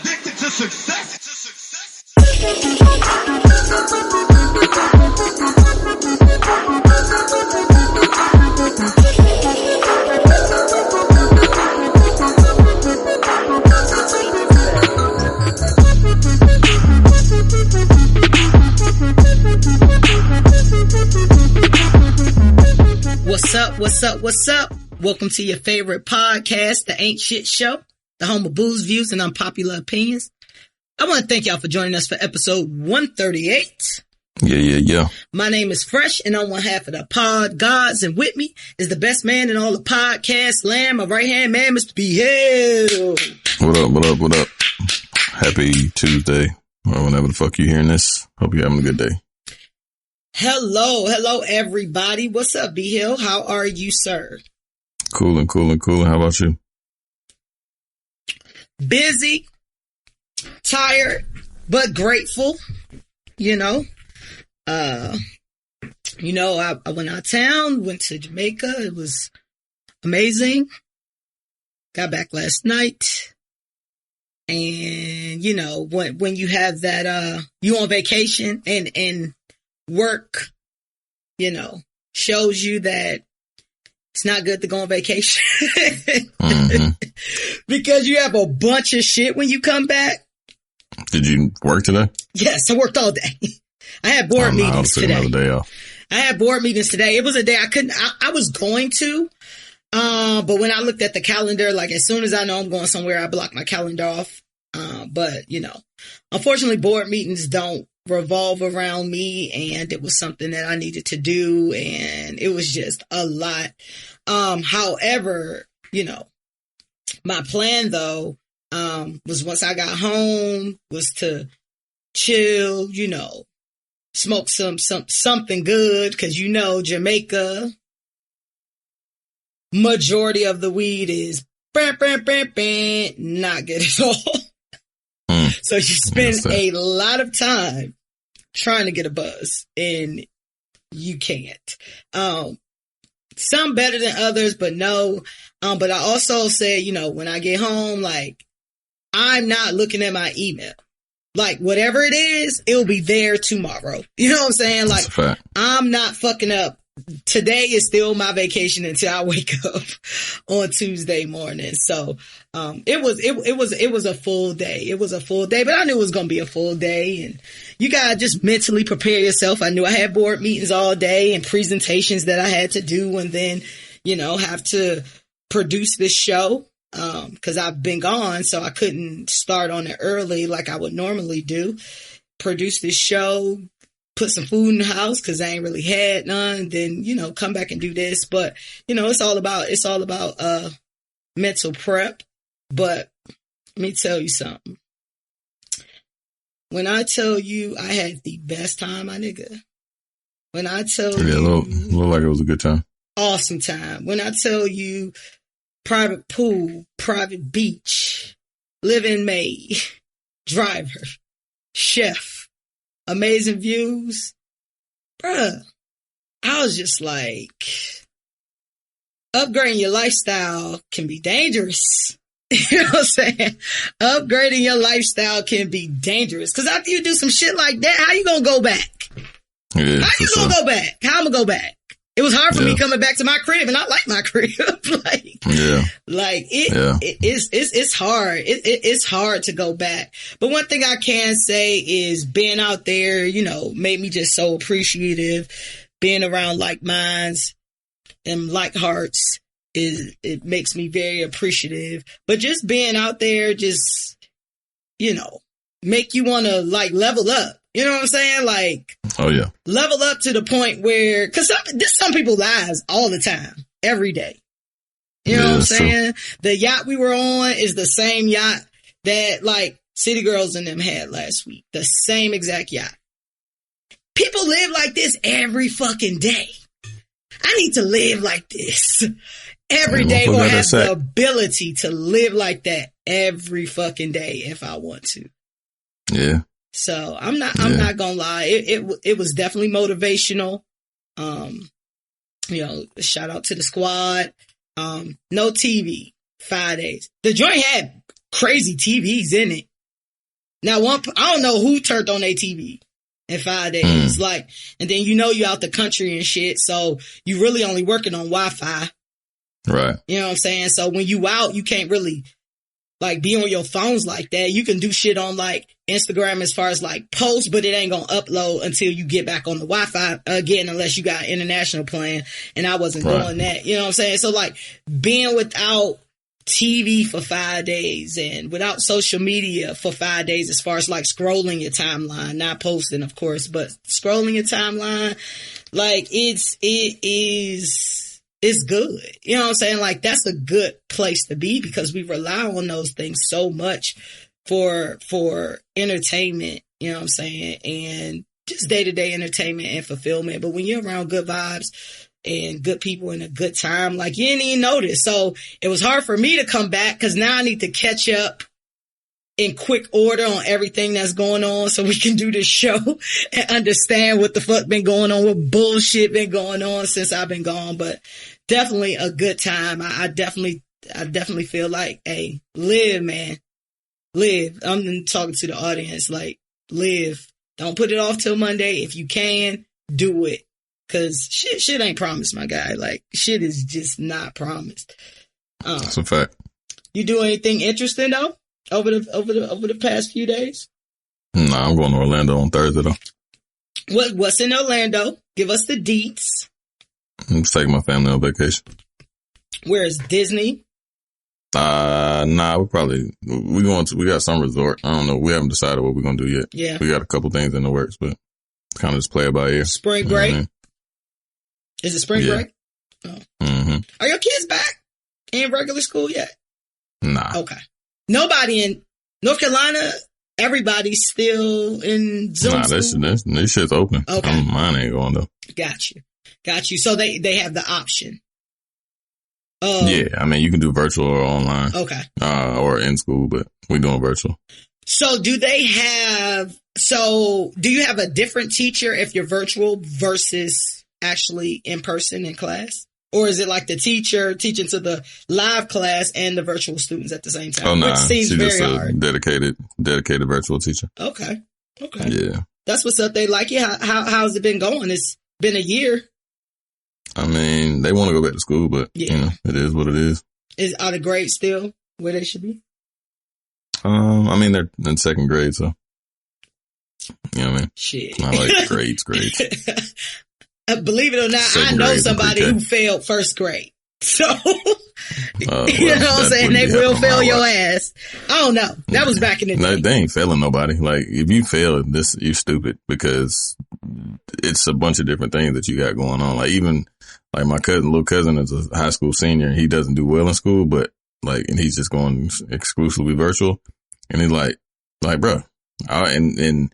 addicted to success. What's up? Welcome to your favorite podcast, The Ain't Shit Show, the home of booze, views, and unpopular opinions. I want to thank y'all for joining us for episode 138. Yeah. My name is Fresh, and on one half of the pod gods, and with me is the best man in all the podcast land, my right-hand man, Mr. B. Hill. What up? Happy Tuesday, or whenever the fuck you hearing this. Hope you're having a good day. Hello, everybody. What's up, B. Hill? How are you, sir? Cool. How about you? Busy, tired, but grateful. I went out of town, went to Jamaica. It was amazing. Got back last night. And, when you have that, you on vacation and work, shows you that it's not good to go on vacation because you have a bunch of shit when you come back. Did you work today? Yes, I worked all day. I had board meetings today. Another day off. I had board meetings today. It was a day I was going to, but when I looked at the calendar, like as soon as I know I'm going somewhere, I block my calendar off. But unfortunately board meetings don't revolve around me, and it was something that I needed to do, and it was just a lot. However, my plan though, was once I got home was to chill, smoke something good, cause Jamaica, majority of the weed is not good at all. So you spend a lot of time trying to get a buzz, and you can't. Some better than others, but no. But I also say, when I get home, like, I'm not looking at my email. Like, whatever it is, it'll be there tomorrow. You know what I'm saying? Like, I'm not fucking up. Today is still my vacation until I wake up on Tuesday morning. So, it was a full day. It was a full day, but I knew it was going to be a full day, and you gotta just mentally prepare yourself. I knew I had board meetings all day and presentations that I had to do, and then, have to produce this show. Cause I've been gone, so I couldn't start on it early like I would normally do. Produce this show, put some food in the house cause I ain't really had none. Then, come back and do this. But, it's all about mental prep. But let me tell you something. When I tell you I had the best time, my nigga. When I tell you. Looked like it was a good time. Awesome time. When I tell you private pool, private beach, live-in maid, driver, chef, amazing views. Bruh, I was just like, upgrading your lifestyle can be dangerous. You know what I'm saying? Upgrading your lifestyle can be dangerous. Cause after you do some shit like that, how you gonna go back? Yeah, how you gonna go back? How I'm gonna go back? It was hard for me coming back to my crib, and I like my crib. It's hard. It's hard to go back. But one thing I can say is being out there, made me just so appreciative. Being around like minds and like hearts it makes me very appreciative. But just being out there, just, make you want to like level up. You know what I'm saying? Like, oh yeah, level up to the point where, cause some people lives all the time, every day. You know what I'm saying? True. The yacht we were on is the same yacht that like City Girls and them had last week. The same exact yacht. People live like this every fucking day. I need to live like this every day, or have the ability to live like that every fucking day if I want to. Yeah. So I'm not gonna lie. It was definitely motivational. Shout out to the squad. No TV, 5 days. The joint had crazy TVs in it. Now, I don't know who turned on their TV in 5 days. Like, and then you out the country and shit, so you really only working on Wi-Fi. Right. You know what I'm saying? So when you out, you can't really like be on your phones like that. You can do shit on like Instagram as far as like posts, but it ain't gonna upload until you get back on the Wi-Fi again, unless you got international plan. And I wasn't doing that. You know what I'm saying? So like being without TV for 5 days and without social media for 5 days, as far as like scrolling your timeline, not posting, of course, but scrolling your timeline, like it's good. You know what I'm saying? Like that's a good place to be because we rely on those things so much for entertainment, you know what I'm saying? And just day-to-day entertainment and fulfillment. But when you're around good vibes and good people and a good time, like you didn't even notice. So it was hard for me to come back because now I need to catch up in quick order on everything that's going on so we can do this show and understand what the fuck been going on, what bullshit been going on since I've been gone. But definitely a good time. I definitely feel like, hey, live, man. Live. I'm talking to the audience, like, live. Don't put it off till Monday. If you can, do it. Cause shit ain't promised, my guy. Like, shit is just not promised. That's a fact. You do anything interesting though? Over the past few days? Nah, I'm going to Orlando on Thursday though. What's in Orlando? Give us the deets. I'm just taking my family on vacation. Where is Disney? Nah, we got some resort. I don't know. We haven't decided what we're going to do yet. Yeah. We got a couple things in the works, but kind of just play it by ear. Spring break? You know what I mean? Is it spring break? Oh. Mm-hmm. Are your kids back in regular school yet? Nah. Okay. Nobody in North Carolina, everybody's still in Zoom school? This shit's open. Okay. Mine ain't going though. Got you. So they have the option. Yeah, I mean, you can do virtual or online. Okay. Or in school, but we're doing virtual. So do you have a different teacher if you're virtual versus actually in person in class? Or is it like the teacher teaching to the live class and the virtual students at the same time? Oh, no. Which seems She's very just hard. Dedicated virtual teacher. Okay. Yeah. That's what's up. They like it. How's it been going? It's been a year. I mean, they want to go back to school, but it is what it is. Are the grades still where they should be? I mean, they're in second grade, so you know what I mean? Shit. I like grades. Believe it or not, Second I know grade somebody and who failed first grade. So, you know what I'm that saying? They wouldn't will be fail happening your my ass. I don't know. That was back in the day. They ain't failing nobody. Like, if you fail this, you're stupid because it's a bunch of different things that you got going on. Like, even like my little cousin is a high school senior and he doesn't do well in school, but like, and he's just going exclusively virtual. And he's like, bro, and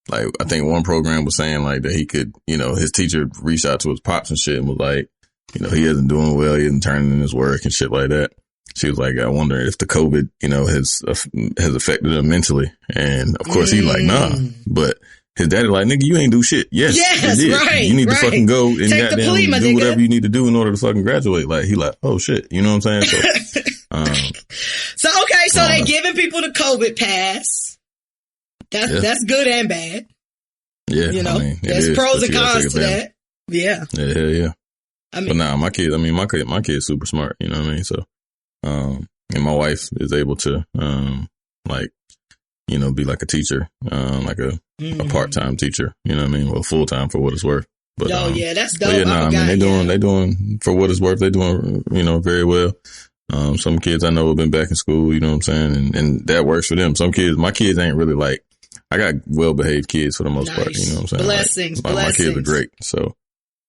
like, I think one program was saying like that he could, his teacher reached out to his pops and shit and was like, he isn't doing well. He isn't turning in his work and shit like that. She was like, I wonder if the COVID, has affected him mentally. And of course he's like, nah, but his daddy like, nigga, you ain't do shit. Yes, it did. Right. You need to fucking go and take goddamn plea, do whatever you need to do in order to fucking graduate. Like, he like, oh shit. You know what I'm saying? So, so they giving people the COVID pass. That's good and bad. Yeah. I mean, there's pros and cons to that. Yeah. Yeah. I mean, but nah, my kid's super smart, you know what I mean? So, and my wife is able to, be like a teacher, like a part-time teacher, you know what I mean? Well, full-time for what it's worth. But, that's dope. They doing for what it's worth. They doing, very well. Some kids I know have been back in school, you know what I'm saying? And that works for them. My kids ain't really like, I got well-behaved kids for the most part, you know what I'm saying? Blessings. My kids are great. So,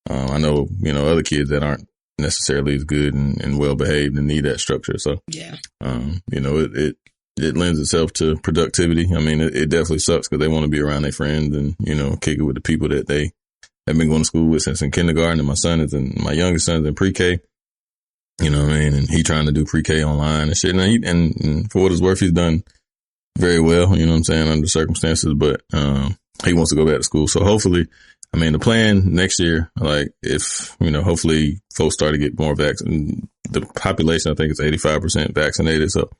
I know, other kids that aren't necessarily as good and well-behaved and need that structure. So, it lends itself to productivity. I mean, it definitely sucks because they want to be around their friends and, kick it with the people that they have been going to school with since in kindergarten. And my youngest son's in pre-K, you know what I mean? And he trying to do pre-K online and shit. And for what it's worth, he's done very well, you know what I'm saying, under circumstances, but, he wants to go back to school. So hopefully, I mean, the plan next year, like if, hopefully folks start to get more vaccinated. The population, I think, is 85% vaccinated. So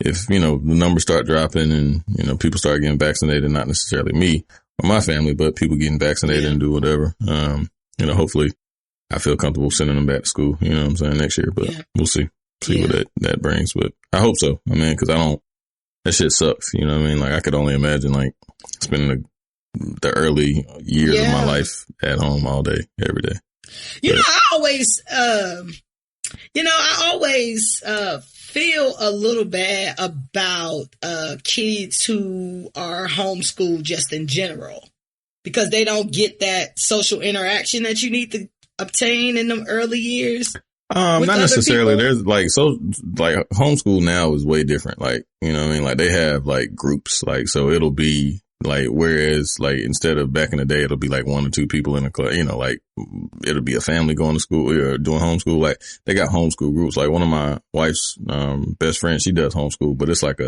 if, the numbers start dropping and, people start getting vaccinated, not necessarily me or my family, but people getting vaccinated and do whatever, hopefully I feel comfortable sending them back to school, you know what I'm saying, next year, but we'll see what that brings. But I hope so. I mean, cause that shit sucks. You know what I mean? Like I could only imagine like spending the early years of my life at home all day, every day. I always feel a little bad about kids who are homeschooled just in general, because they don't get that social interaction that you need to obtain in them early years. Not necessarily. There's like homeschool now is way different. Like, you know what I mean? Like they have like groups, like, so it'll be like, whereas like instead of back in the day, it'll be like 1 or 2 people in a class, like it'll be a family going to school or doing homeschool. Like they got homeschool groups. Like one of my wife's, best friends, she does homeschool, but it's like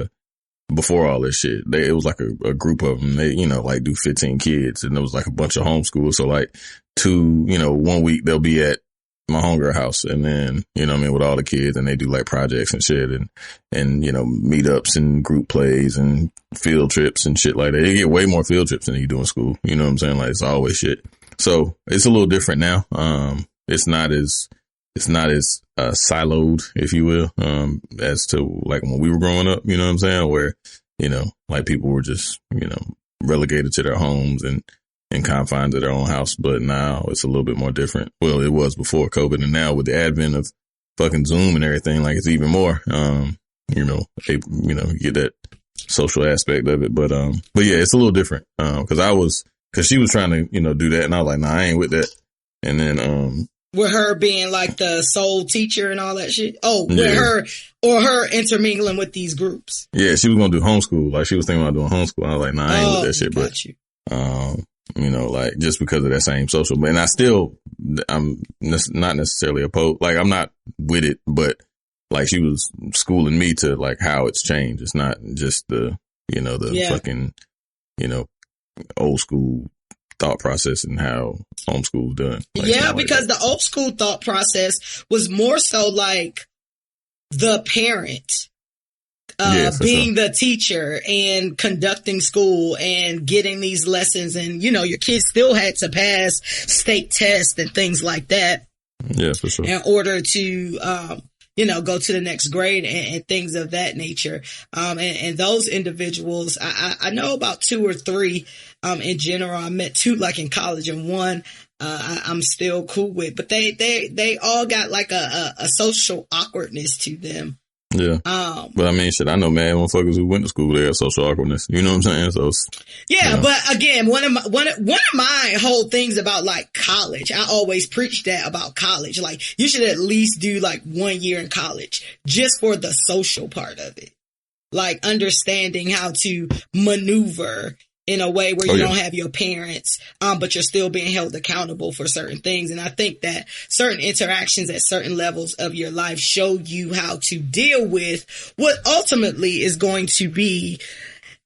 before all this shit, it was like a group of them. They, like do 15 kids, and there was like a bunch of homeschoolers. So like 1 week they'll be at my homegirl house, and then, with all the kids, and they do like projects and shit and meetups and group plays and field trips and shit like that. You get way more field trips than you do in school. You know what I'm saying? Like it's always shit. So it's a little different now. It's not as siloed, if you will, as to like when we were growing up, you know what I'm saying? Where, like people were just, relegated to their homes and confined to their own house. But now it's a little bit more different. Well, it was before COVID, and now with the advent of fucking Zoom and everything, like it's even more, you get that social aspect of it. But yeah, it's a little different. Cause she was trying to, do that, and I was like, nah, I ain't with that. And then, with her being like the sole teacher and all that shit. Oh, with her intermingling with these groups. Yeah, she was going to do homeschool. Like she was thinking about doing homeschool. I was like, nah, I ain't with that shit. But, like just because of that same social, and I'm not necessarily opposed. Like I'm not with it, but like she was schooling me to like how it's changed. It's not just the fucking, old school thought process and how homeschool is done. Like, because the old school thought process was more so like the parent being the teacher and conducting school and getting these lessons, and your kids still had to pass state tests and things like that. Yeah, for sure. In order to go to the next grade and things of that nature. And those individuals, I know about 2 or 3 in general. I met 2 like in college, and 1 I'm still cool with, but they all got like a social awkwardness to them. Yeah. But I mean, shit, I know mad motherfuckers who went to school, they have social awkwardness. You know what I'm saying? So but again, one of my whole things about like college, I always preach that about college. Like you should at least do like 1 year in college just for the social part of it. Like understanding how to maneuver in a way where you don't have your parents, but you're still being held accountable for certain things. And I think that certain interactions at certain levels of your life show you how to deal with what ultimately is going to be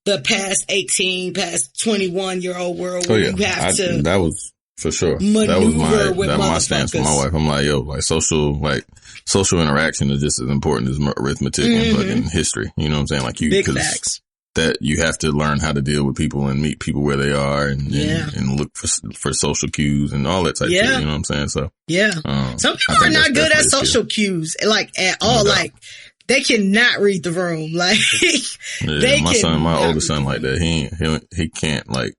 the past 18, past 21-year-old world where you have to. That was for sure. That was my stance for my wife. I'm like, like social interaction is just as important as arithmetic and fucking history. You know what I'm saying? Like big facts. That you have to learn how to deal with people and meet people where they are and look for social cues and all that type of shit. You know what I'm saying? So, some people are not good at social cues, like at all. Like they cannot read the room. Like my oldest son like that. He can't, like,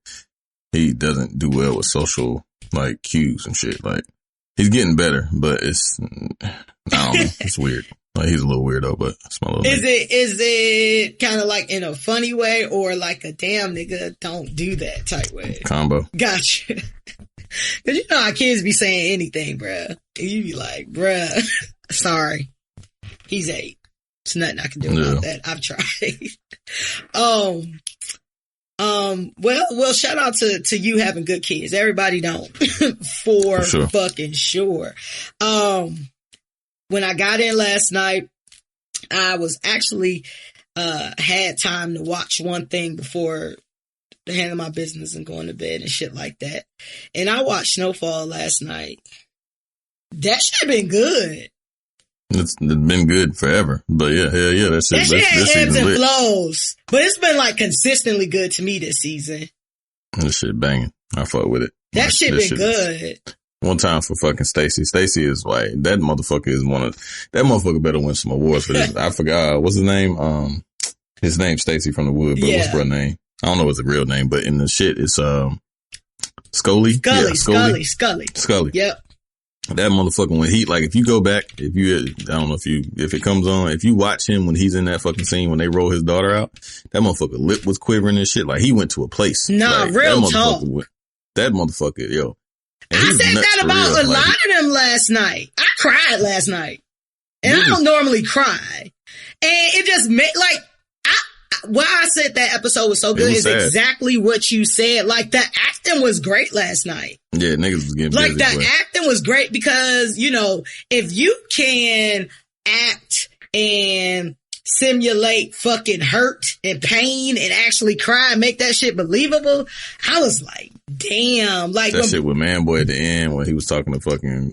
he doesn't do well with social like cues and shit. Like he's getting better, but I don't know. It's weird. Like he's a little weirdo, but it's my little Is it kind of like in a funny way or like a damn nigga don't do that type way? Combo. Gotcha. Cause how kids be saying anything, bruh. And you be like, bruh, sorry. He's 8. There's nothing I can do about that. I've tried. Well, shout out to you having good kids. Everybody don't. For sure. Fucking sure. When I got in last night, I was actually, had time to watch one thing before handling my business and going to bed and shit like that. And I watched Snowfall last night. That should have been good. It's been good forever. But yeah, hell yeah, that shit had ebbs and flows. But it's been like consistently good to me this season. This shit banging. I fuck with it. That shit been good. One time for fucking Stacey. Stacey is like, that motherfucker better win some awards for this. I forgot, what's his name? His name's Stacey from the Wood, but what's her name? I don't know what's the real name, but in the shit, it's, Scully. Scully. Yep. That motherfucker, when he, like, if you go back, I don't know if it comes on, if you watch him when he's in that fucking scene, when they roll his daughter out, that motherfucker lip was quivering and shit. Like, he went to a place. Nah, like, real talk. That motherfucker, yo. I said that about a lot of them last night. I cried last night. And I don't normally cry. And it just made, like, why I said that episode was so good is exactly what you said. Like, the acting was great last night. Yeah, niggas was getting like, busy, the acting was great because, you know, if you can act and simulate fucking hurt and pain and actually cry and make that shit believable, I was like, damn. Like, that shit with Manboy at the end when he was talking to fucking,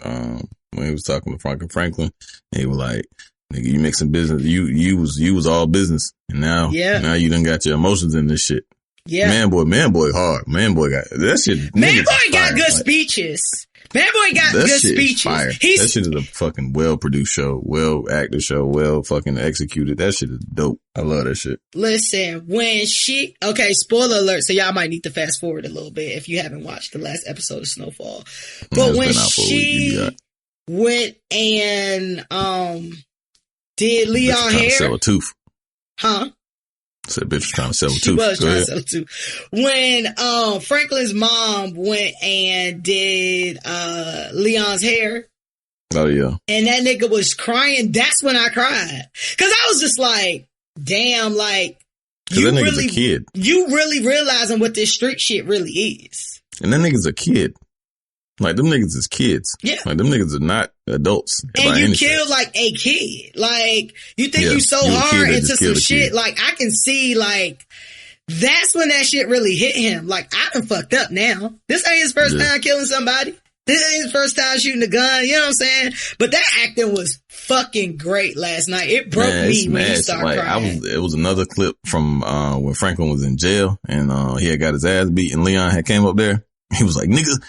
Franklin, and he was like, nigga, you mixing business. You was all business. And now you done got your emotions in this shit. Yeah. Manboy hard. Manboy got that shit. Manboy got good speeches. Manboy got good speeches. That shit is a fucking well produced show, well acted show, well fucking executed. That shit is dope. I love that shit. Listen, spoiler alert, so y'all might need to fast forward a little bit if you haven't watched the last episode of Snowfall. But when she went and did Leon hair? Sell a tooth. Huh? Said bitch was trying to sell a tooth. She was trying to sell a tooth. When Franklin's mom went and did Leon's hair. Oh yeah. And that nigga was crying. That's when I cried. Cause I was just like, damn, like you really, a kid. You really realizing what this street shit really is. And that nigga's a kid. Like, them niggas is kids. Yeah. Like, them niggas are not adults. And you killed, like, a kid. Like, you think you so hard into some shit. Like, I can see, like, that's when that shit really hit him. Like, I done fucked up now. This ain't his first time killing somebody. This ain't his first time shooting a gun. You know what I'm saying? But that acting was fucking great last night. It broke me when he started crying. It was another clip from when Franklin was in jail and he had got his ass beat and Leon had came up there. He was like, nigga,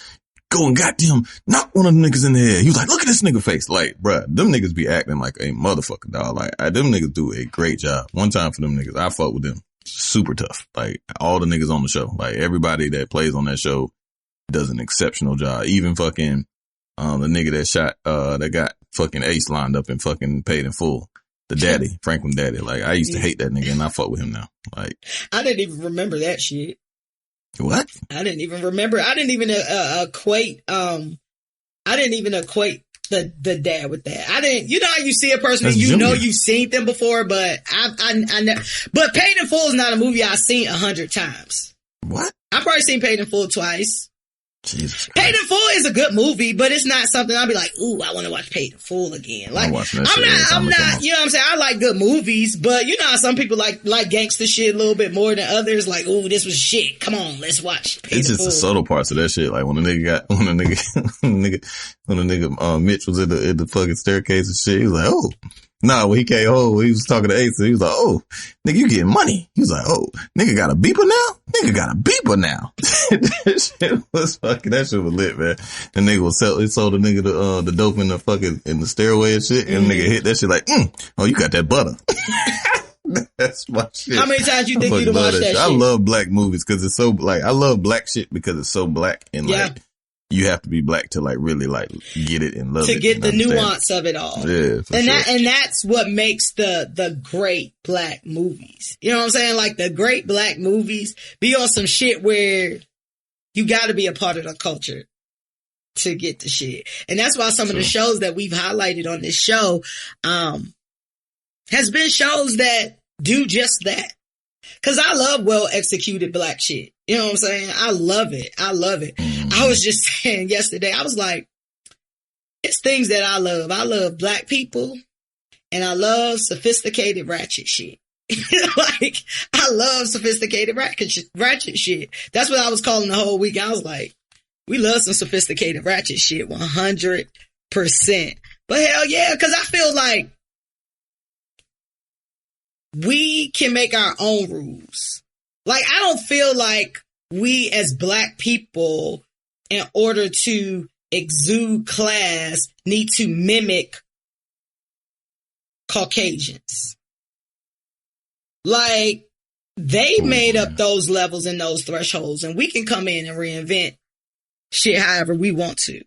go and goddamn knock one of them niggas in the head. He was like, look at this nigga face. Like, bruh, them niggas be acting like a motherfucker, dog. Like, them niggas do a great job. One time for them niggas, I fuck with them. Super tough. Like, all the niggas on the show. Like, everybody that plays on that show does an exceptional job. Even fucking, the nigga that shot, that got fucking Ace lined up and fucking paid in full. The daddy, Franklin daddy. Like, I used to hate that nigga and I fuck with him now. Like, I didn't even remember that shit. What? I didn't even remember. I didn't even equate the dad with that. I didn't, you know how you see a person and you know you've seen them before, but I never, but Paid in Full is not a movie I've seen 100 times. What? I've probably seen Paid in Full twice. Jesus Christ. Paid in Full is a good movie, but it's not something I'll be like, ooh, I want to watch Paid in Full again. Like, I'm not, you know what I'm saying? I like good movies, but you know how some people like gangster shit a little bit more than others. Like, ooh, this was shit. Come on, let's watch Paid in Full. It's just the subtle parts of that shit. Like when the nigga Mitch was in the fucking staircase and shit, he was like, oh. Nah, when he came home, he was talking to Ace, and he was like, oh, nigga, you getting money. He was like, oh, nigga got a beeper now? Nigga got a beeper now. That shit was lit, man. The nigga he sold the nigga the dope in the stairway and shit, and the nigga hit that shit like, oh, you got that butter. That's my shit. How many times you think you'd watch that shit? I love black movies because it's so, like, I love black shit because it's so black and like, you have to be black to like really like get it and love it. To get the nuance of it all. Yeah. And that's what makes the great black movies. You know what I'm saying? Like the great black movies be on some shit where you gotta be a part of the culture to get the shit. And that's why some of the shows that we've highlighted on this show, has been shows that do just that. Cause I love well executed black shit. You know what I'm saying? I love it. Mm-hmm. I was just saying yesterday, I was like, it's things that I love. I love black people and I love sophisticated ratchet shit. Like, I love sophisticated ratchet shit. That's what I was calling the whole week. I was like, we love some sophisticated ratchet shit 100%. But hell yeah, because I feel like we can make our own rules. Like, I don't feel like we as black people, in order to exude class, need to mimic Caucasians. Like, they made up those levels and those thresholds, and we can come in and reinvent shit however we want to.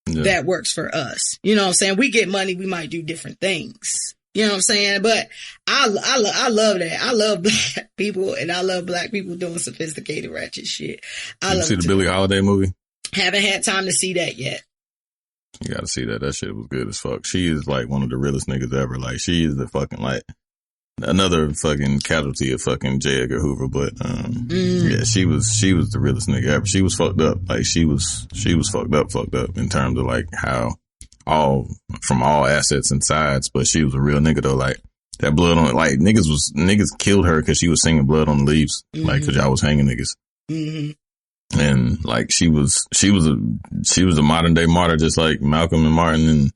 Yeah. That works for us. You know what I'm saying? We get money, we might do different things. You know what I'm saying? But I love that. I love black people, and I love black people doing sophisticated ratchet shit. You see the Billie Holiday movie? Haven't had time to see that yet. You gotta see that. That shit was good as fuck. She is like one of the realest niggas ever. Like, she is the fucking, like, another fucking casualty of fucking J. Edgar Hoover. But, yeah, she was the realest nigga ever. She was fucked up. Like, she was fucked up in terms of like how from all assets and sides, but she was a real nigga though. Like, that blood on it, like, niggas killed her because she was singing Blood on the Leaves. Like, cause y'all was hanging niggas. And like, she was a modern day martyr, just like Malcolm and Martin and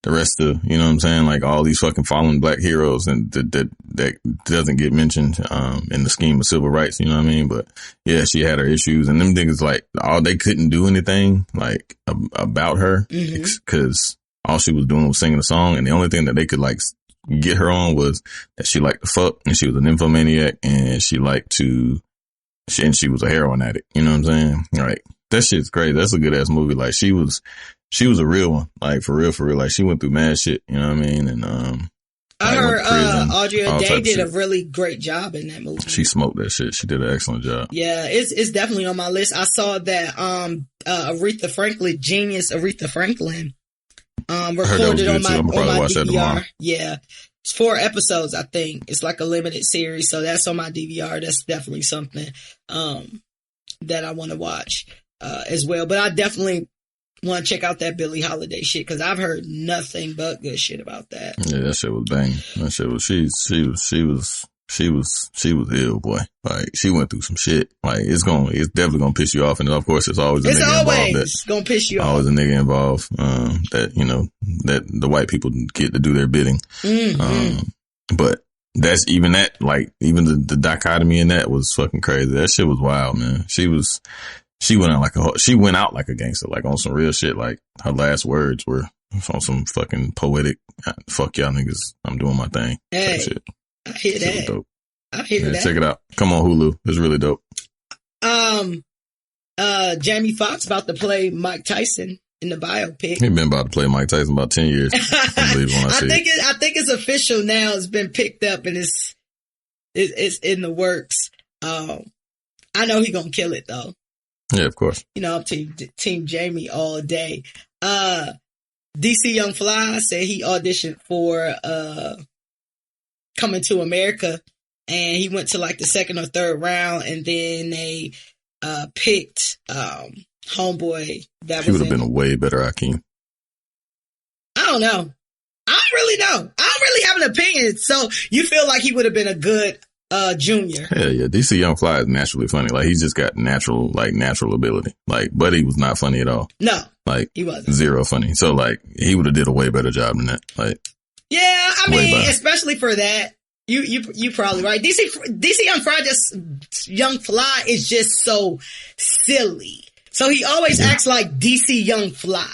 the rest of, you know what I'm saying? Like, all these fucking fallen black heroes, and that doesn't get mentioned, in the scheme of civil rights, you know what I mean? But yeah, she had her issues, and them niggas, like, they couldn't do anything like about her, cause all she was doing was singing a song. And the only thing that they could like get her on was that she liked to fuck, and she was an nymphomaniac, and she was a heroin addict. You know what I'm saying? Like, that shit's great. That's a good ass movie. Like, she was a real one. Like, for real. Like, she went through mad shit. You know what I mean? And, I heard, Audrey Day did a really great job in that movie. She smoked that shit. She did an excellent job. Yeah, it's definitely on my list. I saw that, Aretha Franklin, genius Aretha Franklin, recorded on my DVR. Yeah. It's 4 episodes, I think. It's like a limited series, so that's on my DVR. That's definitely something that I want to watch as well. But I definitely want to check out that Billie Holiday shit, because I've heard nothing but good shit about that. Yeah, that shit was bang. That shit was she was ill, boy. Like, she went through some shit. Like, it's definitely gonna piss you off, and of course, it's always a nigga involved. It's gonna piss you off. Always a nigga involved. That, you know, that the white people get to do their bidding. But that's even that. Like, even the dichotomy in that was fucking crazy. That shit was wild, man. She went out like a gangster, like on some real shit. Like, her last words were on some fucking poetic, fuck y'all niggas, I'm doing my thing. Hey, shit. I hear that. Dope. I hear that. Check it out. Come on Hulu. It's really dope. Jamie Foxx about to play Mike Tyson in the biopic. He been about to play Mike Tyson about 10 years. I believe when I think it's official now. It's been picked up and it's in the works. I know he gonna kill it though. Yeah, of course. You know, I'm team Jamie all day. DC Young Fly said he auditioned for Coming to America, and he went to like the 2nd or 3rd round, and then they picked homeboy that he would have been a way better Akeem. I don't know. I don't really know. I don't really have an opinion. So you feel like he would have been a good junior? Hell yeah. DC Young Fly is naturally funny. Like, he's just got natural ability. Like, Buddy was not funny at all. No, like, he wasn't. Zero funny. So like, he would have did a way better job than that. Like, yeah, I mean, especially for that. You probably right. DC Young Fly is just so silly. So he always acts like DC Young Fly.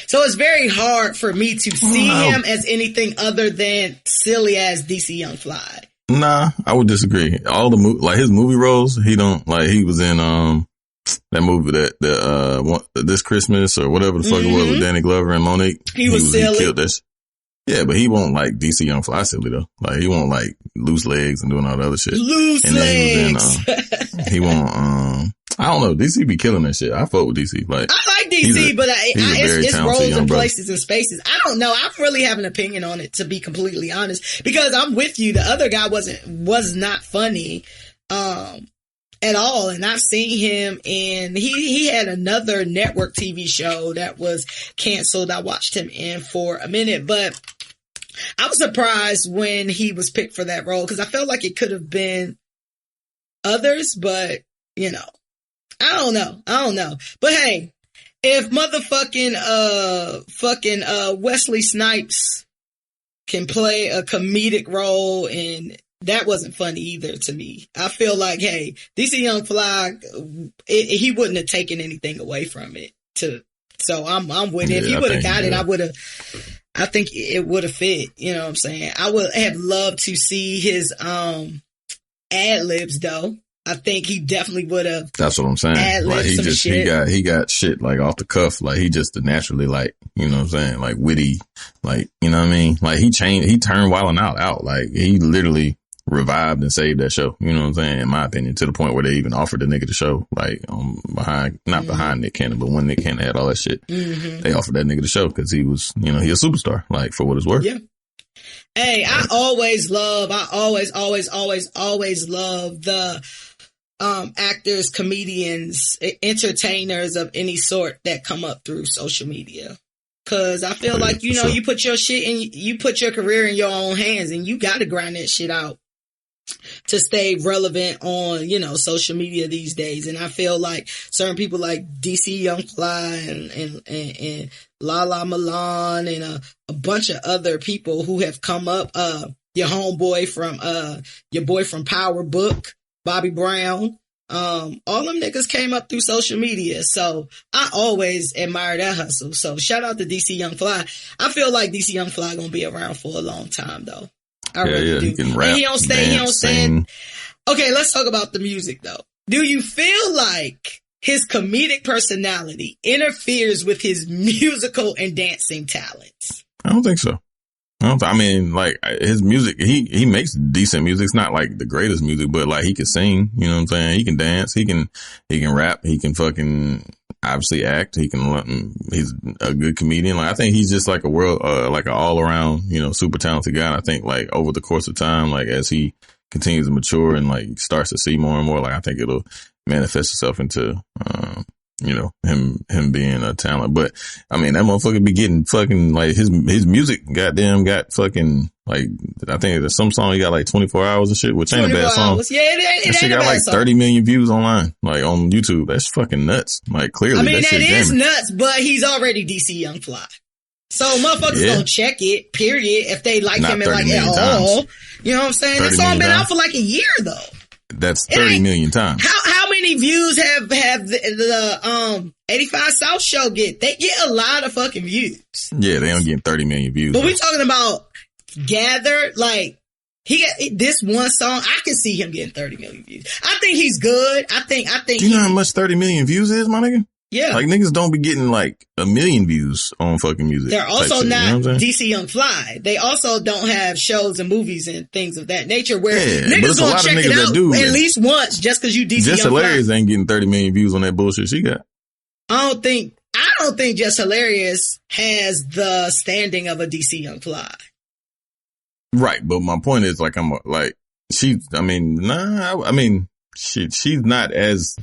So it's very hard for me to see him as anything other than silly as DC Young Fly. Nah, I would disagree. All the like his movie roles, he don't like. He was in that movie that This Christmas or whatever the fuck it was with Danny Glover and Monique. He was silly. He killed this. Yeah, but he won't like DC Young Fly silly though. Like, he won't like Loose Legs and doing all the other shit. Loose Legs. He won't. I don't know. DC be killing that shit. I fuck with DC. Like, I like DC, but it's roles and places and spaces. I don't know. I don't really have an opinion on it, to be completely honest, because I'm with you. The other guy was not funny, at all. And I've seen him in, he had another network TV show that was canceled. I watched him in for a minute, but I was surprised when he was picked for that role, because I felt like it could have been others, but you know, I don't know. But hey, If Wesley Snipes can play a comedic role, and that wasn't funny either to me. I feel like, hey, DC Young Fly, he wouldn't have taken anything away from it. So I'm with it. If he would have got it, I think it would have fit. You know what I'm saying? I would have loved to see his ad libs though. I think he definitely would have. That's what I'm saying. Like he got shit like off the cuff. Like he just naturally like, you know what I'm saying? Like witty, like, you know what I mean? Like he turned Wild 'N Out. Like he literally revived and saved that show. You know what I'm saying? In my opinion, to the point where they even offered the nigga the show, like behind Nick Cannon, but when Nick Cannon had all that shit, they offered that nigga the show because he was, you know, he a superstar, like for what it's worth. Yeah. Hey, I always love the actors, comedians, entertainers of any sort that come up through social media. Cause I feel like, you know, you put your shit in, you put your career in your own hands and you got to grind that shit out to stay relevant on, you know, social media these days. And I feel like certain people like DC Young Fly and Lala Milan and a bunch of other people who have come up, your homeboy from, your boy from Power Book, Bobby Brown, all them niggas came up through social media. So I always admire that hustle. So shout out to DC Young Fly. I feel like DC Young Fly gonna be around for a long time though. I really do. He can rap, and he don't dance, stand. Okay, let's talk about the music though. Do you feel like his comedic personality interferes with his musical and dancing talents? I don't think so. I mean, like his music, he makes decent music. It's not like the greatest music, but like he can sing, you know what I'm saying? He can dance, he can rap, he can fucking obviously act. He's a good comedian. Like I think he's just like like an all around, you know, super talented guy. And I think like over the course of time, like as he continues to mature and like starts to see more and more, like I think it'll manifest itself into, you know, him being a talent. But I mean, that motherfucker be getting fucking like his music goddamn got fucking like, I think there's some song he got like 24 hours and shit, which ain't a bad song. Yeah, it that shit got like 30 million views online, like on YouTube. That's fucking nuts. Like clearly I mean, that shit is jamming. nuts, but he's already DC Young Fly. So motherfuckers gonna check it, period, if they like him and like it all. You know what I'm saying? That song been out for like a year though. That's 30 million times. How many views have the 85 South show get? They get a lot of fucking views. Yeah, they don't get 30 million views. But we talking about gathered, like he got this one song. I can see him getting 30 million views. I think he's good. I think. Do you know how much 30 million views is, my nigga? Yeah. Like niggas don't be getting like 1 million views on fucking music. They're also shit, not you know DC Young Fly. They also don't have shows and movies and things of that nature where niggas gonna check it out at least once just cause you DC Young Fly. Just Hilarious ain't getting 30 million views on that bullshit she got. I don't think Just Hilarious has the standing of a DC Young Fly. Right. But my point is like, she's not as,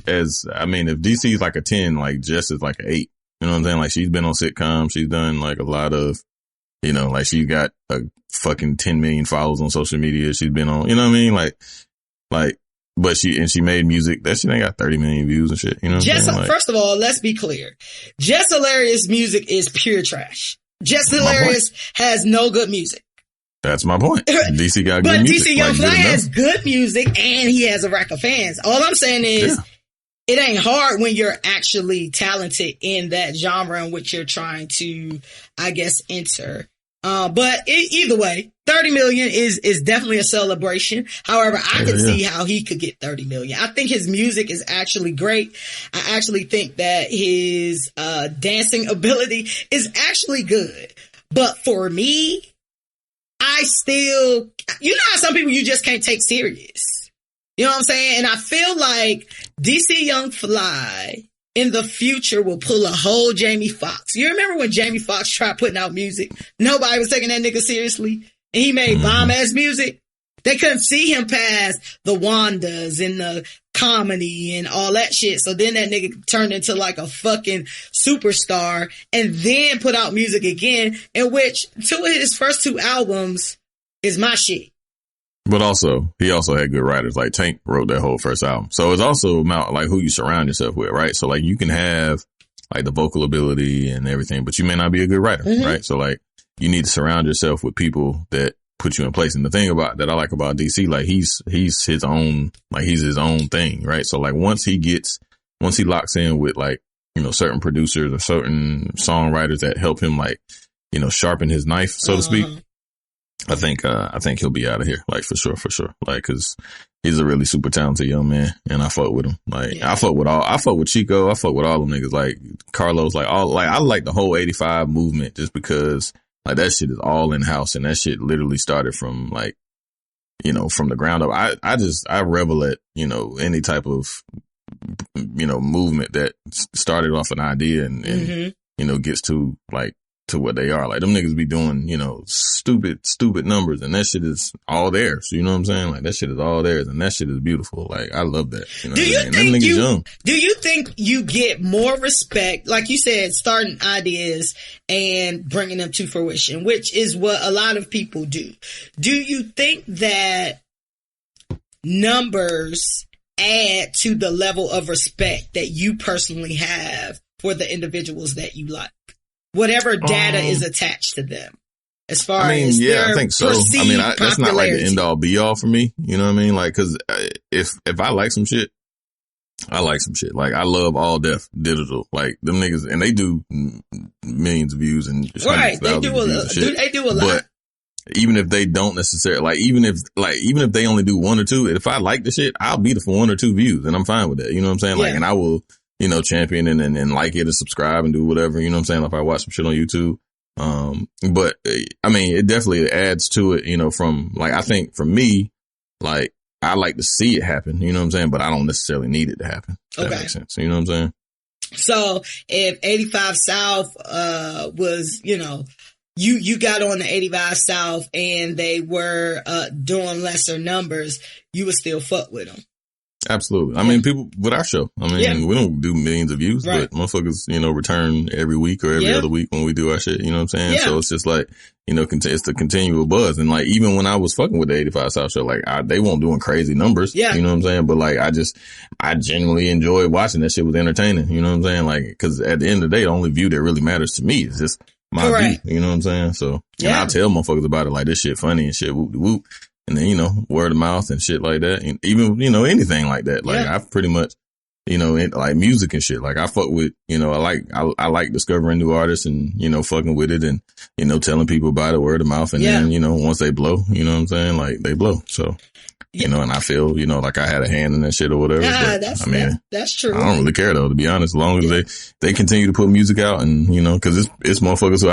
I mean, if DC is like a 10, like Jess is like an 8. You know what I'm saying? Like she's been on sitcoms. She's done like a lot of, you know, like she's got a fucking 10 million followers on social media. She's been on, you know what I mean? But she made music. That shit ain't got 30 million views and shit. You know what I'm saying? Like, first of all, let's be clear. Just Hilarious music is pure trash. Just Hilarious has no good music. That's my point. DC got good music. But DC Young Fly has good music and he has a rack of fans. All I'm saying is it ain't hard when you're actually talented in that genre in which you're trying to, I guess, enter. But either way, 30 million is definitely a celebration. However, I can see how he could get 30 million. I think his music is actually great. I actually think that his dancing ability is actually good. But for me, I still, you know how some people you just can't take serious. You know what I'm saying? And I feel like DC Young Fly in the future will pull a whole Jamie Foxx. You remember when Jamie Foxx tried putting out music? Nobody was taking that nigga seriously. And he made bomb ass music. They couldn't see him past the Wandas and the comedy and all that shit. So then that nigga turned into like a fucking superstar and then put out music again, in which 2 of his first 2 albums is my shit. But also, he also had good writers. Like Tank wrote that whole first album. So it's also about like who you surround yourself with, right? So like you can have like the vocal ability and everything, but you may not be a good writer, right? So like you need to surround yourself with people that put you in place. And the thing about that I like about DC, like he's his own, like he's his own thing, right? So like once he locks in with like, you know, certain producers or certain songwriters that help him like, you know, sharpen his knife, so to speak, I think he'll be out of here, like for sure. Like, cause he's a really super talented young man and I fuck with him. Like I fuck with Chico. I fuck with all them niggas, like Carlos, like I like the whole 85 movement just because like that shit is all in house and that shit literally started from like, you know, from the ground up. I revel at, you know, any type of, you know, movement that started off an idea and you know, gets to like, to what they are. Like them niggas be doing, you know, stupid numbers and that shit is all theirs. You know what I'm saying? Like that shit is all theirs and that shit is beautiful. Like I love that. You know do you think you get more respect, like you said, starting ideas and bringing them to fruition, which is what a lot of people do. Do you think that numbers add to the level of respect that you personally have for the individuals that you like? Whatever data is attached to them, as far as I think so. I mean, that's not like the end all be all for me. You know what I mean? Like, cause if I like some shit, I like some shit. Like, I love All Def Digital. Like, them niggas, and they do millions of views and right. They do a lot. But even if they don't necessarily, like, even if they only do one or two, if I like the shit, I'll be there for one or two views, and I'm fine with that. You know what I'm saying? Like, and I will, you know, champion and like it and subscribe and do whatever, you know what I'm saying? If I watch some shit on YouTube. But I mean, it definitely adds to it, you know, from like, I think for me, like, I like to see it happen, you know what I'm saying? But I don't necessarily need it to happen. If that makes sense. You know what I'm saying? So if 85 South, was, you know, you got on the 85 South and they were, doing lesser numbers, you would still fuck with them. Absolutely. I mean, people with our show, I mean, we don't do millions of views, but motherfuckers, you know, return every week or every other week when we do our shit. You know what I'm saying? So it's just like, you know, it's the continual buzz. And like, even when I was fucking with the 85 South show, like they weren't doing crazy numbers. You know what I'm saying? But like, I genuinely enjoy watching that shit was entertaining. You know what I'm saying? Like, cause at the end of the day, the only view that really matters to me is just my view. You know what I'm saying? So, and I tell motherfuckers about it, like this shit funny and shit, whoop de whoop. And then, you know, word of mouth and shit like that. And even, you know, anything like that. Like I've pretty much, you know, like music and shit. Like I fuck with, you know, I like discovering new artists and, you know, fucking with it and, you know, telling people about it, word of mouth. And then, you know, once they blow, you know what I'm saying? Like they blow. So, you know, and I feel, you know, like I had a hand in that shit or whatever. But, that's true. I don't really care though, to be honest, as long as they continue to put music out and, you know, cause it's motherfuckers who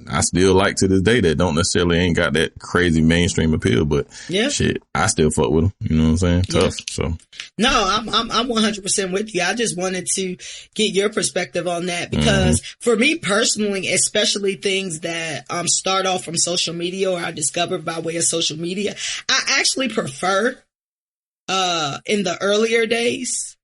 I still like to this day that don't necessarily ain't got that crazy mainstream appeal, but shit, I still fuck with them. You know what I'm saying? Tough. So. No, I'm 100% with you. I just wanted to get your perspective on that because for me personally, especially things that, start off from social media or I discovered by way of social media, I actually prefer in the earlier days,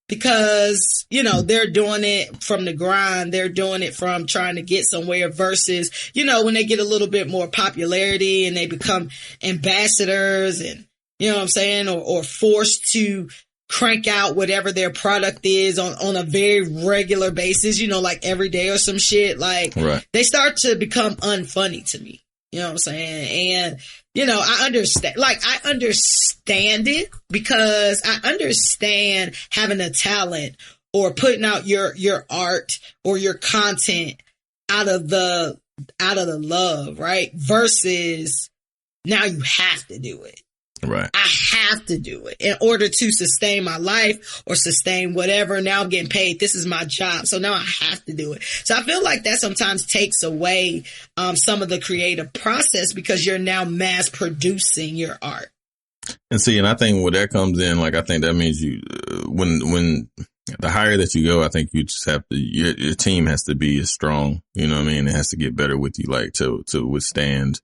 because, you know, they're doing it from the grind. They're doing it from trying to get somewhere versus, you know, when they get a little bit more popularity and they become ambassadors and, you know what I'm saying? Or forced to crank out whatever their product is on a very regular basis, you know, like every day or some shit. Like they start to become unfunny to me. You know what I'm saying? And, you know, I understand it because I understand having a talent or putting out your art or your content out of the love, right? Versus now you have to do it. Right. I have to do it in order to sustain my life or sustain whatever. Now I'm getting paid. This is my job. So now I have to do it. So I feel like that sometimes takes away some of the creative process because you're now mass producing your art. And see, and I think when that comes in, like, I think that means you, when the higher that you go, I think you just have to, your team has to be as strong, you know what I mean? It has to get better with you, like to withstand,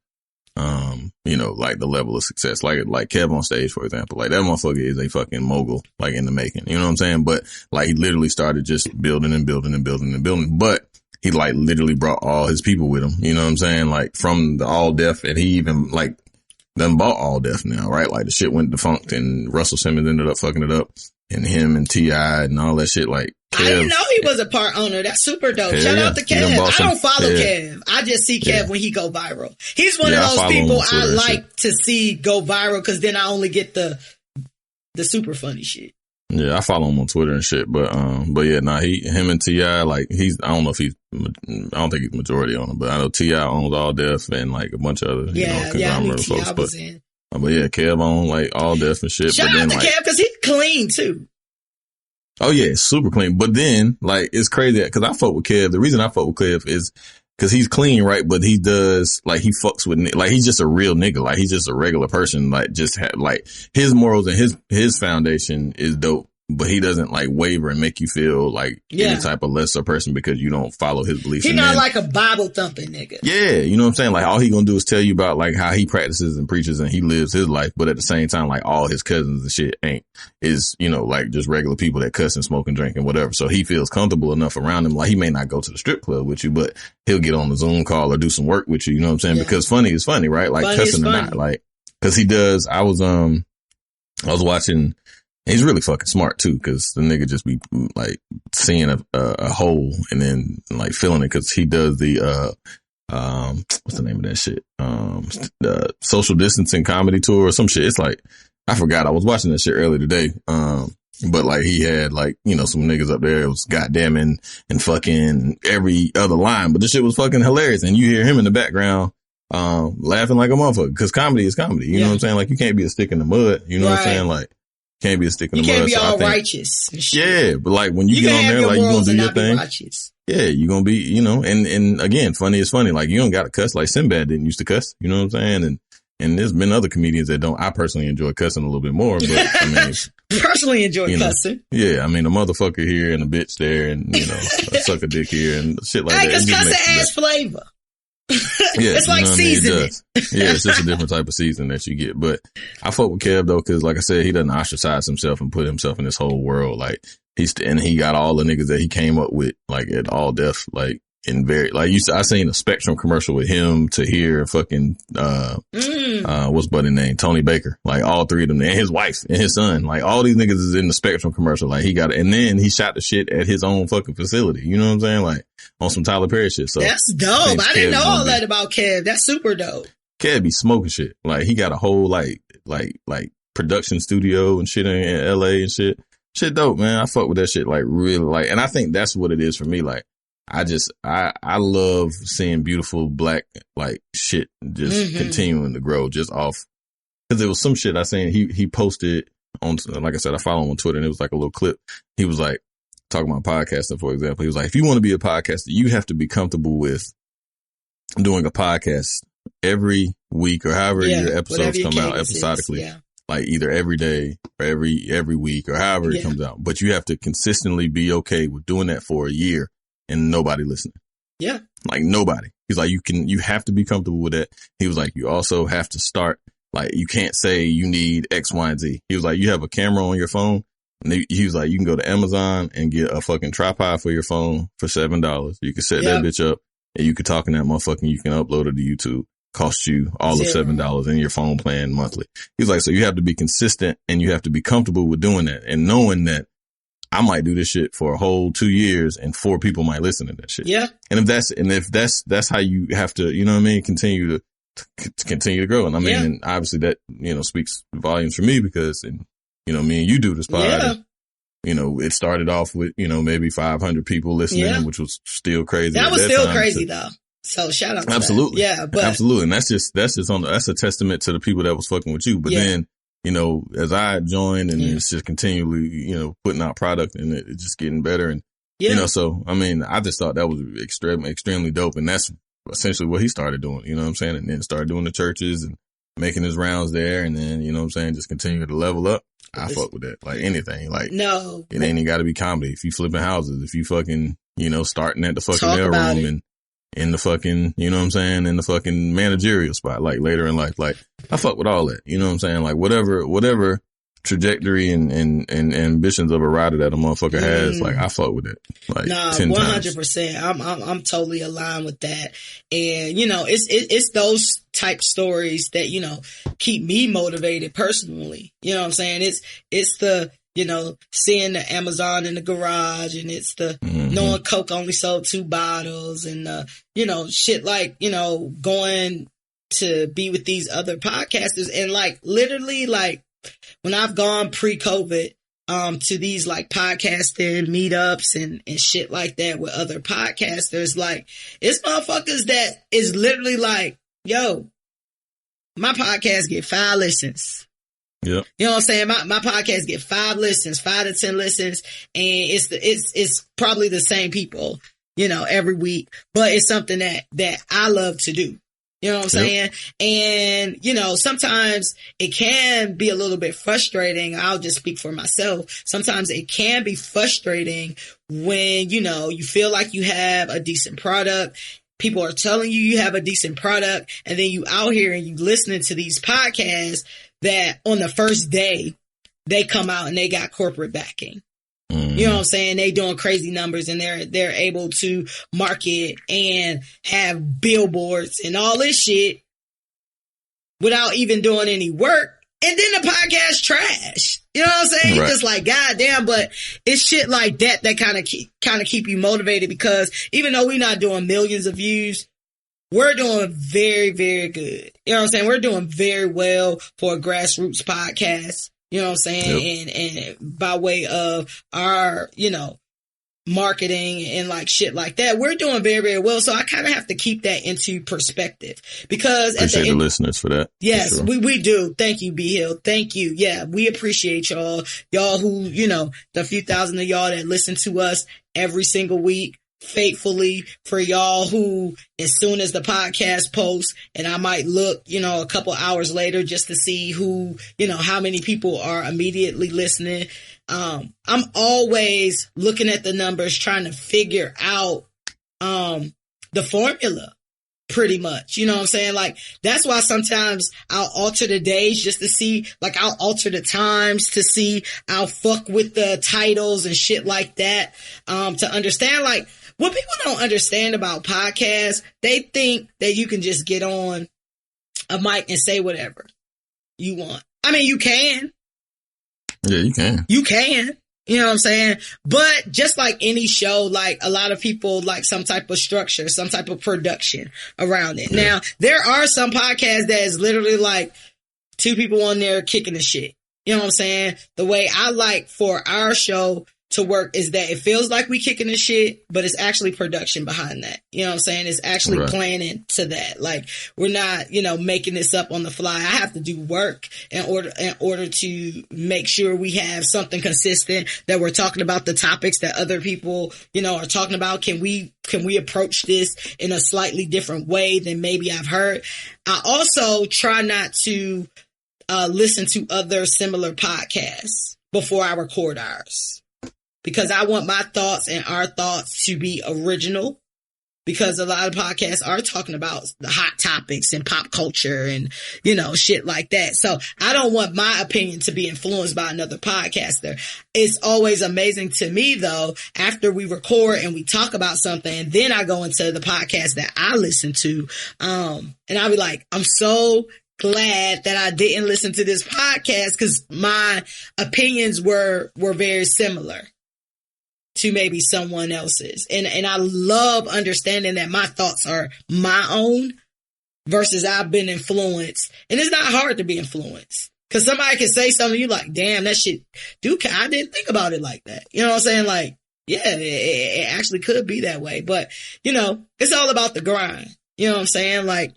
you know, like the level of success, like Kev on stage, for example, like that motherfucker is a fucking mogul, like in the making, you know what I'm saying? But like he literally started just building and building and building and building, but he like literally brought all his people with him, you know what I'm saying? Like from the All Def, and he even like done bought All Def now, right? Like the shit went defunct and Russell Simmons ended up fucking it up. and him and Tighe and all that shit. Like, Kev, I didn't know he was a part owner. That's super dope. Shout out to Kev. I don't follow Kev. I just see Kev when he go viral. He's one of those people I like to see go viral because then I only get the super funny shit. Yeah, I follow him on Twitter and shit, but yeah, him and Tighe, like I don't think he's majority owner, but I know Tighe owns All Def and like a bunch of other, conglomerate folks. But yeah, Kev owns like All Def and shit. Shout out to Kev because he's clean too. Oh yeah, super clean. But then like it's crazy because I fuck with Kev. The reason I fuck with Kev is because he's clean, right? But he does like he fucks with like he's just a real nigga. Like he's just a regular person. Like just like his morals and his foundation is dope. But he doesn't like waver and make you feel like any type of lesser person because you don't follow his beliefs. He's not like a Bible thumping nigga. Yeah, you know what I'm saying? Like all he gonna do is tell you about like how he practices and preaches and he lives his life. But at the same time, like all his cousins and shit is like just regular people that cuss and smoke and drink and whatever. So he feels comfortable enough around him. Like he may not go to the strip club with you, but he'll get on the Zoom call or do some work with you. You know what I'm saying? Yeah. Because funny is funny, right? Like funny cussing or not, like because he does. I was watching. He's really fucking smart too, because the nigga just be like seeing a hole and then like feeling it, because he does the what's the name of that shit? The social distancing comedy tour or some shit. It's like I forgot. I was watching that shit earlier today. But like he had like some niggas up there. It was goddamn and fucking every other line, but this shit was fucking hilarious. And you hear him in the background laughing like a motherfucker, because comedy is comedy. You know what I'm saying? Like you can't be a stick in the mud. You know what I'm saying? Like. Can't be a stick in the mud. You can't be all righteous. Yeah, but like when you get on there, like you gonna do your thing. Yeah, you gonna be, and again, funny is funny. Like you don't gotta cuss. Like Sinbad didn't used to cuss. You know what I'm saying? And there's been other comedians that don't. I personally enjoy cussing a little bit more, but I mean, personally enjoy cussing. Yeah, I mean, a motherfucker here and a bitch there, and a suck a dick here and shit like that. Because cussing adds flavor. Yeah, it's like seasoning. Yeah, it's just a different type of season that you get. But I fuck with Kev though, because like I said, he doesn't ostracize himself and put himself in this whole world. Like he got all the niggas that he came up with, like at All Def, like in very like I seen a Spectrum commercial with him to hear fucking what's buddy name, Tony Baker, like all three of them and his wife and his son, like all these niggas is in the Spectrum commercial. Like he got it, and then he shot the shit at his own fucking facility. You know what I'm saying? Like on some Tyler Perry shit. So that's dope. I didn't know all that about Kev. That's super dope. Kev be smoking shit. Like he got a whole like production studio and shit in LA and shit. Shit dope, man. I fuck with that shit like really like, and I think that's what it is for me. Like I love seeing beautiful black like shit just continuing to grow just off, because there was some shit I seen he posted on, like I said, I follow him on Twitter, and it was like a little clip. He was like talking about podcasting, for example. He was like, if you want to be a podcaster, you have to be comfortable with doing a podcast every week or however your episodes come out episodically, like either every day or every week or however it comes out. But you have to consistently be okay with doing that for a year and nobody listening. Yeah. Like nobody. He's like, you have to be comfortable with that. He was like, you also have to start, like, you can't say you need X, Y, and Z. He was like, you have a camera on your phone. And he was like, you can go to Amazon and get a fucking tripod for your phone for $7. You can set that bitch up and you can talk in that motherfucker. You can upload it to YouTube. Cost you all of $7 in your phone plan monthly. He's like, so you have to be consistent and you have to be comfortable with doing that and knowing that I might do this shit for a whole 2 years and 4 people might listen to that shit. Yeah. And if that's how you have to, you know what I mean, continue to grow. And I mean, and obviously that, speaks volumes for me because, and, me and you do this pod. Yeah. And, it started off with, maybe 500 people listening, which was still crazy. That was still crazy though. So shout out to absolutely. That. Yeah. But absolutely. And that's a testament to the people that was fucking with you. But then, as I joined and it's just continually, putting out product and it just getting better. And, so, I mean, I just thought that was extremely dope. And that's essentially what he started doing, you know what I'm saying? And then started doing the churches and making his rounds there. And then, just continue to level up. I fuck with that. Like anything. Like, no, it ain't even got to be comedy. If you flipping houses, if you fucking, starting at the fucking mailroom and in the fucking, in the fucking managerial spot, like later in life, like I fuck with all that, you know what I'm saying? Like whatever trajectory and ambitions of a rider that a motherfucker has, like I fuck with it. Like 100%. I'm totally aligned with that. And, it's those type stories that, keep me motivated personally. You know what I'm saying? It's the seeing the Amazon in the garage, and it's the knowing Coke only sold 2 bottles, and, shit like, going to be with these other podcasters. And like, literally, like, when I've gone pre-COVID, to these like podcasting meetups and shit like that with other podcasters, like, it's motherfuckers that is literally like, yo, my podcast get 5 listens. Yep. You know what I'm saying? My podcast get 5 listens, 5 to 10 listens, and it's probably the same people, every week, but it's something that I love to do. You know what I'm saying? And, sometimes it can be a little bit frustrating. I'll just speak for myself. Sometimes it can be frustrating when, you feel like you have a decent product. People are telling you have a decent product, and then you out here and you listening to these podcasts that on the first day they come out and they got corporate backing. You know what I'm saying? They doing crazy numbers, and they're able to market and have billboards and all this shit without even doing any work. And then the podcast trash. You know what I'm saying? Right. Just like, goddamn, but it's shit like that kind of keep you motivated, because even though we're not doing millions of views, we're doing very, very good. You know what I'm saying? We're doing very well for a grassroots podcast. You know what I'm saying? Yep. And by way of our, marketing and like shit like that, we're doing very, very well. So I kind of have to keep that into perspective, because appreciate the listeners for that. Yes, for sure. we do. Thank you, B Hill. Thank you. Yeah, we appreciate y'all who, the few thousand of y'all that listen to us every single week faithfully, for y'all who, as soon as the podcast posts, and I might look, a couple hours later just to see who, how many people are immediately listening. I'm always looking at the numbers, trying to figure out, the formula, pretty much. You know what I'm saying? Like, that's why sometimes I'll alter the days just to see, like, I'll alter the times to see, I'll fuck with the titles and shit like that, to understand, like, what people don't understand about podcasts, they think that you can just get on a mic and say whatever you want. I mean, you can. Yeah, you can. You can. You know what I'm saying? But just like any show, like, a lot of people like some type of structure, some type of production around it. Yeah. Now, there are some podcasts that is literally like 2 people on there kicking the shit. You know what I'm saying? The way I like for our show to work is that it feels like we kicking the shit, but it's actually production behind that. You know what I'm saying? It's actually planning to that. Like, we're not, making this up on the fly. I have to do work in order to make sure we have something consistent, that we're talking about the topics that other people, are talking about. Can we approach this in a slightly different way than maybe I've heard? I also try not to listen to other similar podcasts before I record ours, because I want my thoughts and our thoughts to be original, because a lot of podcasts are talking about the hot topics and pop culture and, shit like that. So I don't want my opinion to be influenced by another podcaster. It's always amazing to me, though, after we record and we talk about something, and then I go into the podcast that I listen to, and I'll be like, I'm so glad that I didn't listen to this podcast, because my opinions were very similar to maybe someone else's. And I love understanding that my thoughts are my own versus I've been influenced. And it's not hard to be influenced, because somebody can say something, you like, damn, that shit, dude, I didn't think about it like that. You know what I'm saying? Like, yeah, it actually could be that way. But, it's all about the grind. You know what I'm saying? Like,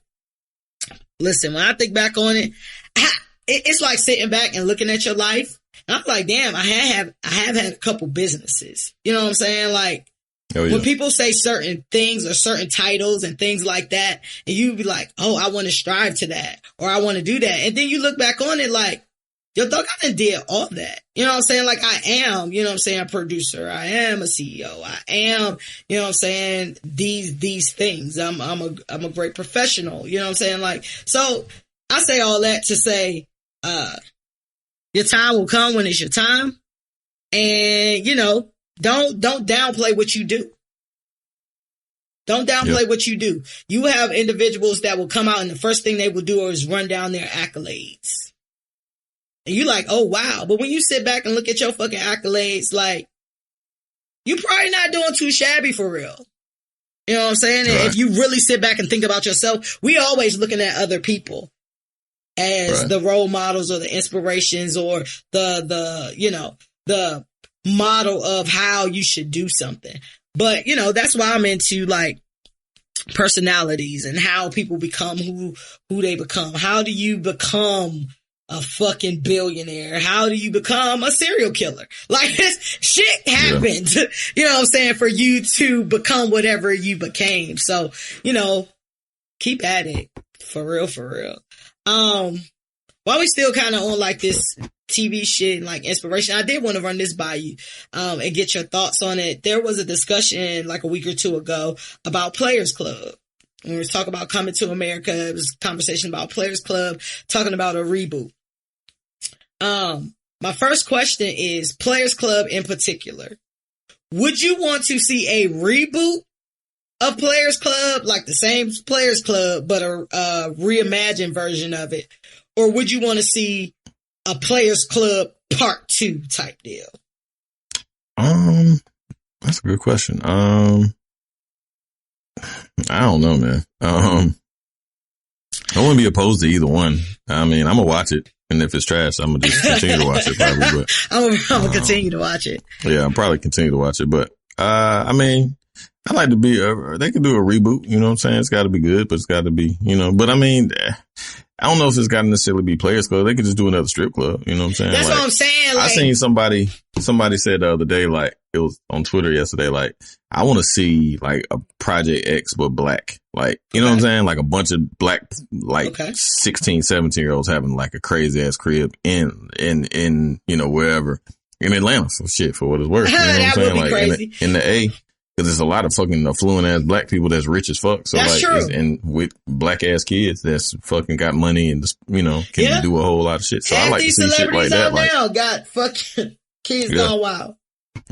listen, when I think back on it, it's like sitting back and looking at your life. And I'm like, damn, I have had a couple businesses. You know what I'm saying? Like, when people say certain things or certain titles and things like that, and you be like, oh, I want to strive to that, or I want to do that. And then you look back on it like, yo, dog, I done did all that. You know what I'm saying? Like, I am, a producer. I am a CEO. I am, you know what I'm saying? These things. I'm a great professional. You know what I'm saying? Like, so I say all that to say, your time will come when it's your time. And, don't downplay what you do. Don't downplay what you do. You have individuals that will come out and the first thing they will do is run down their accolades. And you like, oh wow. But when you sit back and look at your fucking accolades, like, you probably not doing too shabby for real. You know what I'm saying? Right. If you really sit back and think about yourself, we always looking at other people as the role models or the inspirations or the model of how you should do something. But, that's why I'm into like personalities and how people become who they become. How do you become a fucking billionaire? How do you become a serial killer? Like, this shit happened, you know what I'm saying, for you to become whatever you became. So, keep at it. For real. While we still kind of on like this TV shit and like inspiration, I did want to run this by you, and get your thoughts on it. There was a discussion like a week or two ago about Players Club. When we were talking about Coming to America, it was a conversation about Players Club, talking about a reboot. My first question is Players Club in particular. Would you want to see a reboot of Players Club, like the same Players Club, but a reimagined version of it? Or would you want to see a Players Club Part 2 type deal? That's a good question. I don't know, man. I wouldn't be opposed to either one. I mean, I'm gonna watch it. And if it's trash, I'm gonna just continue to watch it probably, but I'm gonna continue to watch it. Yeah, I'll probably continue to watch it, but, I mean, I like to be, they could do a reboot, you know what I'm saying? It's gotta be good, but it's gotta be, but I mean, I don't know if it's gotta necessarily be Players Club. They could just do another strip club, you know what I'm saying? That's like, what I'm saying. Like, I seen somebody said the other day, like, it was on Twitter yesterday, like, I want to see like a Project X, but black, like, you know what I'm saying? Like a bunch of black, like 16, 17-year-olds having like a crazy ass crib in, wherever in Atlanta for what it's worth. You know what I'm saying? Like crazy. In the A, because there's a lot of fucking affluent ass black people that's rich as fuck. So that's like, and with black ass kids that's fucking got money and just, can do a whole lot of shit. So I like to see shit like that. Like, now got fucking kids gone wild.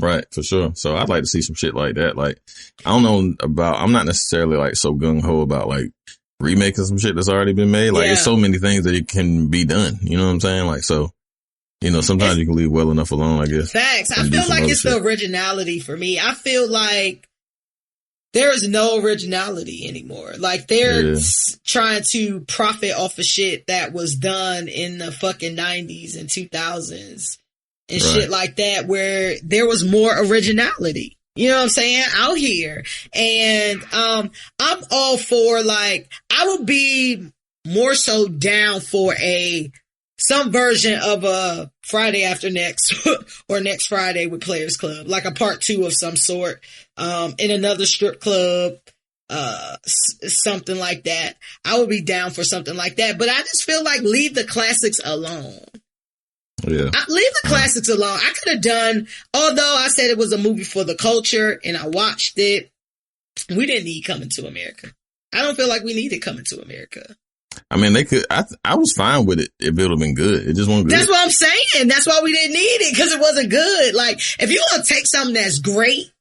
Right, for sure. So I'd like to see some shit like that. Like, I don't know I'm not necessarily like so gung-ho about like remaking some shit that's already been made. Like, there's so many things that it can be done. You know what I'm saying? Like, so, sometimes you can leave well enough alone, I guess. Facts. I feel like it's the originality for me. I feel like there is no originality anymore. Like, they're trying to profit off of shit that was done in the fucking 90s and 2000s. And shit like that, where there was more originality. You know what I'm saying? Out here. And, I'm all for like, I would be more so down for some version of a Friday After Next or Next Friday with Players Club, like a part 2 of some sort, in another strip club, something like that. I would be down for something like that, but I just feel like leave the classics alone. Yeah. Leave the classics alone. I could have done, although I said it was a movie for the culture and I watched it, we didn't need Coming to America. I don't feel like we needed Coming to America. I mean, they could, I was fine with it if it would have been good. It just wasn't good. That's what I'm saying. That's why we didn't need it, because it wasn't good. Like, if you want to take something that's great,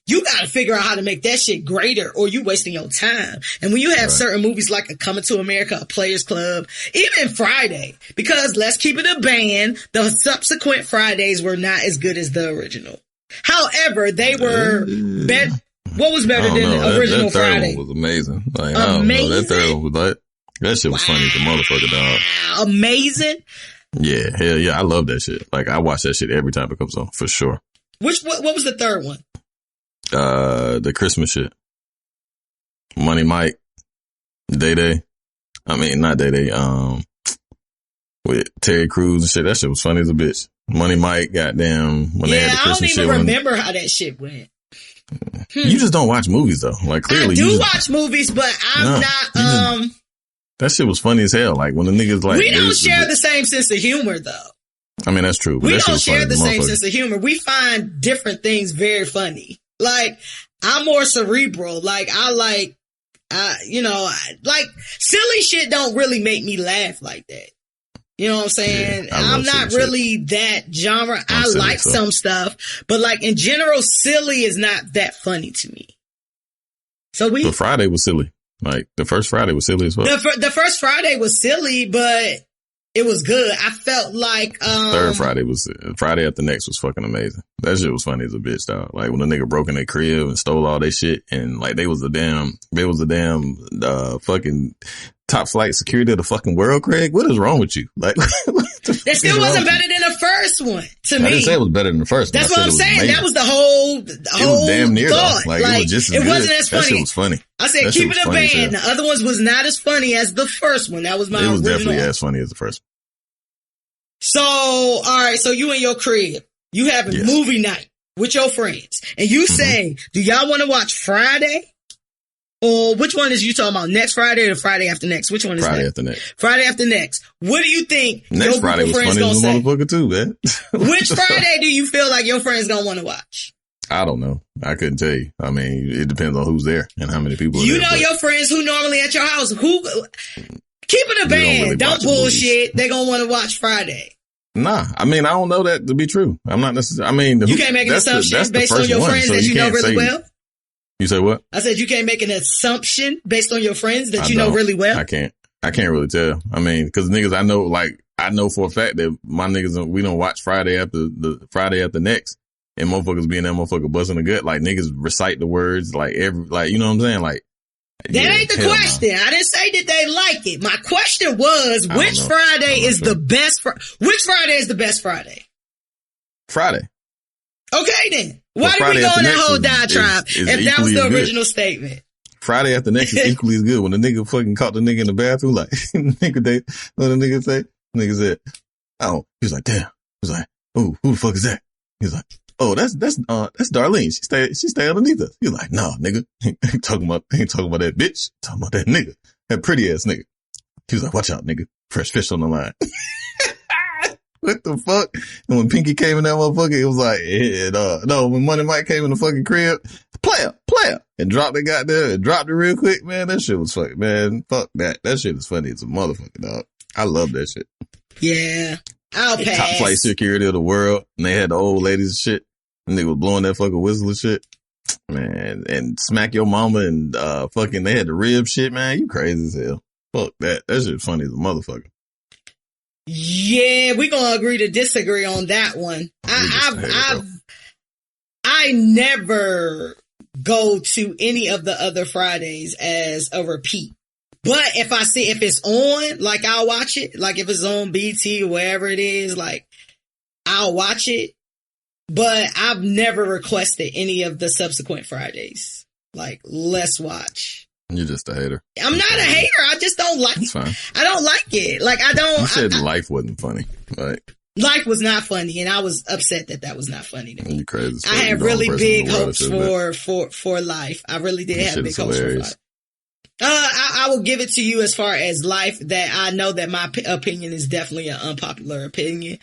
you got to figure out how to make that shit greater, or you wasting your time. And when you have certain movies like a Coming to America, a Players Club, even Friday, because let's keep it a band, the subsequent Fridays were not as good as the original. However, they were better. What was better than the original that third Friday? One was amazing. Like, amazing. That third one was like, that shit was funny as a motherfucker, dog. Amazing. Yeah, hell yeah, I love that shit. Like, I watch that shit every time it comes on, for sure. What was the third one? The Christmas shit. Money Mike, Day. I mean, not Day. With Terry Crews and shit. That shit was funny as a bitch. Money Mike, goddamn, when they had the Christmas shit. I don't even remember how that shit went. You just don't watch movies though. Like, clearly, I do watch movies, but I'm not. That shit was funny as hell. Like, when the niggas like, we don't share the same sense of humor though. I mean, that's true. But we don't share the same sense of humor. We find different things very funny. Like, I'm more cerebral. Like, like silly shit don't really make me laugh like that. You know what I'm saying? Yeah, I'm not really that genre. I like some stuff, but like in general, silly is not that funny to me. So But Friday was silly. Like, the first Friday was silly as well. The first Friday was silly, but It was good. I felt like, Third Friday After Next was fucking amazing. That shit was funny as a bitch, dog. Like when the nigga broke in their crib and stole all their shit and like they was the damn fucking top flight security of the fucking world, Craig. What is wrong with you? Like, that still wasn't better than the first one to me. I didn't say it was better than the first one. That's what I'm saying. Amazing. That was the whole it was damn near thought. Like it was just as it good. wasn't as funny. That shit was funny. I said keep it a band. The other ones was not as funny as the first one. That was my original. It was definitely as funny as the first one. So, all right. So you in your crib, you having movie night with your friends and you say, do y'all want to watch Friday? Or which one is you talking about? Next Friday or the Friday after next? Which one is Friday after next? Friday after next. What do you think next Friday was funny as a motherfucker too, man. Which Friday do you feel like your friends gonna want to watch? I don't know. I couldn't tell you. I mean, it depends on who's there and how many people are there. You know your friends who normally at your house. Who keep it a band. Don't bullshit. They're gonna want to watch Friday. Nah, I mean, I don't know that to be true. I'm not necessarily, I mean, you can't make an assumption based on your friends that you know really well. You say what? I said you can't make an assumption based on your friends that you know really well. I can't really tell. I mean, cause niggas I know for a fact that my niggas, we don't watch Friday after next and motherfuckers be in that motherfucker busting the gut. Like niggas recite the words like you know what I'm saying? Like, that ain't the question. No. I didn't say that they like it. My question was, which Friday is the best? Which Friday is the best Friday? Friday. Okay then. Why did we go on that whole diatribe if that was the original statement? Friday After Next is equally as good. When the nigga fucking caught the nigga in the bathroom, like, what the nigga say? The nigga said, oh, he was like, damn. He was like, oh, who the fuck is that? He was like, oh, that's Darlene. She stay underneath us. He was like, nah, nigga. Ain't talking about that bitch. Talking about that nigga. That pretty ass nigga. He was like, watch out, nigga. Fresh fish on the line. What the fuck? And when Pinky came in that motherfucker, it was like, no, when Money Mike came in the fucking crib, player, and dropped it, got there, and dropped it real quick, man. That shit was fucking, man. Fuck that. That shit is funny as a motherfucker, dog. I love that shit. Yeah. I'll pass. Top flight security of the world. And they had the old ladies and shit. And they was blowing that fucking whistle and shit. Man. And smack your mama and, fucking, they had the rib shit, man. You crazy as hell. Fuck that. That shit funny as a motherfucker. Yeah, we gonna agree to disagree on that one. I never go to any of the other Fridays as a repeat. But if it's on, like I'll watch it. Like if it's on BT or wherever it is, like I'll watch it. But I've never requested any of the subsequent Fridays. Like, let's watch. You're just a hater. I'm not a hater. I just don't like it. Fine. I don't like it. Like, I don't. You said life wasn't funny. Like, life was not funny, and I was upset that was not funny to me. You crazy. I had really big hopes for life. I really did have big hopes for life. I will give it to you as far as life, that I know that my opinion is definitely an unpopular opinion.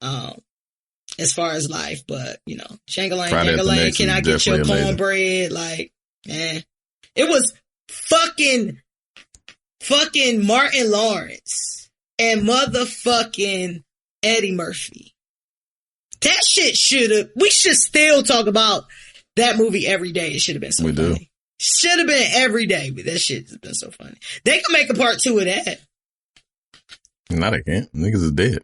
As far as life, but you know, Shangalang, can I get your cornbread? Like, it was fucking Martin Lawrence and motherfucking Eddie Murphy. That shit we should still talk about that movie every day. It should have been so funny. Should have been every day, but that shit has been so funny. They can make a part 2 of that. No, they can't. Niggas is dead.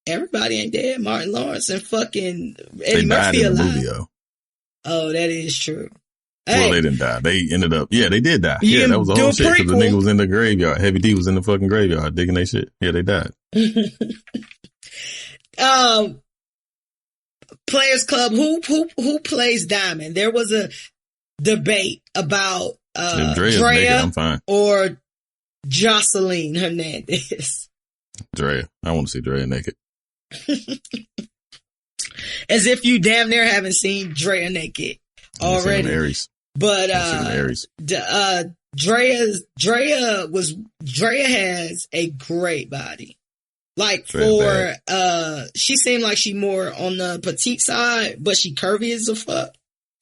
Everybody ain't dead. Martin Lawrence and fucking Eddie Murphy alive. Movie, yo. Oh, that is true. Well, they didn't die. They ended up, they did die. Yeah, that was the whole shit, because the nigga was in the graveyard. Heavy D was in the fucking graveyard digging they shit. Yeah, they died. Players Club, who plays Diamond? There was a debate about Drea I'm fine. or Jocelyn Hernandez. Drea. I want to see Drea naked. As if you damn near haven't seen Drea naked already. Aries. But Drea has a great body. Like Drea she seemed like she more on the petite side, but she curvy as a fuck.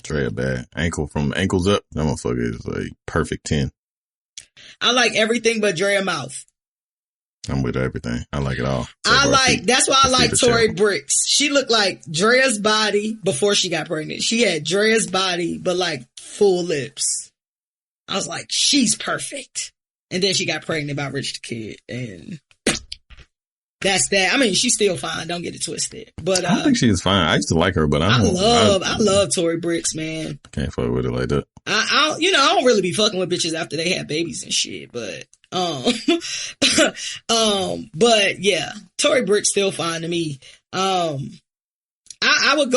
Drea bad. From ankles up, that motherfucker is like perfect 10. I like everything but Drea mouth. I'm with everything. I like it all. That's why I like Tory Bricks. She looked like Drea's body before she got pregnant. She had Drea's body, but like full lips. I was like, she's perfect. And then she got pregnant by Rich the Kid. And that's that. I mean, she's still fine. Don't get it twisted. But I think she's fine. I used to like her, but I love Tory Bricks, man. Can't fuck with it like that. I don't really be fucking with bitches after they have babies and shit, but but yeah, Tory Bricks still fine to me. I would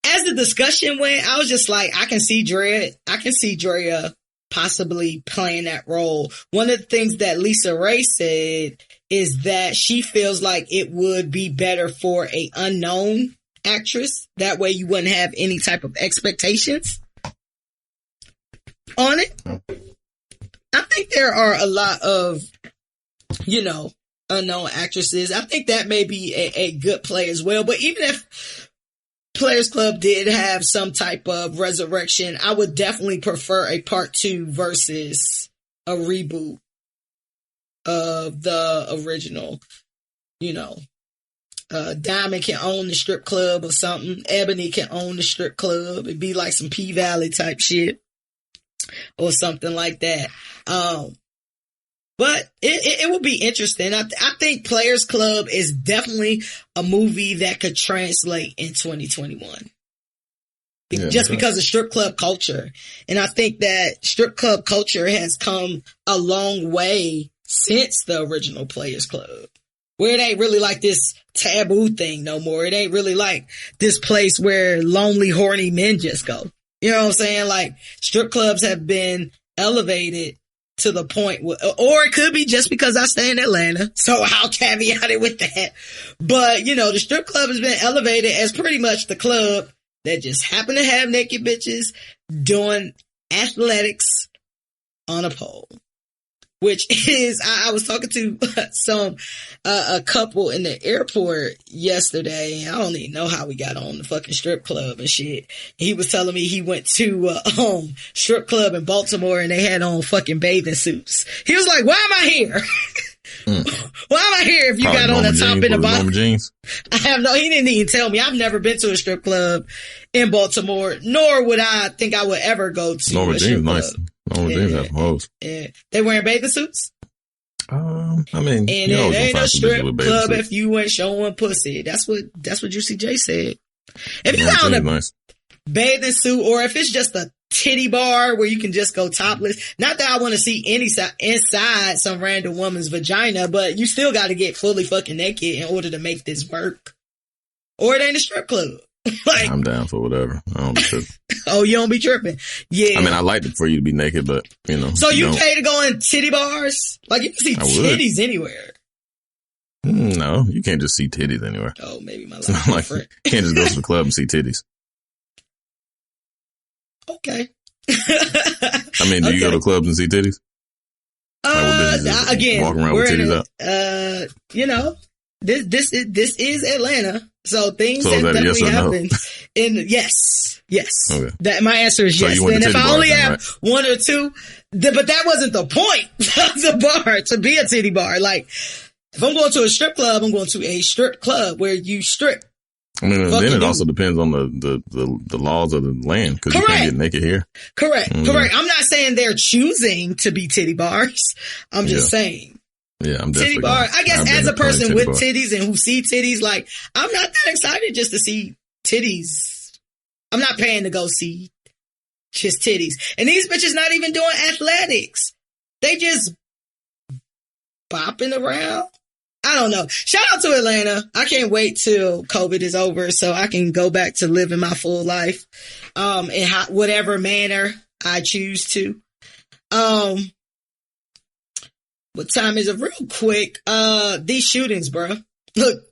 as the discussion went, I was just like, I can see Drea possibly playing that role. One of the things that Lisa Ray said is that she feels like it would be better for a unknown actress. That way you wouldn't have any type of expectations on it. I think there are a lot of, unknown actresses. I think that may be a good play as well. But even if Players Club did have some type of resurrection, I would definitely prefer a part 2 versus a reboot of the original. Diamond can own the strip club or something. Ebony can own the strip club. It'd be like some P-Valley type shit or something like that. But it would be interesting. I think Players Club is definitely a movie that could translate in 2021. Just because of strip club culture. And I think that strip club culture has come a long way since the original Players Club, where it ain't really like this taboo thing no more. It ain't really like this place where lonely, horny men just go. You know what I'm saying? Like, strip clubs have been elevated to the point where, or it could be just because I stay in Atlanta, so I'll caveat it with that. But, the strip club has been elevated as pretty much the club that just happen to have naked bitches doing athletics on a pole. Which is, I was talking to a couple in the airport yesterday, and I don't even know how we got on the fucking strip club and shit. He was telling me he went to strip club in Baltimore and they had on fucking bathing suits. He was like, why am I here? Why am I here if you got on the top and the bottom? Jeans? He didn't even tell me. I've never been to a strip club in Baltimore, nor would I think I would ever go to a strip club. Nice. Yeah. They wearing bathing suits? I mean, and it ain't a strip club if you ain't showing pussy. That's what Juicy J said. If you got on a bathing suit, or if it's just a titty bar where you can just go topless, not that I want to see inside some random woman's vagina, but you still got to get fully fucking naked in order to make this work. Or it ain't a strip club. Like, I'm down for whatever. I don't be tripping. Oh, you don't be tripping? Yeah. I mean, I like it for you to be naked, but So you pay to go in titty bars? Like, you can see titties anywhere. No, you can't just see titties anywhere. Oh, maybe my life. It's like, you can't just go to the club and see titties. Okay. I mean, do you go to clubs and see titties? Again, walking around with titties out. This is Atlanta, so things that definitely happen. Yes. Okay. That my answer is yes. And if I only have one or two, but that wasn't the point of the bar to be a titty bar. Like, if I'm going to a strip club, I'm going to a strip club where you strip. I mean, then it also depends on the laws of the land, because you can't get naked here. Correct. I'm not saying they're choosing to be titty bars. I'm just saying. Yeah, I'm definitely titty bar. I guess as a person with titties and who see titties, like, I'm not that excited just to see titties. I'm not paying to go see just titties. And these bitches not even doing athletics. They just bopping around. I don't know. Shout out to Atlanta. I can't wait till COVID is over so I can go back to living my full life, in whatever manner I choose to. What time is it? Real quick. These shootings, bro. Look,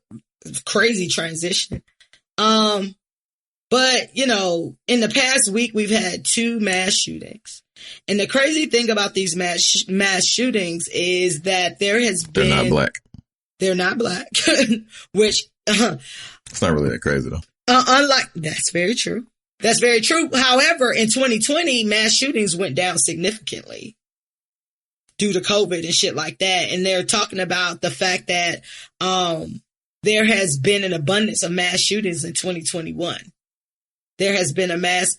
crazy transition. But in the past week, we've had 2 mass shootings. And the crazy thing about these mass shootings is that there has been... They're not black. They're not black, which... It's not really that crazy, though. That's very true. That's very true. However, in 2020, mass shootings went down significantly due to COVID and shit like that. And they're talking about the fact that there has been an abundance of mass shootings in 2021. There has been a vast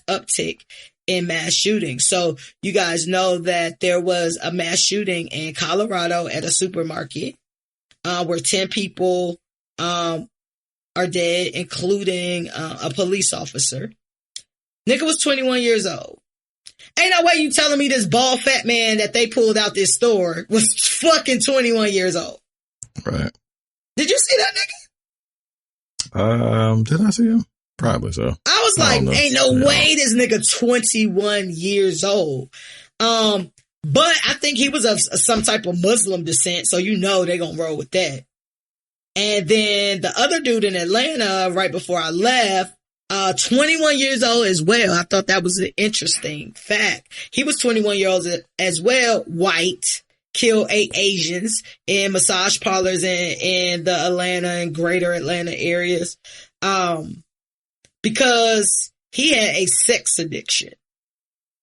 uptick in mass shootings. So you guys know that there was a mass shooting in Colorado at a supermarket, where 10 people, are dead, including, a police officer. Nigga was 21 years old. Ain't no way you telling me this bald fat man that they pulled out this store was fucking 21 years old. Right. Did you see that nigga? Did I see him? Probably so. I was like, ain't no way this nigga 21 years old. But I think he was of some type of Muslim descent, so you know they gonna roll with that. And then the other dude in Atlanta, right before I left, 21 years old as well. I thought that was an interesting fact. He was 21 years old as well, white, killed 8 Asians in massage parlors in the Atlanta and greater Atlanta areas, because he had a sex addiction.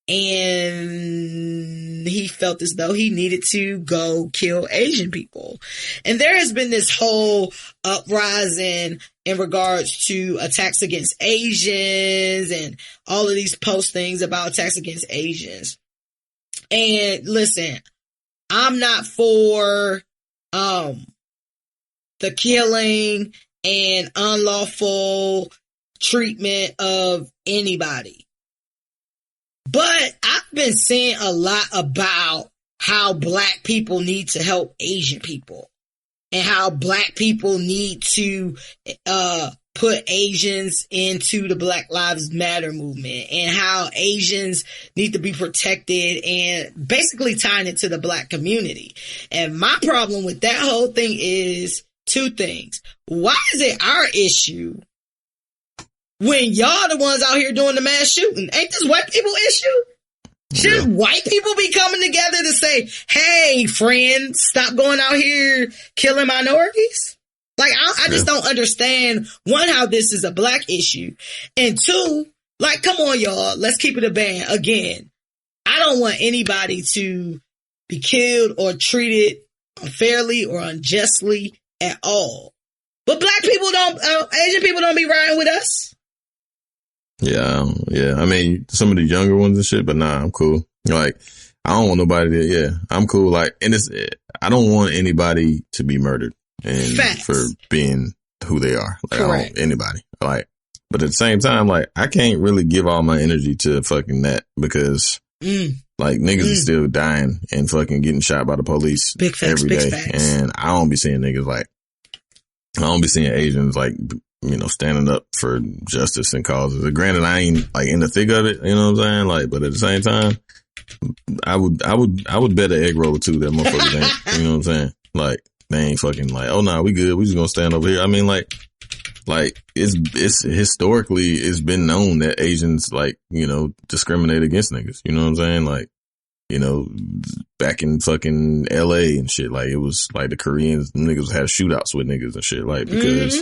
And he felt as though he needed to go kill Asian people. And there has been this whole uprising in regards to attacks against Asians and all of these postings about attacks against Asians. And listen, I'm not for the killing and unlawful treatment of anybody. But I've been seeing a lot about how black people need to help Asian people and how black people need to put Asians into the Black Lives Matter movement and how Asians need to be protected and basically tying it to the black community. And my problem with that whole thing is 2 things. Why is it our issue when y'all the ones out here doing the mass shooting? Ain't this white people issue? Shouldn't white people be coming together to say, hey, friend, stop going out here killing minorities? Like, I just don't understand, 1, how this is a black issue. And 2, like, come on, y'all. Let's keep it a band. Again, I don't want anybody to be killed or treated unfairly or unjustly at all. But black people Asian people don't be riding with us. Yeah. I mean, some of the younger ones and shit, but nah, I'm cool. Like, I don't want nobody to, I'm cool. Like, and I don't want anybody to be murdered and for being who they are. Like, I don't want anybody. Like, but at the same time, like, I can't really give all my energy to fucking that because, like, niggas are still dying and fucking getting shot by the police every day. And I don't be seeing niggas like, I don't be seeing Asians like, you know, standing up for justice and causes. Granted, I ain't like in the thick of it, you know what I'm saying? Like, but at the same time, I would bet an egg roll or 2 that motherfuckers ain't, you know what I'm saying? Like, they ain't fucking like, oh no, we good. We just gonna stand over here. I mean, like it's historically, it's been known that Asians, like, you know, discriminate against niggas. You know what I'm saying? Like, you know, back in fucking LA and shit, like, it was like the Koreans, niggas had shootouts with niggas and shit, like, because,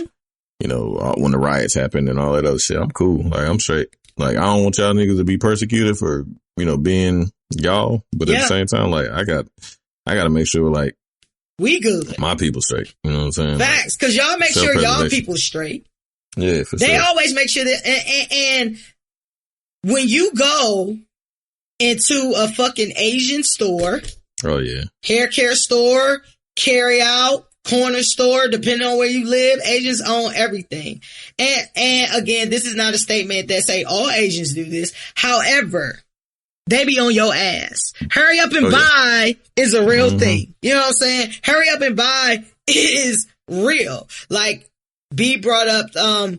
you know, when the riots happened and all that other shit, I'm cool. Like, I'm straight. Like, I don't want y'all niggas to be persecuted for, you know, being y'all. But at the same time, like, I got to make sure, like, we good. My people straight. You know what I'm saying? Facts. Cause y'all make sure y'all people straight. Yeah, for They sure. always make sure that, and when you go into a fucking Asian store. Oh yeah. Hair care store, carry out, corner store, depending on where you live, Asians own everything. And again, this is not a statement that say all Asians do this. However, they be on your ass. Hurry up and buy is a real thing. You know what I'm saying? Hurry up and buy is real. Like, B brought up, LA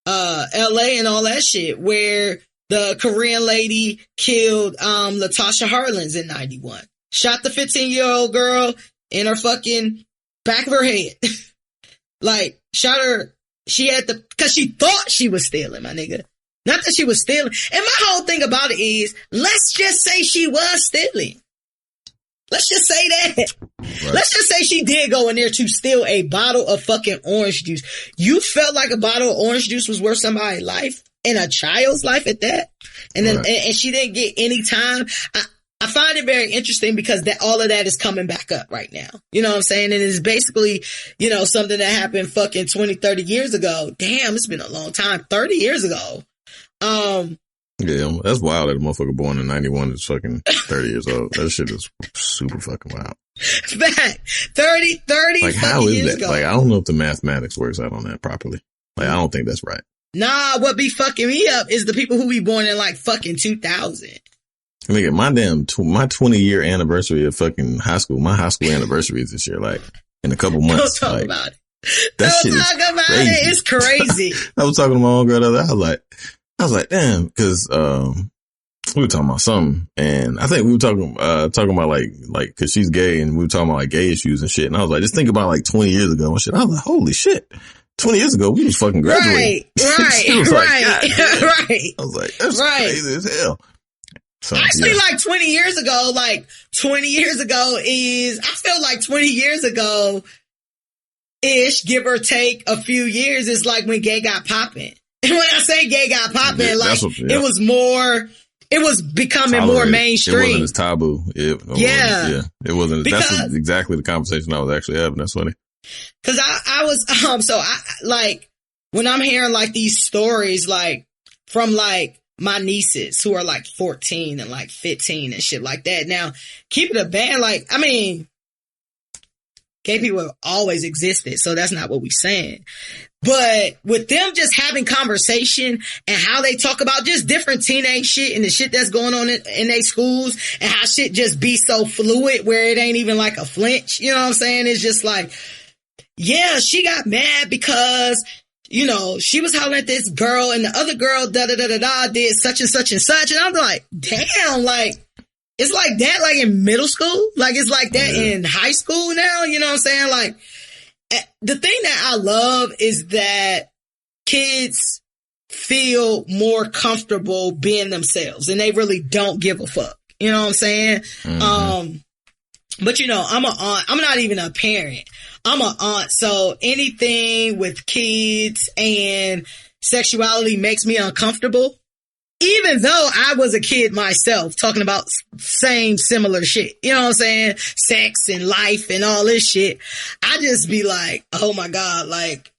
and all that shit where the Korean lady killed, Latasha Harlins in 91. Shot the 15-year-old girl in her fucking back of her head. Like, shot her. Cause she thought she was stealing, my nigga. Not that she was stealing. And my whole thing about it is, let's just say she was stealing. Let's just say that. Right. Let's just say she did go in there to steal a bottle of fucking orange juice. You felt like a bottle of orange juice was worth somebody's life and a child's life at that. And then, and she didn't get any time. I find it very interesting because all of that is coming back up right now. You know what I'm saying? And it's basically, you know, something that happened fucking 20, 30 years ago. Damn, it's been a long time. 30 years ago. Yeah, that's wild that a motherfucker born in 91 is fucking 30 years old. That shit is super fucking wild. Fact. 30 like, how is that? Ago. Like, I don't know if the mathematics works out on that properly. Like, I don't think that's right. Nah, what be fucking me up is the people who be born in like fucking 2000. Nigga, my 20-year anniversary of fucking high school, my high school anniversary is this year, like, in a couple months. Don't talk like, about it. That Don't shit talk is about crazy. it. It's crazy. I was talking to my own girl the other day. I was like, damn, cause, we were talking about something, and I think we were talking about like, cause she's gay, and we were talking about like gay issues and shit. And I was like, just think about like 20 years ago and shit. I was like, holy shit. 20 years ago, we was fucking graduating. Right. I was like, that's crazy as hell. So, actually, like 20 years ago, I feel like 20 years ago ish, give or take a few years, is like when gay got popping. And when I say gay got popping, it was becoming more mainstream. It wasn't as taboo. It wasn't. That's exactly the conversation I was actually having. That's funny. Cause I was, like, when I'm hearing like these stories, like from like my nieces who are like 14 and like 15 and shit like that. Now, keep it a band, like, I mean, gay people have always existed, so that's not what we're saying. But with them just having conversation and how they talk about just different teenage shit and the shit that's going on in their schools and how shit just be so fluid where it ain't even like a flinch. You know what I'm saying? It's just like, yeah, she got mad because, you know, she was hollering at this girl and the other girl did such and such and such. And I'm like, damn, like, it's like that, like in middle school, like it's like that in high school now. You know what I'm saying? Like, the thing that I love is that kids feel more comfortable being themselves and they really don't give a fuck. You know what I'm saying? Mm-hmm. But you know, I'm an aunt. I'm not even a parent. I'm an aunt. So anything with kids and sexuality makes me uncomfortable. Even though I was a kid myself talking about similar shit, you know what I'm saying? Sex and life and all this shit. I just be like, oh my God, like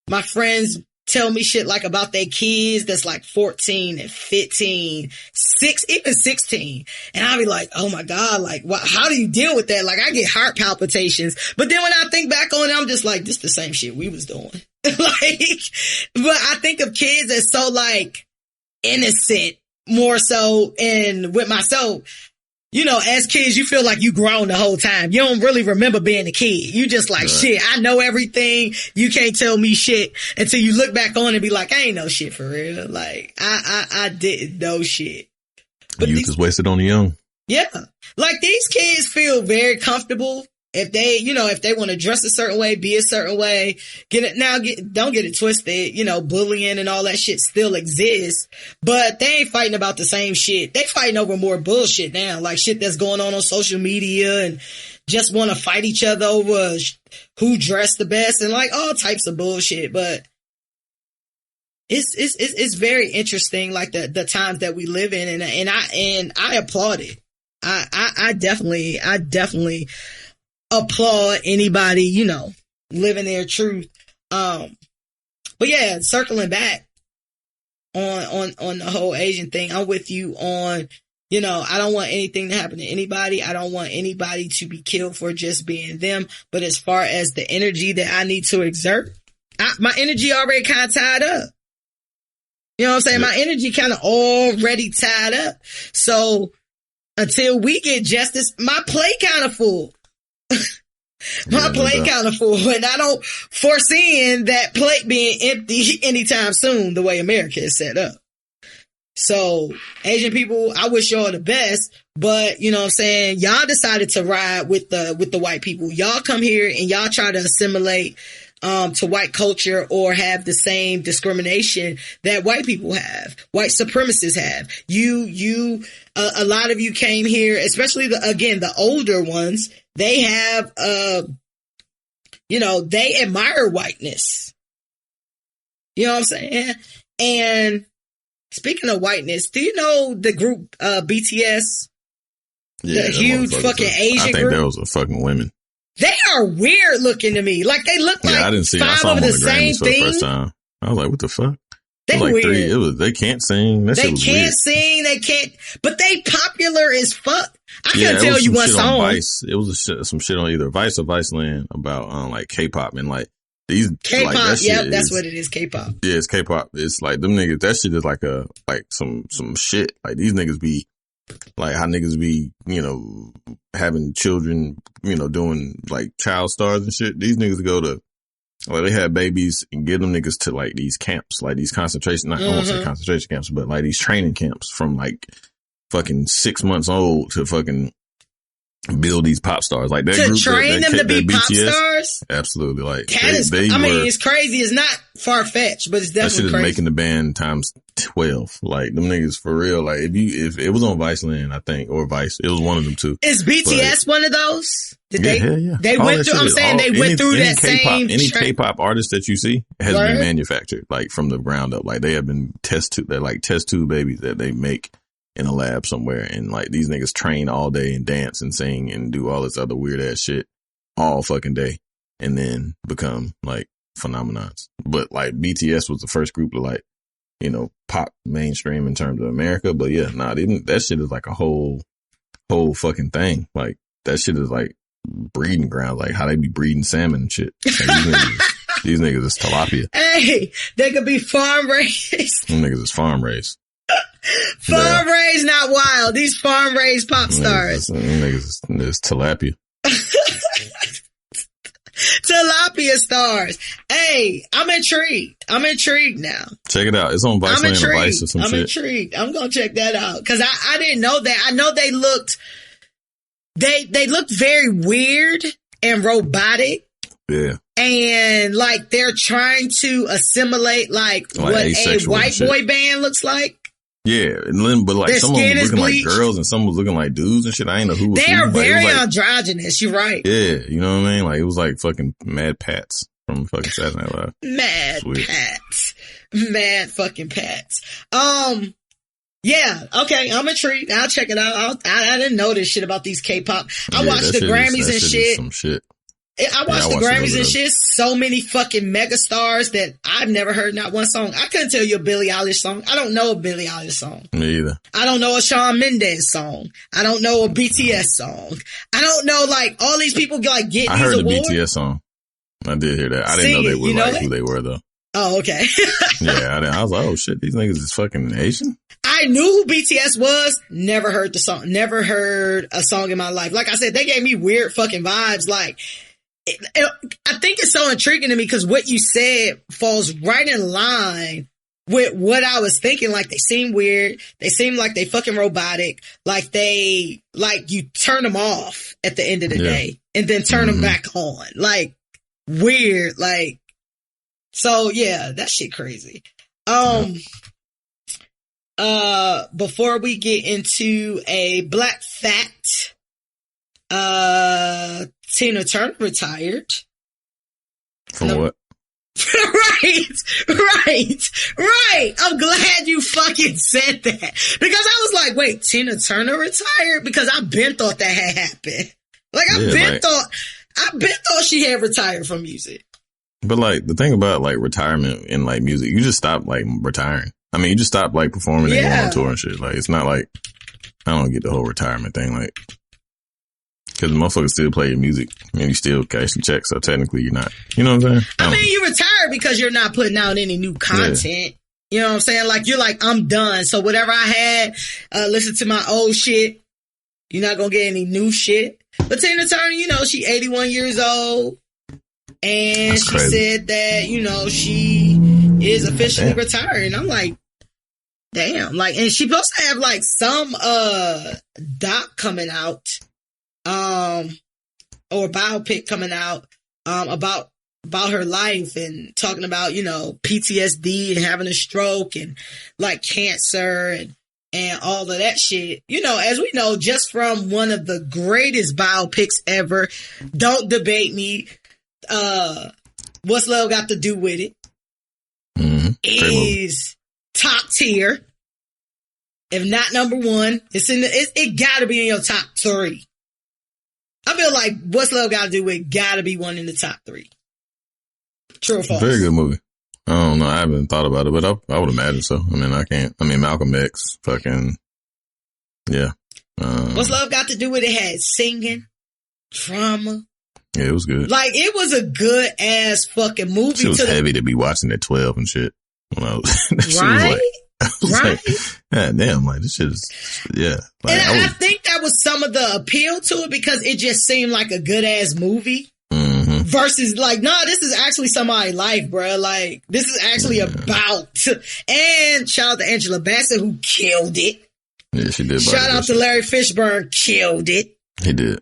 my friends tell me shit like about their kids that's like 14 and 15, even 16. And I'll be like, oh my God, like how do you deal with that? Like I get heart palpitations. But then when I think back on it, I'm just like, this the same shit we was doing. But I think of kids as so like, innocent more so, and with myself, you know, as kids, you feel like you grown the whole time. You don't really remember being a kid. You just like, shit, I know everything. You can't tell me shit until you look back on and be like, I ain't know shit for real. Like, I didn't know shit. But youth is wasted on the young. Yeah. Like these kids feel very comfortable. If they, you know, if they want to dress a certain way, be a certain way, don't get it twisted. You know, bullying and all that shit still exists, but they ain't fighting about the same shit. They fighting over more bullshit now, like shit that's going on social media and just want to fight each other over who dressed the best and like all types of bullshit. But it's very interesting, like the times that we live in, and I applaud it. I definitely applaud anybody, you know, living their truth. But yeah, circling back on the whole Asian thing, I'm with you on, you know, I don't want anything to happen to anybody. I don't want anybody to be killed for just being them. But as far as the energy that I need to exert, my energy already kind of tied up. You know what I'm saying? My energy kind of already tied up. So until we get justice, my plate kind of full. My plate kind of full, and I don't foreseeing that plate being empty anytime soon, the way America is set up. So Asian people, I wish y'all the best, but you know what I'm saying, y'all decided to ride with the white people. Y'all come here and y'all try to assimilate to white culture or have the same discrimination that white people have, white supremacists have. A lot of you came here, especially the older ones. They have, you know, they admire whiteness. You know what I'm saying? And speaking of whiteness, do you know the group, BTS? Yeah, the huge fucking Asian group? I think those are fucking women. They are weird looking to me. Like they look like I didn't see. I saw them on the Grammys for the first time. I was like, what the fuck? They like weird. They can't sing. That they shit was can't weird. sing. They can't. But they popular as fuck. I couldn't tell you one song. Vice. It was some shit on either Vice or Viceland about like K-pop and like these K-pop. Like, that's what it is. K-pop. Yeah, it's K-pop. It's like them niggas. That shit is like some shit. Like these niggas be like how niggas be, you know, having children, you know, doing like child stars and shit. These niggas go to, like, they had babies and give them niggas to like these camps, like these concentration, I won't say concentration camps, but like these training camps from like fucking 6 months old to fucking build these pop stars. Like that to group, train them to be pop BTS, stars? Absolutely. Like, it's crazy. It's not far-fetched, but it's definitely that shit is crazy. making the band times 12. Like, them niggas for real. Like, if it was on Viceland, I think, or Vice, it was one of them too. Is BTS one of those? Yeah. They went through, I'm saying they went through that same. Any K-pop artist that you see has been manufactured, like, from the ground up. Like, they have been test tube babies that they make in a lab somewhere. And like, these niggas train all day and dance and sing and do all this other weird ass shit all fucking day and then become like phenomenons. But like, BTS was the first group to like, you know, pop mainstream in terms of America. But yeah, that shit is like a whole fucking thing. Like, that shit is like breeding ground, like how they be breeding salmon and shit. Like, these niggas is tilapia. Hey, they could be farm raised. Them niggas is farm raised. Farm raised, not wild. These farm raised pop stars. Niggas is tilapia. Tilapia stars. Hey, I'm intrigued now. Check it out. It's on Viceland or Vice or some shit. I'm intrigued. I'm gonna check that out. Cause I didn't know that. I know they looked very weird and robotic. Yeah. And like they're trying to assimilate like what a white boy band looks like. Yeah, but like some of them was looking bleached. like girls and some was looking like dudes and shit. I ain't know who was They who. are Like, very like, androgynous. You're right. Yeah, you know what I mean? Like, it was like fucking Mad Pats from fucking Saturday Night Live. Mad fucking Pats. Yeah, okay, I'm intrigued. I'll check it out. I didn't know this shit about these K-pop. I watched the Grammys and shit. Some shit. I watched the Grammys and shit. So many fucking mega stars that I've never heard not one song. I couldn't tell you a Billie Eilish song. I don't know a Billie Eilish song. Me either. I don't know a Shawn Mendes song. I don't know a BTS song. I don't know, like, all these people like getting I heard these awards. the BTS song. I did hear that. I didn't know they were like who they were though. Oh, okay. Yeah, I was like, oh shit, these niggas is fucking Asian. I knew who BTS was. Never heard the song. Never heard a song in my life. Like I said, they gave me weird fucking vibes. Like, I think it's so intriguing to me because what you said falls right in line with what I was thinking. Like, they seem weird. They seem like they fucking robotic. Like you turn them off at the end of the day and then turn them back on. Like, weird. Like, so yeah, that shit crazy. Before we get into a black fact, Tina Turner retired. From what? Right. I'm glad you fucking said that. Because I was like, wait, Tina Turner retired? Because I been thought that had happened. Like, I been thought she had retired from music. But like, the thing about like retirement in like music, you just stop like retiring. I mean, you just stop like performing and going on tour and shit. Like, it's not like, I don't get the whole retirement thing. Like, because motherfuckers still play your music and you still cash the check. So technically you're not, you know what I'm saying? I mean, you retired because you're not putting out any new content. Yeah. You know what I'm saying? Like, you're like, I'm done. So whatever I had, listen to my old shit. You're not going to get any new shit. But Tina Turner, you know, she 81 years old. And she said that, you know, she is officially retiring. I'm like, damn. Like, and she's supposed to have like some doc coming out, or biopic coming out, about her life and talking about, you know, PTSD and having a stroke and like cancer and all of that shit. You know, as we know, just from one of the greatest biopics ever, Don't Debate Me, What's Love Got to Do With It, is top tier, if not number one. It gotta be in your top three. I feel like What's Love Got to Do With It gotta be one in the top three. True or false? Very good movie. I don't know. I haven't thought about it, but I would imagine so. I mean, I can't. I mean, Malcolm X, fucking, yeah. What's love got to do with it? Had singing, drama. Yeah, it was good. Like, it was a good ass fucking movie. She was heavy to be watching at 12 and shit. When I was, right? Right? God damn, like, this shit is, yeah. Like, and I think that was some of the appeal to it because it just seemed like a good ass movie. Mm-hmm. Versus like, nah, this is actually somebody's life, bro. Like, this is actually about, and shout out to Angela Bassett who killed it. Yeah, she did. Shout out to Larry Fishburne, killed it. He did.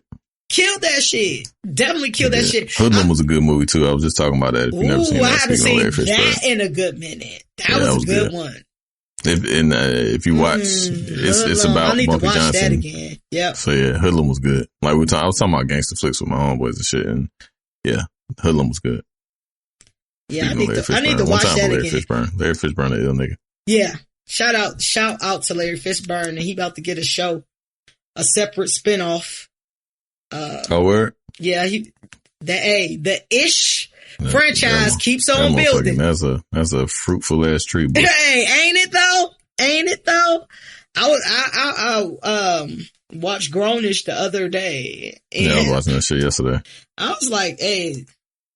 Killed that shit. Definitely killed that shit. Hoodlum was a good movie too. I was just talking about that. If you never seen that, I haven't seen that in a good minute. That was a good one. If you watch, it's about I need Bumpy to watch Johnson. that again. Yep. So yeah, Hoodlum was good. Like I was talking about gangster flicks with my homeboys and shit, and yeah, Hoodlum was good. Yeah, I need to watch that again. Larry Fishburne, a ill nigga. Yeah. Shout out to Larry Fishburne, and he about to get a separate spinoff. Word? Yeah, the Ish franchise keeps on building. That's a fruitful ass tree. Boy. Hey, ain't it though? I watched Grownish the other day. Yeah, I was watching that shit yesterday. I was like, hey,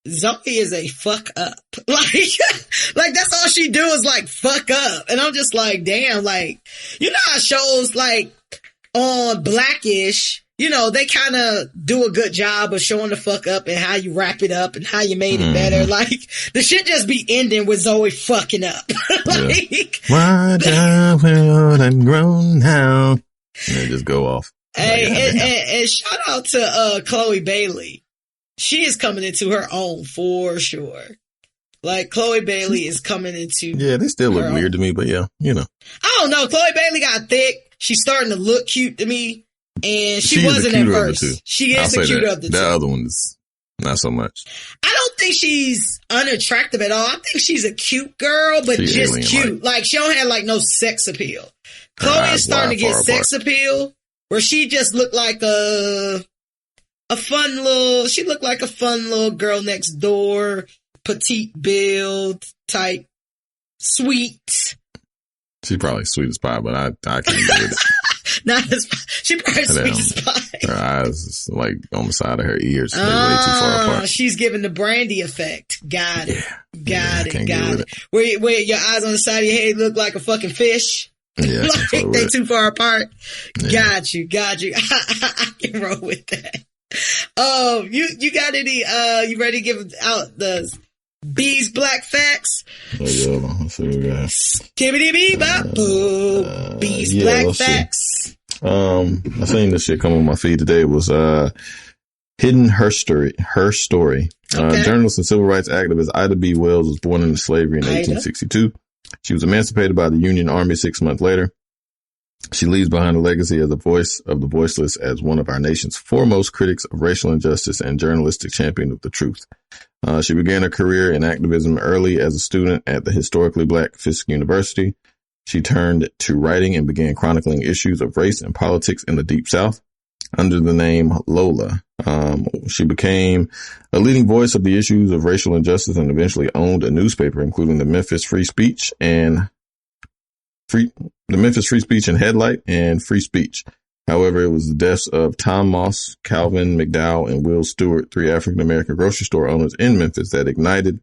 Zoe is a fuck up. Like that's all she do is like fuck up. And I'm just like, damn, like, you know how shows like on Blackish, you know, they kind of do a good job of showing the fuck up and how you wrap it up and how you made it better. Like, the shit just be ending with Zoe fucking up. Like, what a world I'm grown now. And they just go off. Hey, and shout out to Chloe Bailey. She is coming into her own for sure. Like, Chloe Bailey is coming into yeah, they still look weird to me, but yeah, you know. I don't know. Chloe Bailey got thick. She's starting to look cute to me. And she wasn't at first. She is the cute of the two. That other one is not so much. I don't think she's unattractive at all. I think she's a cute girl, but she's just cute. Like, she don't have like no sex appeal. Chloe is starting to get sex appeal where she just looked like a fun little girl next door, petite build type, sweet. She's probably sweet as pie, but I can't do it. Not as she probably sweet as pie. Her eyes is like on the side of her ears. They're way too far apart. She's giving the Brandy effect. Got it. Got it. Where your eyes on the side of your head look like a fucking fish. Yeah, like they too far apart. Yeah. Got you. I can roll with that. You got any, you ready to give out the Bees Black Facts? Oh, yeah, let's see what we got. Skibbity-bee-bop-boo. Bees Black Facts. I seen this shit come on my feed today. It was, Hidden Her Story. Okay. Journalist and civil rights activist Ida B. Wells was born into slavery in 1862. She was emancipated by the Union Army 6 months later. She leaves behind a legacy as a voice of the voiceless, as one of our nation's foremost critics of racial injustice and journalistic champion of the truth. She began her career in activism early as a student at the historically black Fisk University. She turned to writing and began chronicling issues of race and politics in the Deep South under the name Lola. She became a leading voice of the issues of racial injustice and eventually owned a newspaper, including the Memphis Free Speech and Headlight and Free Speech. However, it was the deaths of Tom Moss, Calvin McDowell, and Will Stewart, 3 African-American grocery store owners in Memphis, that ignited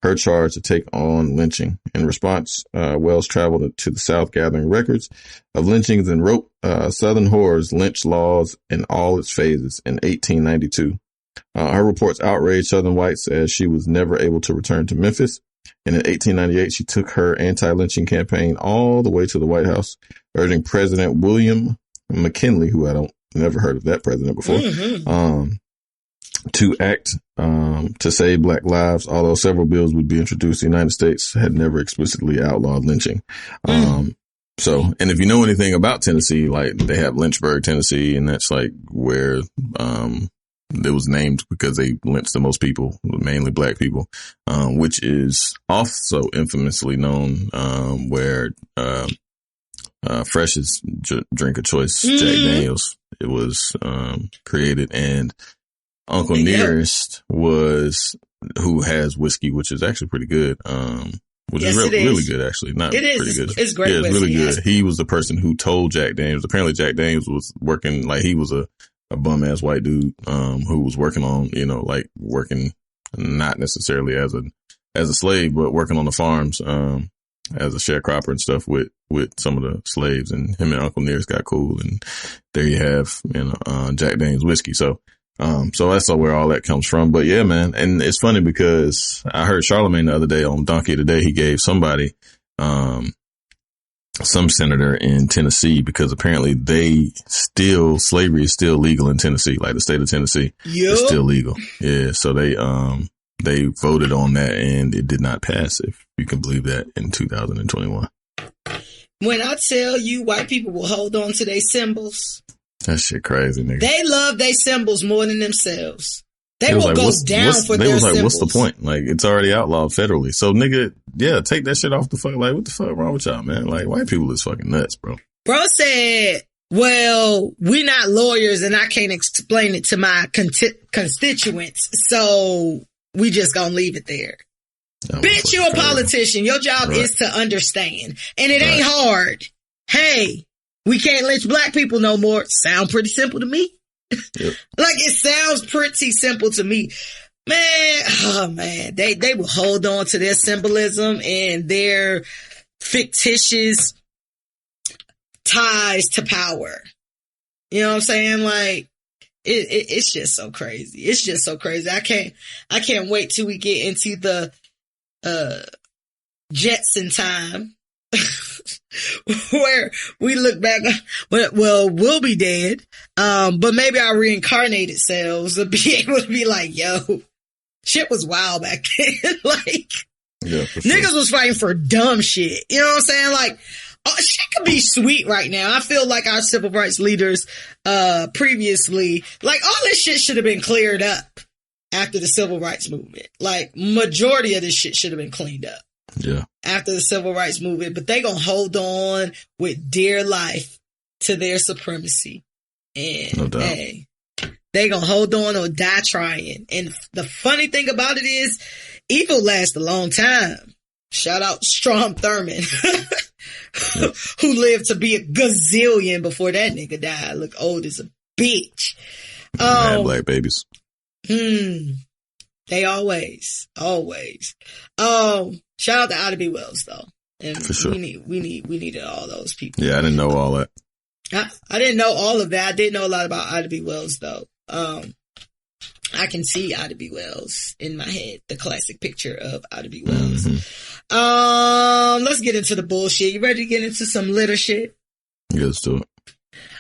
her charge to take on lynching. In response, Wells traveled to the South gathering records of lynchings and wrote Southern Horrors, Lynch Laws in All Its Phases in 1892. Her reports outraged Southern whites as she was never able to return to Memphis. And in 1898, she took her anti-lynching campaign all the way to the White House, urging President William McKinley, who I never heard of that president before, to act to save black lives. Although several bills would be introduced, the United States had never explicitly outlawed lynching. So, and if you know anything about Tennessee, like they have Lynchburg, Tennessee, and that's like where it was named because they lynched the most people, mainly black people, which is also infamously known where Fresh's drink of choice, Jack Daniels, it was created, and Uncle Nearest was who has whiskey, which is actually pretty good. Which is really good, actually. Not it is. Pretty good. It's great. Yeah, it's whiskey. really good. He was the person who told Jack Daniels. Apparently Jack Daniels was working, like he was a bum ass white dude, who was working on, like working not necessarily as a slave, but working on the farms, as a sharecropper and stuff with some of the slaves, and him and Uncle Nearest got cool. And there you have, Jack Daniels whiskey. So that's where all that comes from. But yeah, man. And it's funny because I heard Charlemagne the other day on Donkey Today. He gave somebody, some senator in Tennessee, because apparently slavery is still legal in Tennessee. Like the state of Tennessee is still legal. Yeah. So they voted on that and it did not pass, if you can believe that, in 2021. When I tell you white people will hold on to their symbols. That shit crazy, nigga. They love their symbols more than themselves. They will go down for their symbols. They was like, what's the point? Like, it's already outlawed federally. So, nigga, yeah, take that shit off the fuck. Like, what the fuck wrong with y'all, man? Like, white people is fucking nuts, bro. Bro said, well, we're not lawyers and I can't explain it to my constituents. So we just gonna leave it there. Bitch, you're a politician. Your job is to understand. And it ain't hard. Hey, we can't lynch black people no more. Sound pretty simple to me. Yep. Like, it sounds pretty simple to me. Man, they will hold on to their symbolism and their fictitious ties to power. You know what I'm saying? Like, it's just so crazy. It's just so crazy. I can't wait till we get into the Jaxn time. Where we look back, well, we'll be dead, but maybe our reincarnated selves will be able to be like, yo, shit was wild back then. Like, niggas was fighting for dumb shit. You know what I'm saying? Like, shit could be sweet right now. I feel like our civil rights leaders, previously, like, all this shit should have been cleared up after the civil rights movement. Like, majority of this shit should have been cleaned up. Yeah. After the civil rights movement, but they gonna hold on with dear life to their supremacy. And no doubt. Hey, they gonna hold on or die trying. And the funny thing about it is, evil lasts a long time. Shout out Strom Thurmond, who lived to be a gazillion before that nigga died. Look old as a bitch. Mad black babies. They always. Shout out to Ida B. Wells though. And for sure. we needed all those people. Yeah, I didn't know all that. I didn't know all of that. I did know a lot about Ida B. Wells though. I can see Ida B. Wells in my head, the classic picture of Ida B. Wells. Mm-hmm. Let's get into the bullshit. You ready to get into some litter shit? Yeah, let's do it.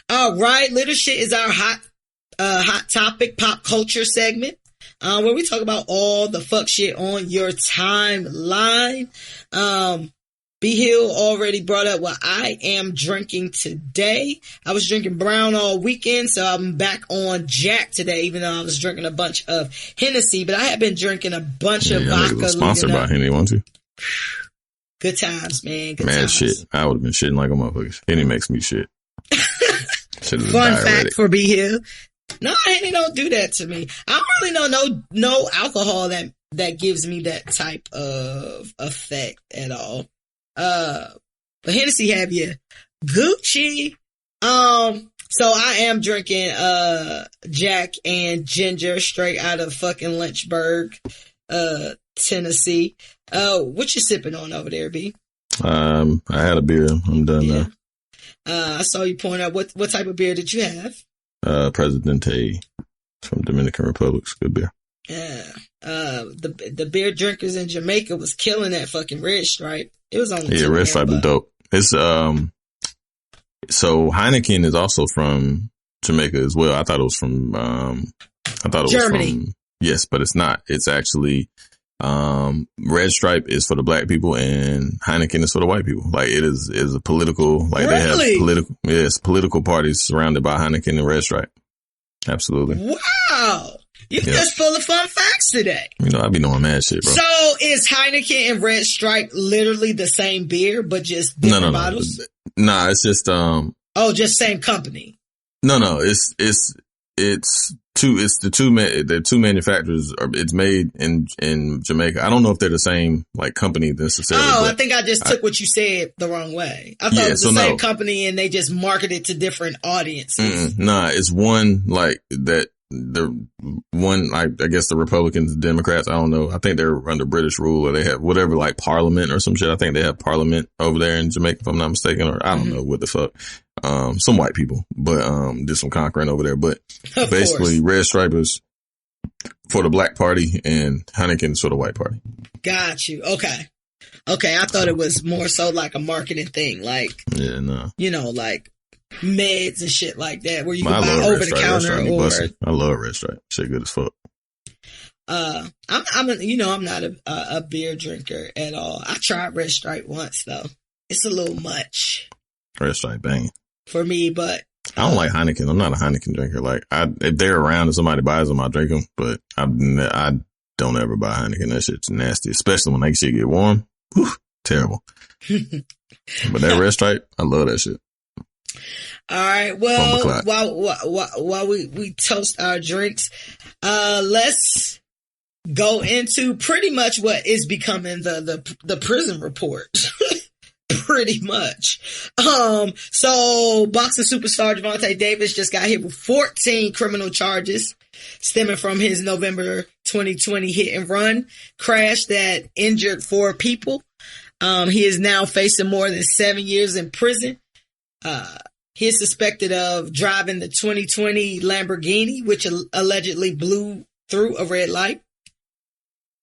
All right, litter shit is our hot topic pop culture segment. Where we talk about all the fuck shit on your timeline. B Hill already brought up what I am drinking today. I was drinking brown all weekend, so I'm back on Jack today, even though I was drinking a bunch of Hennessy, but I have been drinking a bunch of vodka. Sponsored by Henny, won't you? Good times, man. Good times. Shit. I would have been shitting like a motherfucker. Henny makes me shit. Fun fact for B Hill. No, Henny don't do that to me. I don't really know no alcohol that gives me that type of effect at all. But Hennessy have you Gucci. So I am drinking Jack and Ginger straight out of fucking Lynchburg, Tennessee. What you sipping on over there, B? I had a beer. I'm done now. I saw you pouring out. What type of beer did you have? Presidente from Dominican Republic. It's good beer. Yeah. The beer drinkers in Jamaica was killing that fucking Red Stripe. It was on. Yeah, Red Stripe is dope. It's so Heineken is also from Jamaica as well. I thought it was from Germany. Was from, yes, but it's not. It's actually Red Stripe is for the black people and Heineken is for the white people. Like it is a political, like they have political parties surrounded by Heineken and Red Stripe. Absolutely. Wow. You're just full of fun facts today. You know, I be knowing mad shit, bro. So is Heineken and Red Stripe literally the same beer, but just different bottles? Nah, it's just, just same company. No, it's It's the two manufacturers. It's made in Jamaica. I don't know if they're the same like company necessarily. Oh, I think I just took what you said the wrong way. I thought it was the same company and they just marketed to different audiences. Nah, it's one like that. The one, like, I guess the Republicans, the Democrats, I don't know. I think they're under British rule, or they have whatever, like parliament or some shit. I think they have parliament over there in Jamaica, if I'm not mistaken, or I don't know what the fuck. Some white people, but, did some conquering over there. But basically, Red Stripe is for the black party and Heineken's for the white party. Got you. Okay. I thought it was more so like a marketing thing. Like, yeah, no. You know, like meds and shit like that, where you can buy over the counter. I love Red Stripe. Shit good as fuck. I'm not a beer drinker at all. I tried Red Stripe once though. It's a little much. Red Stripe banging for me, but I don't like Heineken. I'm not a Heineken drinker. Like, if they're around and somebody buys them, I drink them. But I don't ever buy Heineken. That shit's nasty, especially when that shit get warm. Whew, terrible. But that Red Stripe, I love that shit. All right. Well, while we toast our drinks, let's go into pretty much what is becoming the prison report. Pretty much. So boxing superstar Gervonta Davis just got hit with 14 criminal charges stemming from his November 2020 hit and run crash that injured 4 people. He is now facing more than 7 years in prison. He is suspected of driving the 2020 Lamborghini, which allegedly blew through a red light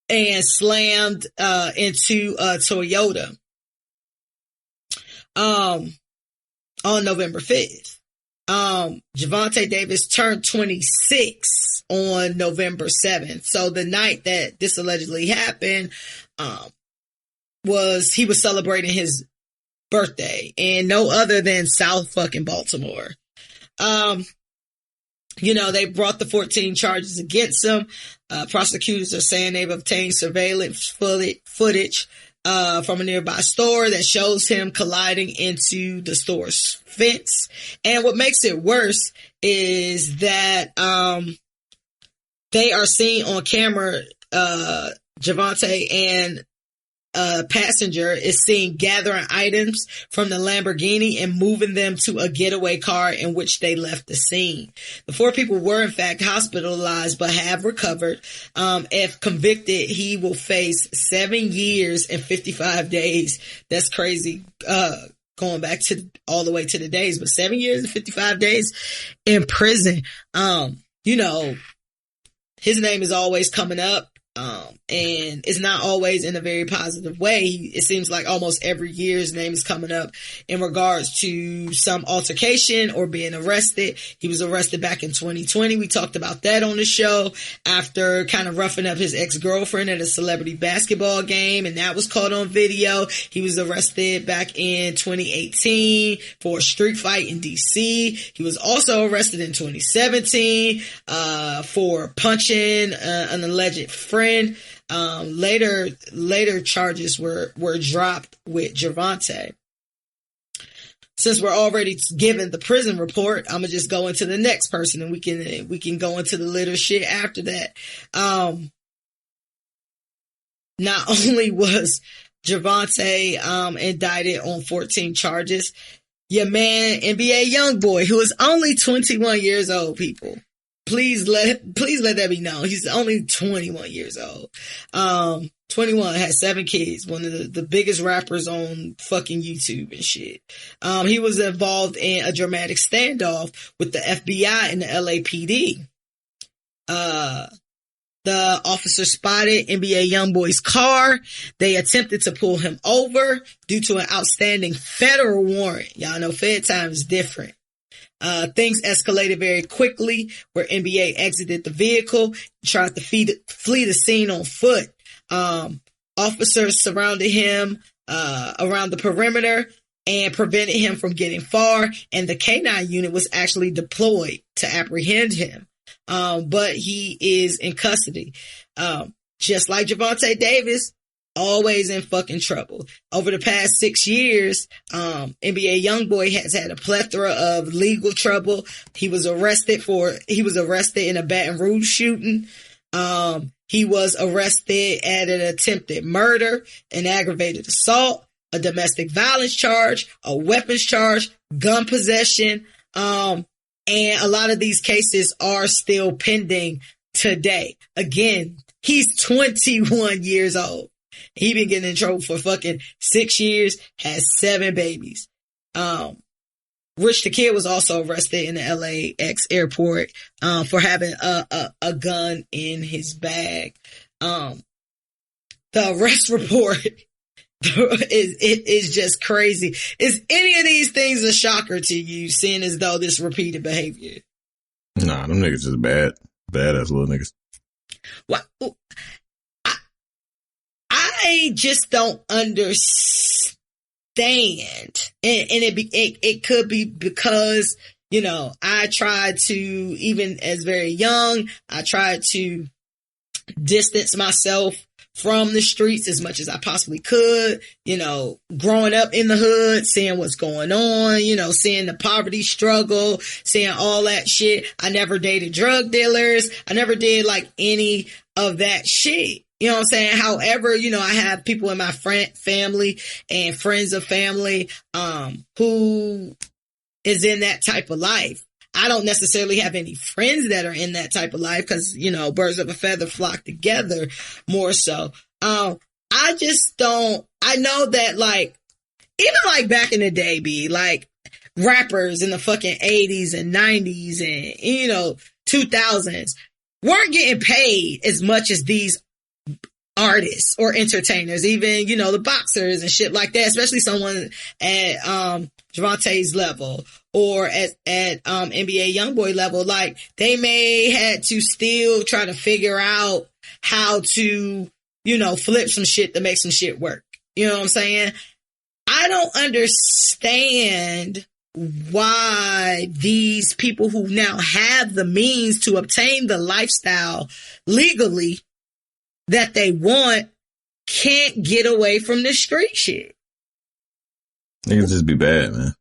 and slammed into a Toyota on November 5th. Gervonta Davis turned 26 on November 7th. So the night that this allegedly happened, he was celebrating his birthday and no other than South fucking Baltimore. They brought the 14 charges against him. Prosecutors are saying they've obtained surveillance footage from a nearby store that shows him colliding into the store's fence. And what makes it worse is that they are seen on camera, Gervonta and passenger is seen gathering items from the Lamborghini and moving them to a getaway car in which they left the scene. The 4 people were in fact hospitalized but have recovered. If convicted, he will face 7 years and 55 days. That's crazy. Going back to all the way to the days, but 7 years and 55 days in prison. His name is always coming up. And it's not always in a very positive way. It seems like almost every year his name is coming up in regards to some altercation or being arrested. He was arrested back in 2020. We talked about that on the show after kind of roughing up his ex-girlfriend at a celebrity basketball game, and that was caught on video. He was arrested back in 2018 for a street fight in DC. He was also arrested in 2017 for punching an alleged friend. Later charges were dropped with Gervonta. Since we're already given the prison report, I'm gonna just go into the next person, and we can go into the little shit after that. Not only was Gervonta indicted on 14 charges, your man NBA YoungBoy, who is only 21 years old, people. Please let that be known. He's only 21 years old. 21, has 7 kids, one of the biggest rappers on fucking YouTube and shit. He was involved in a dramatic standoff with the FBI and the LAPD. The officer spotted NBA YoungBoy's car. They attempted to pull him over due to an outstanding federal warrant. Y'all know Fed time is different. Things escalated very quickly where NBA exited the vehicle, tried to flee the scene on foot. Officers surrounded him around the perimeter and prevented him from getting far, and the K9 unit was actually deployed to apprehend him. But he is in custody. Just like Gervonta Davis, always in fucking trouble. Over the past 6 years, NBA YoungBoy has had a plethora of legal trouble. He was arrested in a Baton Rouge shooting. He was arrested at an attempted murder, an aggravated assault, a domestic violence charge, a weapons charge, gun possession. And a lot of these cases are still pending today. Again, he's 21 years old. He been getting in trouble for fucking 6 years, has 7 babies. Rich the Kid was also arrested in the LAX airport, for having a gun in his bag. The arrest report is just crazy. Is any of these things a shocker to you, seeing as though this repeated behavior? Nah, them niggas just badass little niggas. Well, I just don't understand. And it could be because, you know, I tried to, even as very young, I tried to distance myself from the streets as much as I possibly could, you know, growing up in the hood, seeing what's going on, you know, seeing the poverty struggle, seeing all that shit. I never dated drug dealers. I never did like any of that shit. You know what I'm saying? However, you know, I have people in my family and friends of family, who is in that type of life. I don't necessarily have any friends that are in that type of life because, you know, birds of a feather flock together more so. I just don't, I know that like, even like back in the day, like rappers in the fucking 80s and 90s and, you know, 2000s weren't getting paid as much as these artists or entertainers, even, you know, the boxers and shit like that, especially someone at, Javante's level or at NBA YoungBoy level. Like they may had to still try to figure out how to, you know, flip some shit to make some shit work. You know what I'm saying? I don't understand why these people who now have the means to obtain the lifestyle legally that they want can't get away from this street shit. Niggas just be bad, man.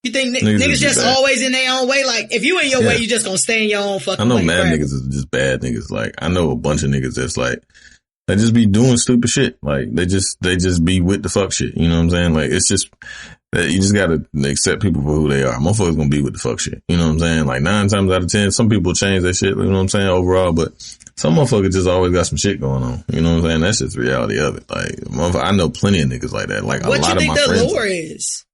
You think niggas just always in their own way? Like, if you in your way, you just gonna stay in your own fucking way. I know mad niggas is just bad niggas. Like, I know a bunch of niggas that's like, they just be doing stupid shit. Like, they just be with the fuck shit. You know what I'm saying? Like, it's just, you just gotta accept people for who they are. Motherfuckers gonna be with the fuck shit. You know what I'm saying? Like, 9 times out of 10, some people change that shit, you know what I'm saying, overall, but some motherfuckers just always got some shit going on. You know what I'm saying? That's just the reality of it. Like, I know plenty of niggas like that. Like, a lot of my friends. What you think the lure is?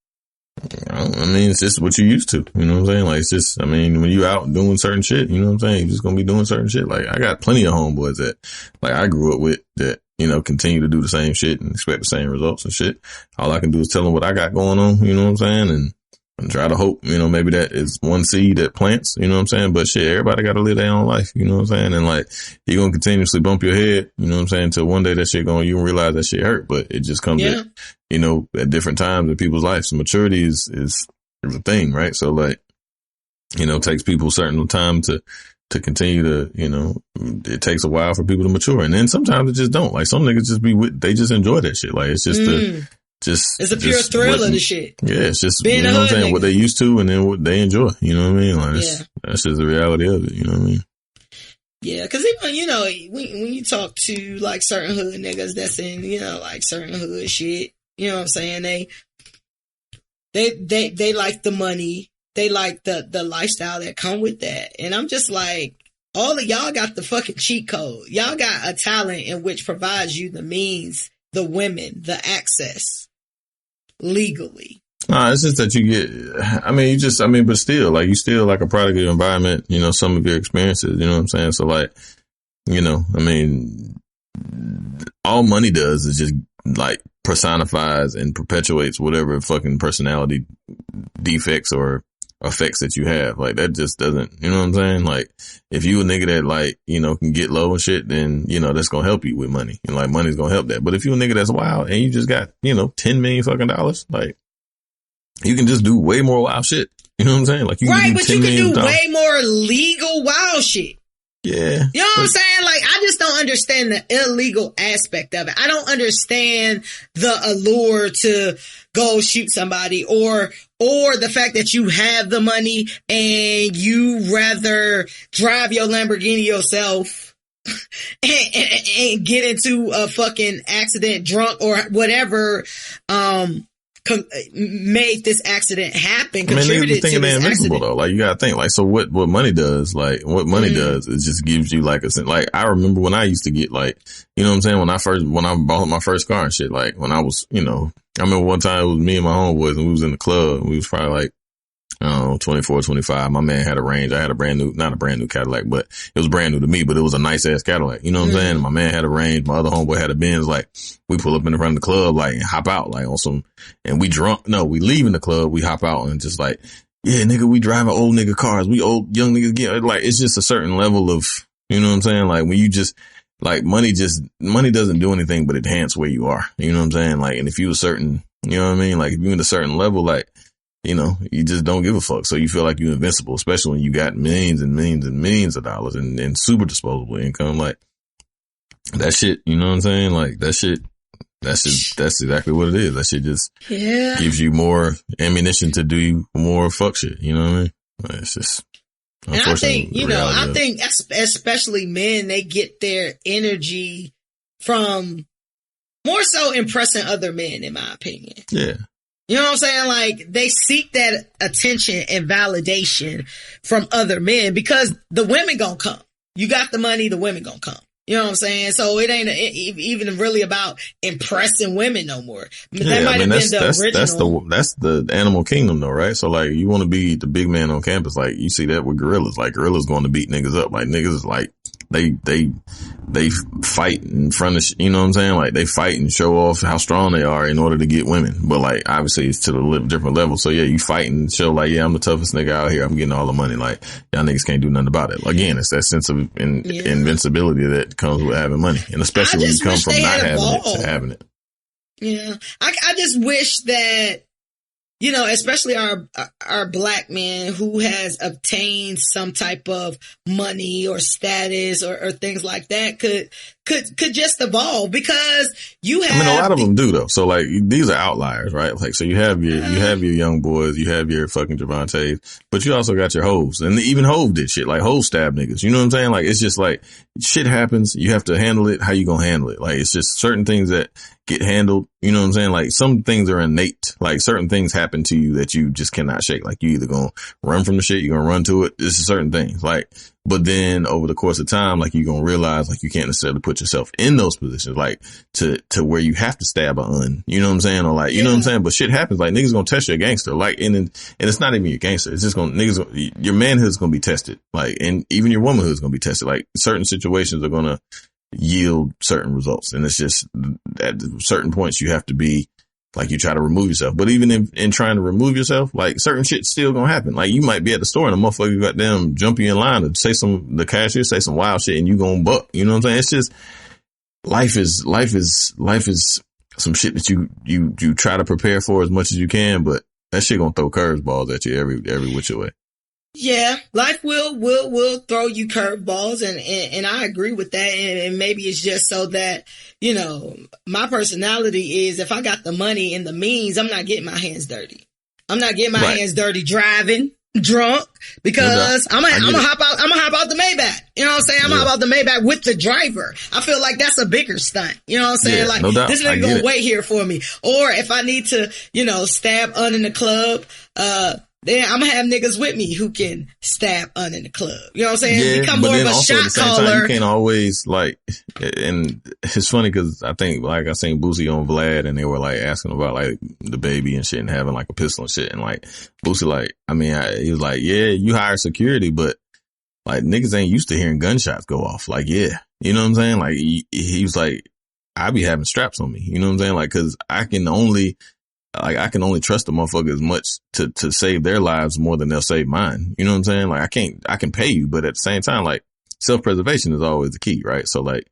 I mean, it's just what you used to. You know what I'm saying? Like, it's just, I mean, when you out doing certain shit, you know what I'm saying? You're just gonna be doing certain shit. Like, I got plenty of homeboys that, like, I grew up with that, you know, continue to do the same shit and expect the same results and shit. All I can do is tell them what I got going on, you know what I'm saying? And try to hope, you know, maybe that is one seed that plants, you know what I'm saying? But shit, everybody got to live their own life, you know what I'm saying? And like, you're going to continuously bump your head, you know what I'm saying? Until one day that shit you realize that shit hurt, but it just comes at, you know, at different times in people's lives. So maturity is a thing, right? So like, you know, it takes people a certain time to continue to, you know, it takes a while for people to mature. And then sometimes it just don't. Like some niggas just they just enjoy that shit. Like it's just it's a pure thrill of the shit. Yeah, it's just, you know what I'm saying, nigga. What they used to and then what they enjoy. You know what I mean? Like, that's just the reality of it. You know what I mean? Yeah, because even, you know, when you talk to like certain hood niggas that's in, you know, like certain hood shit, you know what I'm saying? They like the money. They like the lifestyle that come with that. And I'm just like, all of y'all got the fucking cheat code. Y'all got a talent in which provides you the means, the women, the access. Legally. Nah, it's just that you get, but still, like, you still like a product of your environment, you know, some of your experiences, you know what I'm saying? So like, you know, I mean, all money does is just like personifies and perpetuates whatever fucking personality defects or effects that you have. Like that just doesn't, you know what I'm saying? Like if you a nigga that like, you know, can get low and shit, then, you know, that's going to help you with money. And like money's going to help that. But if you a nigga that's wild and you just got, you know, 10 million fucking dollars, like you can just do way more wild shit. You know what I'm saying? Like you can do 10 million. Right, but you can do way more legal wild shit. Yeah. You know what I'm saying? Like, I just don't understand the illegal aspect of it. I don't understand the allure to go shoot somebody or the fact that you have the money and you rather drive your Lamborghini yourself and get into a fucking accident drunk or whatever, made this accident happen. I mean, niggas be thinking they're invincible though. Like, you gotta think, like, so what money does, like, does is just gives you like a sense. Like, I remember when I used to get, like, you know what I'm saying? When I bought my first car and shit, like, when I was, you know, I remember one time it was me and my homeboys and we was in the club and we was probably like, I don't know, 24, 25. My man had a Range. I had not a brand new Cadillac, but it was brand new to me, but it was a nice ass Cadillac. You know what I'm saying? And my man had a Range. My other homeboy had a Benz. Like, we pull up in the front of the club, like, and hop out, like, on some, and we drunk. No, we leaving the club. We hop out and just like, yeah, nigga, we driving old nigga cars. We old young niggas get, like, it's just a certain level of, you know what I'm saying? Like, when you just, like, money doesn't do anything but enhance where you are. You know what I'm saying? Like, and if you a certain, you know what I mean? Like, if you're in a certain level, like, you know, you just don't give a fuck. So you feel like you're invincible, especially when you got millions and millions and millions of dollars and super disposable income. Like, that shit, you know what I'm saying? Like, that's exactly what it is. That shit just gives you more ammunition to do more fuck shit. You know what I mean? Like, it's just, and I think, you know, I think especially men, they get their energy from more so impressing other men, in my opinion. Yeah. You know what I'm saying? Like, they seek that attention and validation from other men because the women gonna come. You got the money, the women gonna come. You know what I'm saying? So it ain't even really about impressing women no more. That might have been the original. That's the animal kingdom though, right? So like, you want to be the big man on campus. Like, you see that with gorillas. Like, gorillas going to beat niggas up. Like, niggas is like, they fight in front of, you know what I'm saying? Like, they fight and show off how strong they are in order to get women. But like, obviously it's to the different level. So yeah, you fight and show like, yeah, I'm the toughest nigga out here. I'm getting all the money. Like, y'all niggas can't do nothing about it. Again, it's that sense of invincibility that comes with having money. And especially when you come from not having it to having it. Yeah. I just wish that, you know, especially our black man who has obtained some type of money or status or things like that could just evolve because you have. I mean, a lot of them do though. So like, these are outliers, right? Like, so you have your young boys, you have your fucking Javantes, but you also got your hoes, and even Hove did shit. Like, Hove stabbed niggas. You know what I'm saying? Like, it's just like, shit happens. You have to handle it. How you gonna handle it? Like, it's just certain things that get handled. You know what I'm saying? Like, some things are innate. Like, certain things happen to you that you just cannot shake. Like, you either gonna run from the shit, you're gonna run to it. It's certain things. Like, but then over the course of time, like, you're gonna realize, like, you can't necessarily put yourself in those positions, like, to where you have to stab a un. You know what I'm saying? Or like, you know what I'm saying? But shit happens. Like, niggas gonna test you a gangster. Like, and it's not even your gangster. It's just your manhood's gonna be tested. Like, and even your womanhood's gonna be tested. Like, certain situations are gonna yield certain results. And it's just at certain points you have to be like, you try to remove yourself. But even in trying to remove yourself, like, certain shit's still gonna happen. Like, you might be at the store and a motherfucker got them jump you in line to say the cashier say some wild shit and you gonna buck. You know what I'm saying? It's just, life is some shit that you try to prepare for as much as you can, but that shit gonna throw curveballs at you every which way. Yeah, life will throw you curveballs, and I agree with that. And maybe it's just so that, you know, my personality is, if I got the money and the means, I'm not getting my hands dirty. I'm not getting my hands dirty driving drunk because I'm gonna hop out the Maybach. You know what I'm saying? I'm gonna hop out the Maybach with the driver. I feel like that's a bigger stunt. You know what I'm saying? Like, this nigga gonna wait here for me. Or if I need to, you know, stab in the club, then I'm gonna have niggas with me who can stab in the club. You know what I'm saying? Yeah, become more of a shot caller. Time, you can't always, like, and it's funny because I think, like, I seen Boosie on Vlad and they were like asking about like the baby and shit and having like a pistol and shit. And like, Boosie, like, I mean, he was like, yeah, you hire security, but like, niggas ain't used to hearing gunshots go off. Like, yeah, you know what I'm saying? Like, he was like, I be having straps on me. You know what I'm saying? Like, cause I can only trust the motherfucker as much to save their lives more than they'll save mine. You know what I'm saying? Like, I can pay you, but at the same time, like, self-preservation is always the key, right? So like,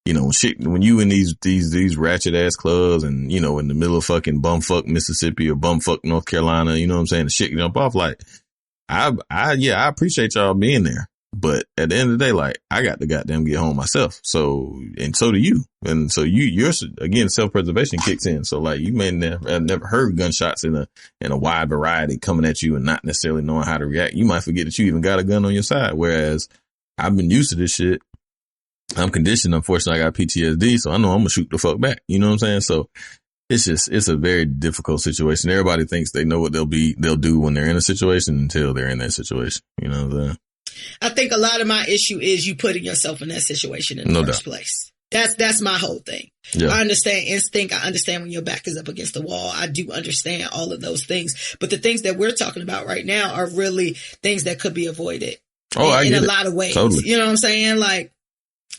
you know, when you in these ratchet ass clubs and, you know, in the middle of fucking bumfuck Mississippi or bumfuck North Carolina, you know what I'm saying? The shit jump off. Like, I appreciate y'all being there. But at the end of the day, like, I got to goddamn get home myself. So, and so do you. And so you're again, self-preservation kicks in. So like, you may have never heard gunshots in a wide variety coming at you and not necessarily knowing how to react. You might forget that you even got a gun on your side. Whereas I've been used to this shit. I'm conditioned. Unfortunately, I got PTSD. So I know I'm gonna shoot the fuck back. You know what I'm saying? So it's a very difficult situation. Everybody thinks they know what they'll do when they're in a situation until they're in that situation. You know what I'm saying? I think a lot of my issue is you putting yourself in that situation in the first place. That's my whole thing. Yeah. I understand instinct. I understand when your back is up against the wall. I do understand all of those things. But the things that we're talking about right now are really things that could be avoided in a lot of ways. Totally. You know what I'm saying? Like,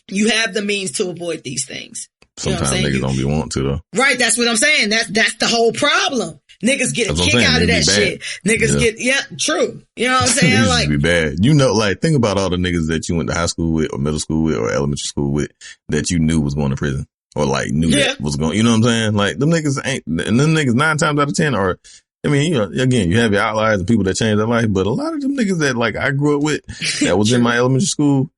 you have the means to avoid these things. Sometimes niggas don't be wanting to though. Right. That's what I'm saying. That's the whole problem. Niggas get a kick out of that shit. Niggas get, true. You know what I'm saying? Like, be bad. You know, like, think about all the niggas that you went to high school with or middle school with or elementary school with that you knew was going to prison or like knew that was going, you know what I'm saying? Like, them niggas ain't, and them niggas 9 times out of 10 are, I mean, you know, again, you have your outliers and people that change their life, but a lot of them niggas that like I grew up with that was in my elementary school,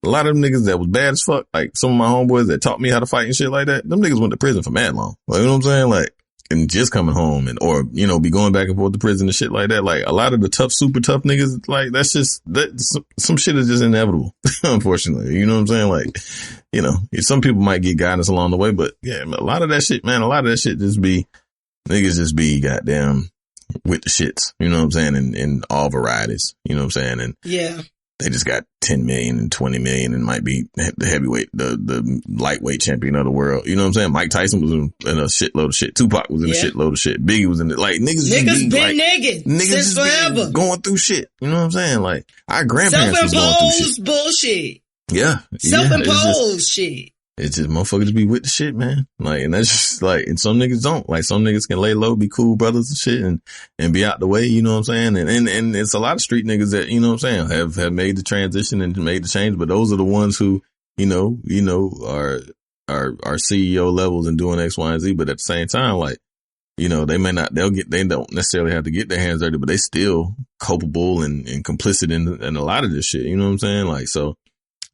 a lot of them niggas that was bad as fuck, like some of my homeboys that taught me how to fight and shit like that, them niggas went to prison for mad long. Like, you know what I'm saying? Like, and just coming home or, you know, be going back and forth to prison and shit like that. Like, a lot of the super tough niggas, like, that's just, some shit is just inevitable, unfortunately. You know what I'm saying? Like, you know, some people might get guidance along the way, but yeah, a lot of that shit just be, niggas just be goddamn with the shits. You know what I'm saying? In all varieties. You know what I'm saying? And yeah. They just got 10 million and 20 million and might be the heavyweight, the lightweight champion of the world. You know what I'm saying? Mike Tyson was in a shitload of shit. Tupac was in a shitload of shit. Biggie was in it. Like, niggas been niggas since forever. Going through shit. You know what I'm saying? Like, our grandparents was going through shit. Bullshit. Yeah. Self-imposed shit. It's just motherfuckers be with the shit, man. Like, and that's just like, and some niggas don't. Like, some niggas can lay low, be cool brothers and shit and be out the way, you know what I'm saying? And it's a lot of street niggas that, you know what I'm saying, have made the transition and made the change, but those are the ones who, you know, are CEO levels and doing X, Y, and Z, but at the same time, like, you know, they don't necessarily have to get their hands dirty, but they still culpable and complicit in a lot of this shit, you know what I'm saying? Like, so,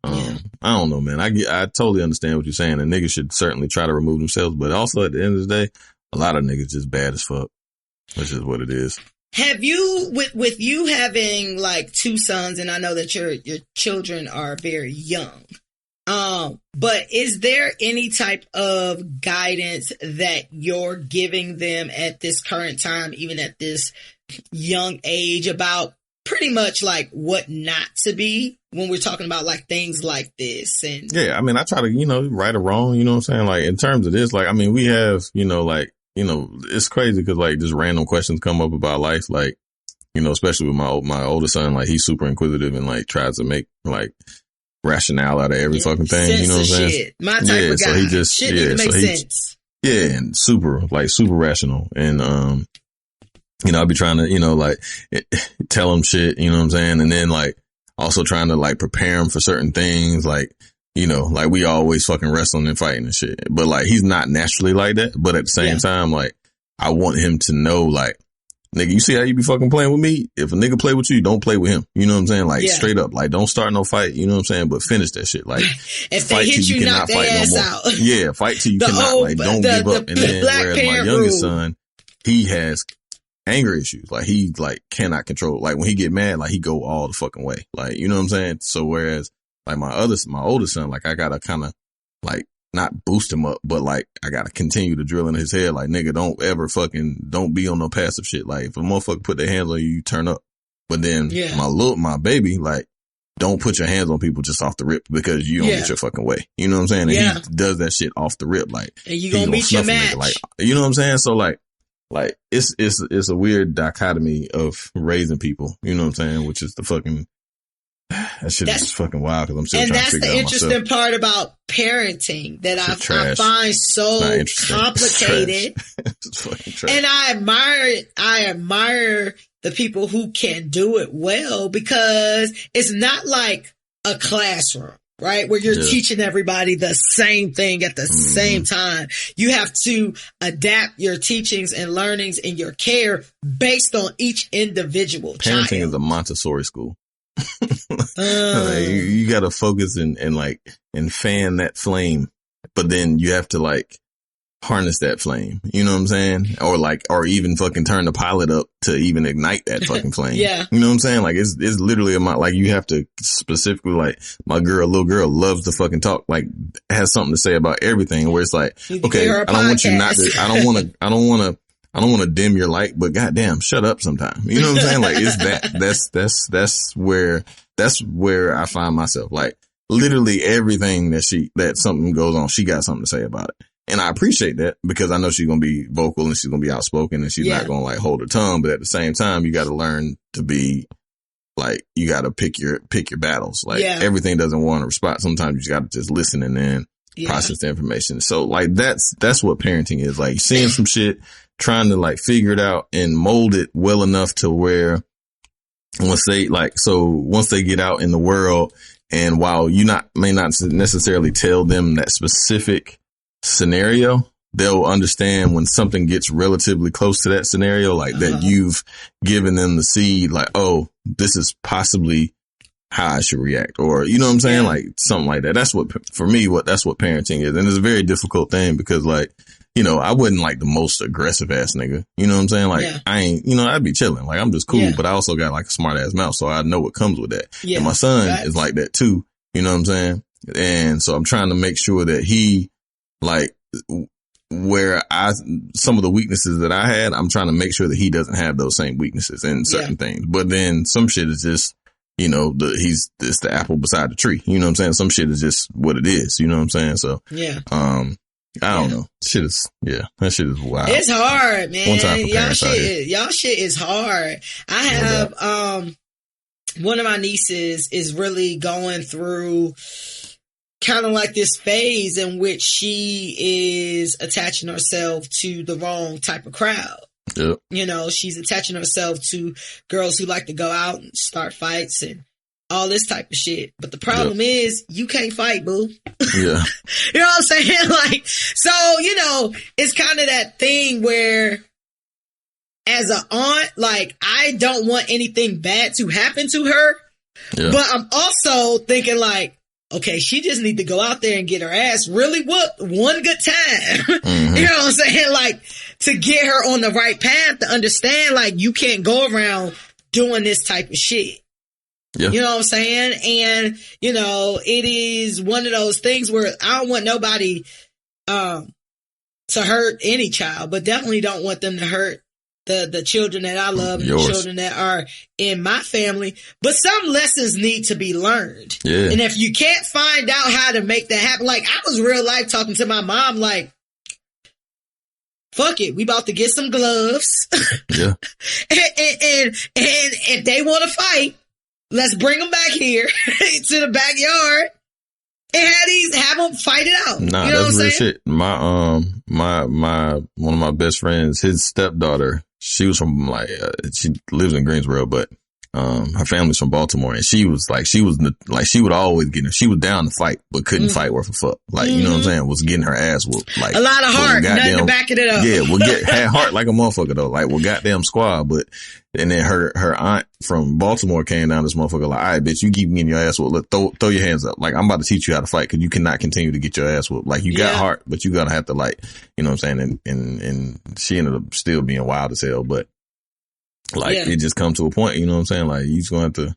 I don't know, man. I totally understand what you're saying, and niggas should certainly try to remove themselves, but also at the end of the day, a lot of niggas just bad as fuck. That's just what it is. Have you, with you having like 2 sons, and I know that your children are very young, but is there any type of guidance that you're giving them at this current time, even at this young age, about pretty much like what not to be when we're talking about like things like this? And yeah, I mean, I try to, you know, right or wrong, you know what I'm saying? Like, in terms of this, like, I mean, we have, you know, like, you know, it's crazy because like just random questions come up about life, like, you know, especially with my older son, like he's super inquisitive and like tries to make like rationale out of every fucking thing, you know what I'm saying? My type of guy. So he just, shit need to make sense. Yeah, and super rational. And, you know, I'll be trying to, you know, like tell him shit, you know what I'm saying? And then like also trying to like prepare him for certain things, like, you know, like we always fucking wrestling and fighting and shit. But like he's not naturally like that. But at the same time, like I want him to know, like, nigga, you see how you be fucking playing with me? If a nigga play with you, don't play with him. You know what I'm saying? Like straight up, like don't start no fight. You know what I'm saying? But finish that shit. Like if they hit you, knock their ass out. Yeah, fight till you cannot. Like don't give up. And then whereas my youngest son, he has anger issues. Like he like cannot control. Like when he get mad, like he go all the fucking way. Like, you know what I'm saying? So whereas like my older son, like I gotta kind of like not boost him up, but like I gotta continue to drill in his head. Like, nigga, don't be on no passive shit. Like if a motherfucker put their hands on you, you turn up. But then my baby, like, don't put your hands on people just off the rip because you don't get your fucking way. You know what I'm saying? And he does that shit off the rip. Like, and you gonna beat your match. Like, you know what I'm saying? So like it's a weird dichotomy of raising people, you know what I'm saying? Which is the fucking, that shit is fucking wild because I'm still trying to figure out myself. And that's the interesting part about parenting that I find so complicated. It's fucking trash. And I admire the people who can do it well, because it's not like a classroom, right? Where you're teaching everybody the same thing at the same time. You have to adapt your teachings and learnings and your care based on each individual child. Parenting is a Montessori school. Like, you got to focus and fan that flame, but then you have to like harness that flame. You know what I'm saying? Or even fucking turn the pilot up to even ignite that fucking flame. Yeah. You know what I'm saying? Like it's literally like you have to specifically like little girl loves to fucking talk, like has something to say about everything, where it's like, okay, I don't want you not to, I don't want to dim your light, but goddamn, shut up sometime. You know what I'm saying? Like it's that's where I find myself. Like literally everything that something goes on, she got something to say about it. And I appreciate that because I know she's going to be vocal and she's going to be outspoken and she's not going to like hold her tongue. But at the same time, you got to learn to be like, you got to pick your battles. Like everything doesn't want a response. Sometimes you just got to just listen and then process the information. So like, that's what parenting is. Like seeing some shit, trying to like figure it out and mold it well enough to where once they get out in the world, and while you may not necessarily tell them that specific scenario, they'll understand when something gets relatively close to that scenario, like that you've given them the seed, like, oh, this is possibly how I should react, or you know what I'm saying, like something like that. That's what that's what parenting is, and it's a very difficult thing because, like, you know, I wasn't like the most aggressive ass nigga. You know what I'm saying? Like I ain't, you know, I'd be chilling, like I'm just cool, but I also got like a smart ass mouth, so I know what comes with that. And my son is like that too. You know what I'm saying? And so I'm trying to make sure that he, like, where some of the weaknesses that I had, I'm trying to make sure that he doesn't have those same weaknesses in certain things. But then some shit is just, you know, it's the apple beside the tree. You know what I'm saying? Some shit is just what it is. You know what I'm saying? So, I don't know. That shit is wild. It's hard, man. Y'all shit is hard. I have, one of my nieces is really going through kind of like this phase in which she is attaching herself to the wrong type of crowd. Yep. You know, she's attaching herself to girls who like to go out and start fights and all this type of shit. But the problem is you can't fight, boo. Yeah. You know what I'm saying? Like, so, you know, it's kind of that thing where as an aunt, like, I don't want anything bad to happen to her. Yeah. But I'm also thinking like, okay, she just need to go out there and get her ass really whooped one good time. Mm-hmm. You know what I'm saying? Like, to get her on the right path, to understand, like, you can't go around doing this type of shit. Yeah. You know what I'm saying? And, you know, it is one of those things where I don't want nobody to hurt any child, but definitely don't want them to hurt the children that I love and the children that are in my family. But some lessons need to be learned. Yeah. And if you can't find out how to make that happen, like, I was real life talking to my mom, like, fuck it, we about to get some gloves. Yeah. and if they want to fight, let's bring them back here to the backyard and have them fight it out. Nah, you know that's what real I'm saying? shit. My one of my best friends, his stepdaughter, she was from she lives in Greensboro, but her family's from Baltimore, and she would always get her. She was down to fight, but couldn't fight worth a fuck. Like, you know what I'm saying? Was getting her ass whooped. Like, a lot of heart, nothing to back it up. Yeah, had heart like a motherfucker though. Like, goddamn squad. But and then her aunt from Baltimore came down this motherfucker like, all right, bitch, you keep getting your ass whooped. Look, throw your hands up. Like, I'm about to teach you how to fight because you cannot continue to get your ass whooped. Like, you got heart, but you gotta have to, like, you know what I'm saying? And she ended up still being wild as hell, but like, it just come to a point, you know what I'm saying? Like, you just gonna have to,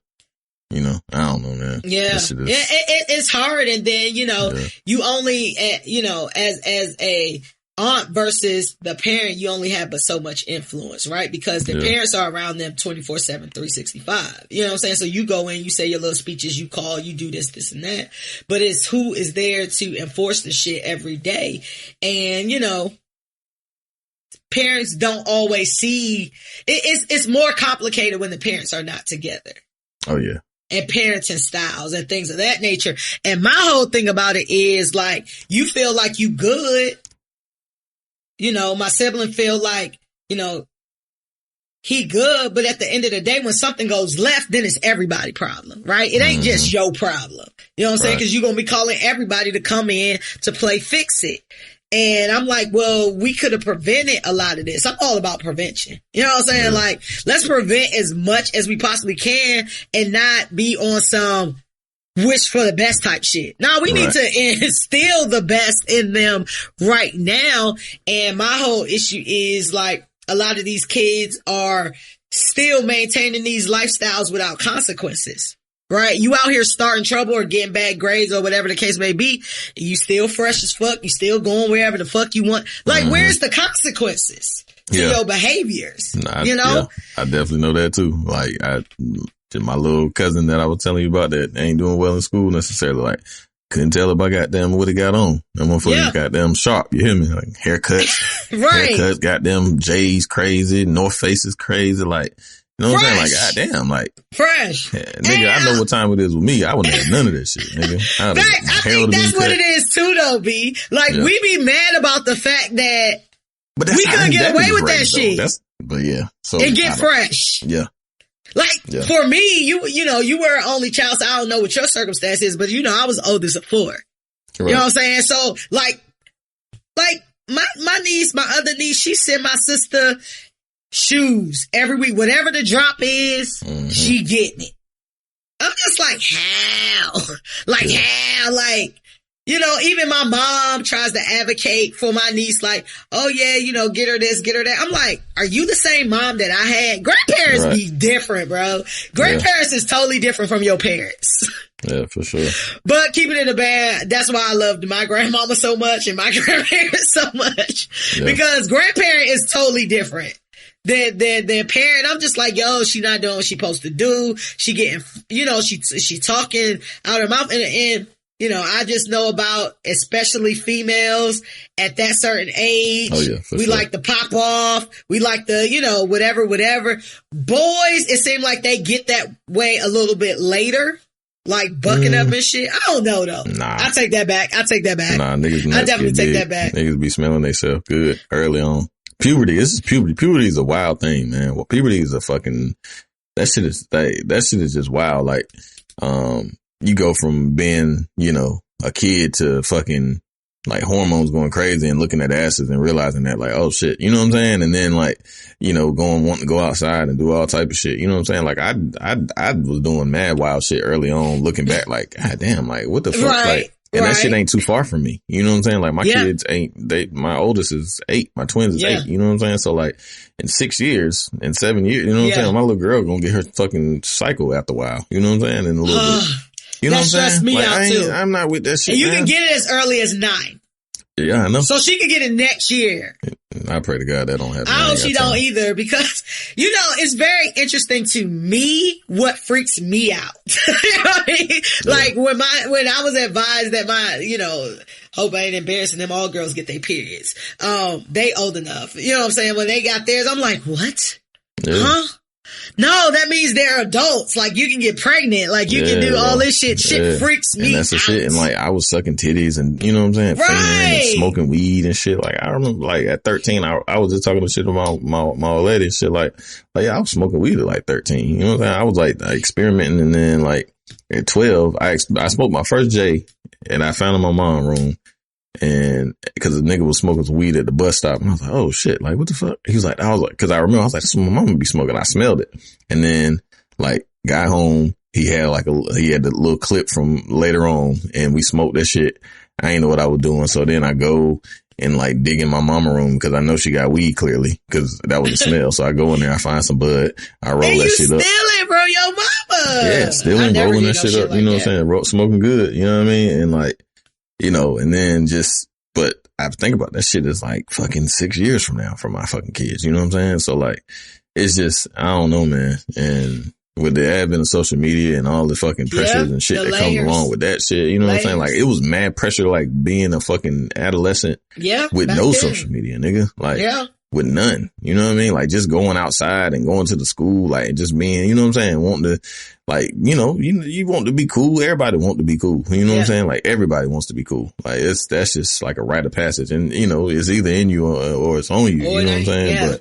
you know, I don't know, man. Yeah. It's hard. And then, you know, you only, you know, as a aunt versus the parent, you only have but so much influence, right? Because the parents are around them 24/7, 365. You know what I'm saying? So you go in, you say your little speeches, you call, you do this and that. But it's who is there to enforce the shit every day. And, you know, parents don't always see it's more complicated when the parents are not together. Oh yeah. And parenting styles and things of that nature. And my whole thing about it is, like, you feel like you good. You know, my sibling feel like, you know, he good, but at the end of the day, when something goes left, then it's everybody's problem, right? It ain't just your problem. You know what I'm saying? Because you're going to be calling everybody to come in to play fix it. And I'm like, well, we could have prevented a lot of this. I'm all about prevention. You know what I'm saying? Yeah. Like, let's prevent as much as we possibly can and not be on some wish for the best type shit. No, we need to instill the best in them right now. And my whole issue is like, a lot of these kids are still maintaining these lifestyles without consequences. Right? You out here starting trouble or getting bad grades or whatever the case may be. You still fresh as fuck. You still going wherever the fuck you want. Like, where's the consequences to your behaviors? You know? Yeah, I definitely know that too. Like, my little cousin that I was telling you about that ain't doing well in school necessarily. Like, couldn't tell if I goddamn what he got on. That motherfucker goddamn sharp. You hear me? Like, haircuts. Haircuts, goddamn J's crazy. North Face is crazy. Like, you know what I'm saying? Like, goddamn, like. Fresh. Yeah, nigga, I know what time it is with me. I wouldn't have none of that shit, nigga. I think that's what it is too, though, B. Like, we be mad about the fact that we couldn't get away with that shit. But yeah. So, and get fresh. Yeah. Like, for me, you know, you were an only child, so I don't know what your circumstance is, but you know, I was oldest of 4. Correct. You know what I'm saying? So, like, my niece, my other niece, she sent my sister shoes every week. Whatever the drop is, she getting it. I'm just like, how? Like, how? Like, you know, even my mom tries to advocate for my niece, like, oh yeah, you know, get her this, get her that. I'm like, are you the same mom that I had? Grandparents be different, bro. Grandparents is totally different from your parents. Yeah, for sure. But keeping it in the band, that's why I loved my grandmama so much and my grandparents so much. Yeah. Because grandparent is totally different than parent. I'm just like, yo, she not doing what she supposed to do. She getting, you know, she talking out her mouth and you know, I just know about, especially females at that certain age. Oh, yeah, we like to pop off. We like to, you know, whatever. Boys, it seems like they get that way a little bit later, like bucking up and shit. I don't know though. Nah. I take that back. Nah, niggas. I definitely take that back. Niggas be smelling themselves good early on. Puberty. This is puberty. Puberty is a wild thing, man. Well, puberty is a fucking, that shit is just wild. Like, you go from being, you know, a kid to fucking like hormones going crazy and looking at asses and realizing that like, oh shit, you know what I'm saying? And then like, you know, wanting to go outside and do all type of shit. You know what I'm saying? Like I was doing mad wild shit early on, looking back like, god damn, like what the fuck? Like, and that shit ain't too far from me. You know what I'm saying? Like my kids my oldest is 8, my twins is 8. You know what I'm saying? So like in 6 years, in 7 years, you know what I'm saying? My little girl gonna get her fucking cycle after a while. You know what I'm saying? In a little bit. You know what I'm saying? That stressed me out too. I'm not with that shit. And you can get it as early as 9. Yeah, I know. So she could get it next year. I pray to God that don't happen. I hope she don't either, because, you know, it's very interesting to me what freaks me out. You know what I mean? Like when I was advised that my, you know, hope I ain't embarrassing them, all girls get their periods. They old enough. You know what I'm saying? When they got theirs, I'm like, what? Huh? No, that means they're adults. Like you can get pregnant. Like you can do all this shit. Shit freaks me out. And that's the shit. And like I was sucking titties and you know what I'm saying? And smoking weed and shit. Like I remember like at 13, I was just talking to shit about my old lady and shit. Like yeah, I was smoking weed at like 13. You know what I'm saying? I was like experimenting, and then like at 12, I smoked my first J and I found in my mom's room. And because the nigga was smoking some weed at the bus stop, and I was like, oh shit, like what the fuck? He was like, because I remember I was like, this is what my mama be smoking. I smelled it, and then like got home, he had the little clip from later on, and we smoked that shit. I ain't know what I was doing, so then I go and like dig in my mama room because I know she got weed clearly because that was the smell. So I go in there, I find some bud, I roll that shit up. Stealing from your mama? Yeah, stealing, rolling that shit up. Like you know what I'm saying? Smoking good. You know what I mean? And like. You know, and then but I think about that shit is like fucking 6 years from now for my fucking kids. You know what I'm saying? So like, it's just, I don't know, man. And with the advent of social media and all the fucking pressures and shit that comes along with that shit, you know what I'm saying? Like, it was mad pressure, like being a fucking adolescent with no social media, nigga. Like, with none. You know what I mean? Like just going outside and going to the school, like just being, you know what I'm saying? Wanting to, like, you know, you want to be cool. Everybody want to be cool. You know what I'm saying? Like everybody wants to be cool. Like that's just like a rite of passage. And you know, it's either in you or it's on you. You know what I'm saying?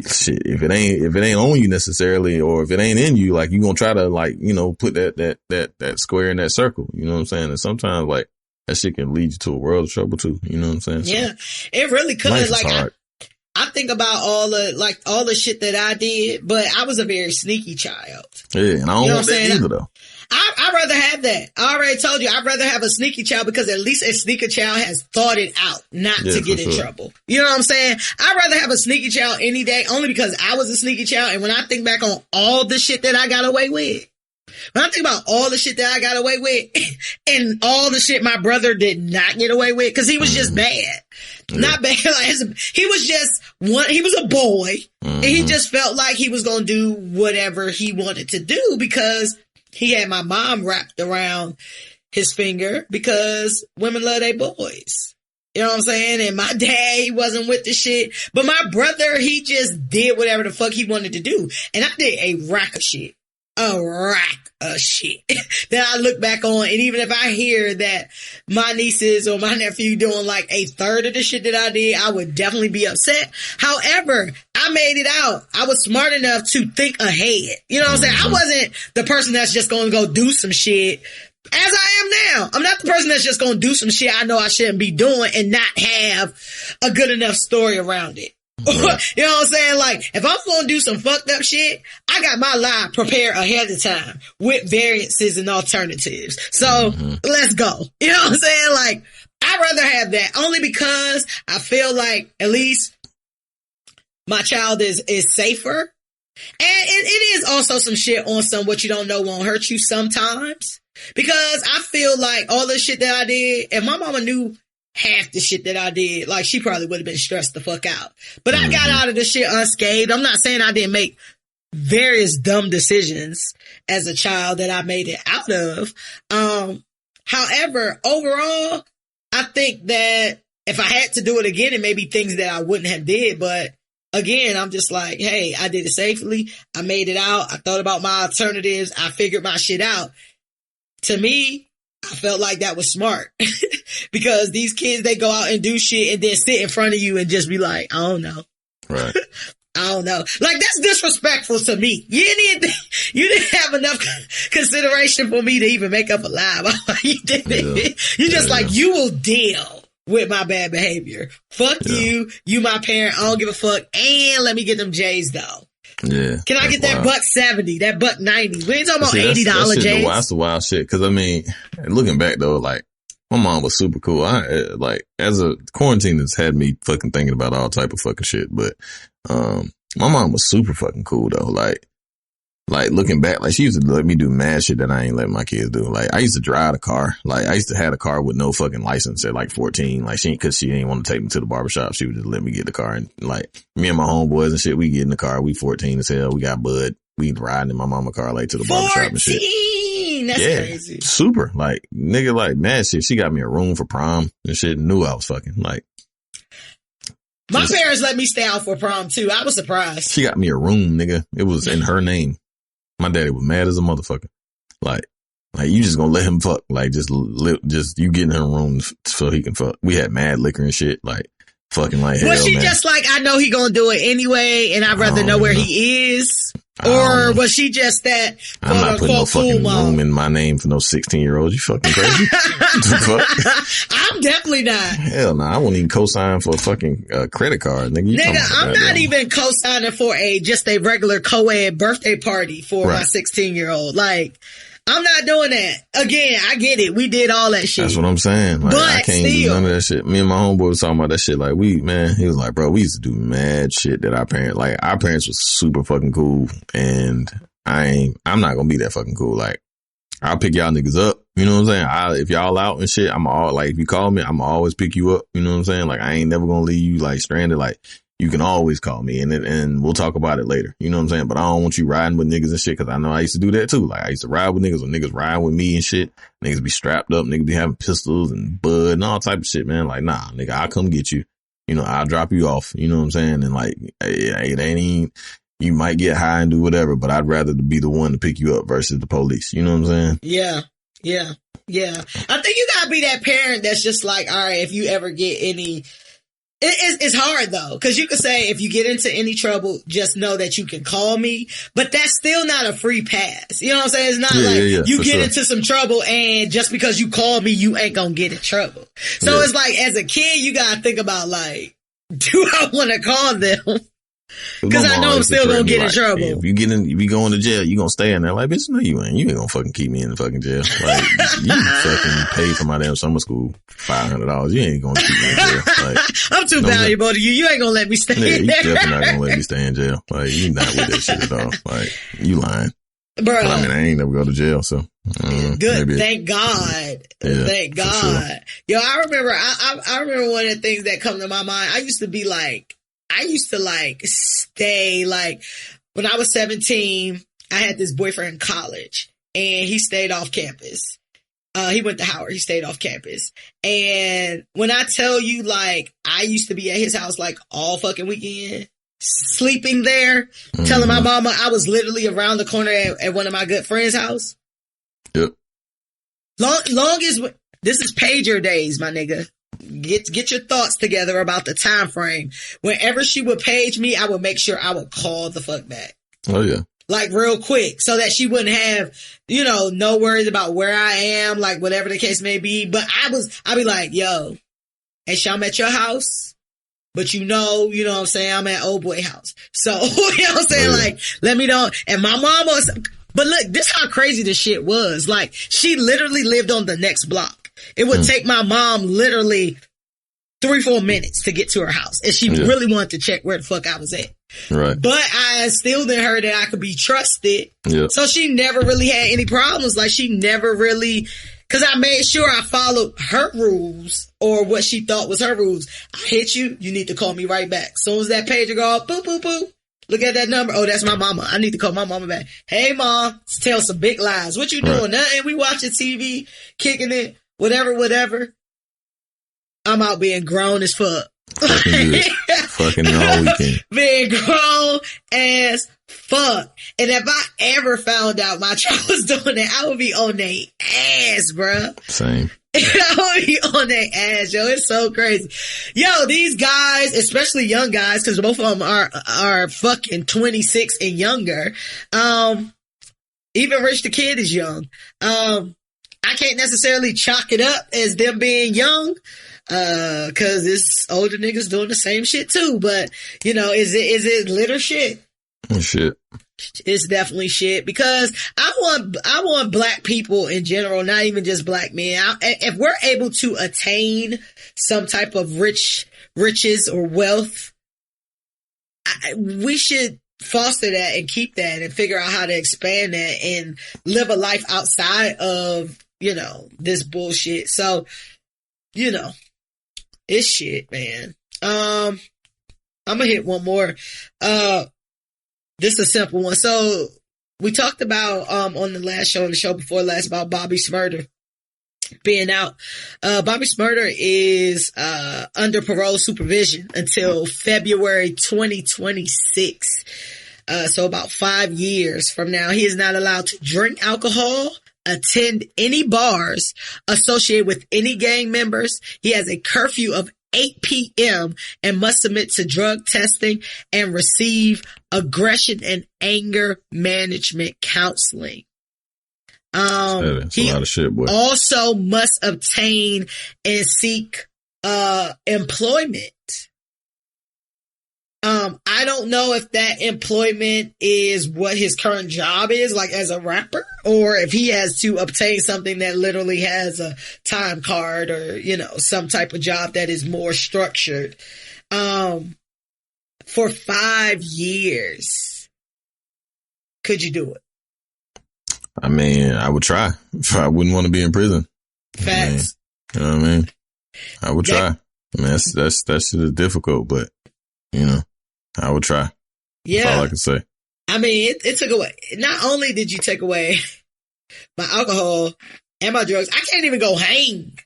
But shit, if it ain't on you necessarily, or if it ain't in you, like you gonna try to like, you know, put that square in that circle. You know what I'm saying? And sometimes like that shit can lead you to a world of trouble too. You know what I'm saying? Yeah, it really could. Life is Like, hard. I think about all the shit that I did, but I was a very sneaky child. Yeah, and I don't want that either though. I'd rather have that. I already told you, I'd rather have a sneaky child because at least a sneaky child has thought it out not to get in trouble. You know what I'm saying? I'd rather have a sneaky child any day only because I was a sneaky child. And when I think back on all the shit that I got away with, when I think about all the shit that I got away with and all the shit my brother did not get away with, cause he was just bad. Not bad. Like, he was just he was a boy and he just felt like he was going to do whatever he wanted to do because he had my mom wrapped around his finger because women love their boys. You know what I'm saying? And my dad, he wasn't with the shit. But my brother, he just did whatever the fuck he wanted to do. And I did a rack of shit. A rack of shit that I look back on. And even if I hear that my nieces or my nephew doing like a third of the shit that I did, I would definitely be upset. However, I made it out. I was smart enough to think ahead. You know what I'm saying? I wasn't the person that's just going to go do some shit as I am now. I'm not the person that's just going to do some shit I know I shouldn't be doing and not have a good enough story around it. Right. You know what I'm saying? Like, if I'm going to do some fucked up shit, I got my lie prepared ahead of time with variances and alternatives. So let's go. You know what I'm saying? Like, I'd rather have that only because I feel like at least my child is safer. And it is also some shit on some what you don't know won't hurt you sometimes. Because I feel like all the shit that I did, if my mama knew half the shit that I did, like, she probably would have been stressed the fuck out. But I got out of the shit unscathed. I'm not saying I didn't make various dumb decisions as a child that I made it out of. However, overall, I think that if I had to do it again, it may be things that I wouldn't have did. But again, I'm just like, hey, I did it safely. I made it out. I thought about my alternatives. I figured my shit out. To me, I felt like that was smart because these kids, they go out and do shit and then sit in front of you and just be like, I don't know. Right. I don't know. Like, that's disrespectful to me. You didn't have enough consideration for me to even make up a lie. You didn't. Yeah. You just like, you will deal with my bad behavior. Fuck you my parent. I don't give a fuck. And let me get them J's though. Yeah. Can I get that $1.70, that $1.90? We ain't talking about $80 J's. That's the wild shit. Cause I mean, looking back though, like, my mom was super cool. Like, as a quarantine has had me fucking thinking about all type of fucking shit, but, my mom was super fucking cool though. Like looking back, like, she used to let me do mad shit that I ain't letting my kids do. Like, I used to drive a car. Like, I used to have a car with no fucking license at like 14. Like, cause she didn't want to take me to the barbershop. She would just let me get the car. And like, me and my homeboys and shit, we get in the car. We 14 as hell. We got bud. We riding in my mama car, like, to the barbershop and shit. That's crazy. Super. Like, nigga, like, mad shit. She got me a room for prom and shit. Knew I was fucking, like. My parents let me stay out for prom too. I was surprised. She got me a room, nigga. It was in her name. My daddy was mad as a motherfucker. Like you just gonna let him fuck. Like, just you get in her room so he can fuck. We had mad liquor and shit. Like, fucking like hell, was she man. just like, I know he gonna do it anyway and I'd rather know where he is? Or was she just that I'm not putting no fucking room in my name for no 16-year-old. You fucking crazy? I'm definitely not. Hell no, I won't even co-sign for a fucking credit card, nigga. I'm not even co-signing for just a regular co-ed birthday party for my 16-year-old. Like, I'm not doing that. Again, I get it. We did all that shit. That's what I'm saying. Like, I can't do none of that shit. Me and my homeboy was talking about that shit. Like, he was like, bro, we used to do mad shit that our parents was super fucking cool. And I'm not gonna be that fucking cool. Like, I'll pick y'all niggas up. You know what I'm saying? If y'all out and shit, if you call me, I'm always pick you up. You know what I'm saying? Like, I ain't never gonna leave you like stranded. Like, you can always call me and we'll talk about it later. You know what I'm saying? But I don't want you riding with niggas and shit, cause I know I used to do that too. Like, I used to ride with niggas when niggas riding with me and shit. Niggas be strapped up, niggas be having pistols and bud and all type of shit, man. Like, nah, nigga, I'll come get you. You know, I'll drop you off. You know what I'm saying? And like, it ain't even, you might get high and do whatever, but I'd rather be the one to pick you up versus the police. You know what I'm saying? Yeah. I think you gotta be that parent that's just like, all right, if you ever get any It's hard though, because you could say if you get into any trouble, just know that you can call me, but that's still not a free pass. You know what I'm saying? It's not you get into some trouble and just because you call me, you ain't gonna get in trouble. So it's like, as a kid, you gotta think about like, do I want to call them? Because I know I'm still gonna get in trouble. If you going to jail, you gonna stay in there. Like, bitch, no, you ain't. You ain't gonna fucking keep me in the fucking jail. Like, you fucking paid for my damn summer school $500. You ain't gonna keep me in jail. Like, I'm too valuable to you. You ain't gonna let me stay in there. You definitely not gonna let me stay in jail. Like, you not with that shit at all. Like, you lying. Bro. But I mean, I ain't never go to jail, so. Good. Thank God. Yeah, thank God. Sure. Yo, I remember one of the things that come to my mind. I used to stay like, when I was 17, I had this boyfriend in college and he stayed off campus. He went to Howard. He stayed off campus. And when I tell you, like, I used to be at his house like all fucking weekend, sleeping there, telling my mama I was literally around the corner at one of my good friends' house. Yep. Long as this is pager days, my nigga. Get your thoughts together about the time frame. Whenever she would page me, I would make sure I would call the fuck back. Oh yeah. Like real quick, so that she wouldn't have, no worries about where I am, like whatever the case may be. But I'd be like, yo, hey, I'm at your house, but you know what I'm saying? I'm at old boy house. So, you know what I'm saying? Like, let me know. And my mom was, but look, this how crazy this shit was. Like, she literally lived on the next block. It would take my mom literally 3-4 minutes to get to her house. And she really wanted to check where the fuck I was at. Right. But I instilled in her that I could be trusted. Yeah. So she never really had any problems. Like, she never really, cause I made sure I followed her rules or what she thought was her rules. I hit you. You need to call me right back. Soon as that pager go off, boop, boop, boop. Look at that number. Oh, that's my mama. I need to call my mama back. Hey, mom, tell some big lies. What you doing? Nothing. We watching TV, kicking it, whatever. I'm out being grown as fuck. Fucking all weekend. Being grown as fuck. And if I ever found out my child was doing that, I would be on their ass, bruh. Same. I would be on their ass, yo. It's so crazy. Yo, these guys, especially young guys, because both of them are fucking 26 and younger. Even Rich the Kid is young. I can't necessarily chalk it up as them being young. Cause it's older niggas doing the same shit too, but is it little shit? Shit. It's definitely shit because I want black people in general, not even just black men. If we're able to attain some type of riches or wealth, we should foster that and keep that and figure out how to expand that and live a life outside of, this bullshit. So, it's shit, man. I'm gonna hit one more. This is a simple one. So we talked about, on the last show and the show before last about Bobby Shmurda being out. Bobby Shmurda is, under parole supervision until February 2026. So about 5 years from now, he is not allowed to drink alcohol, attend any bars associated with any gang members. He has a curfew of 8 p.m. and must submit to drug testing and receive aggression and anger management counseling. That's a lot of shit, boy. Also must obtain and seek employment. I don't know if that employment is what his current job is, like as a rapper, or if he has to obtain something that literally has a time card or, some type of job that is more structured. For 5 years. Could you do it? I mean, I would try. I wouldn't want to be in prison. Facts. You know what I mean? I would try. I mean, that shit is difficult, but, I would try. Yeah. That's all I can say. I mean, it took away. Not only did you take away my alcohol and my drugs, I can't even go hang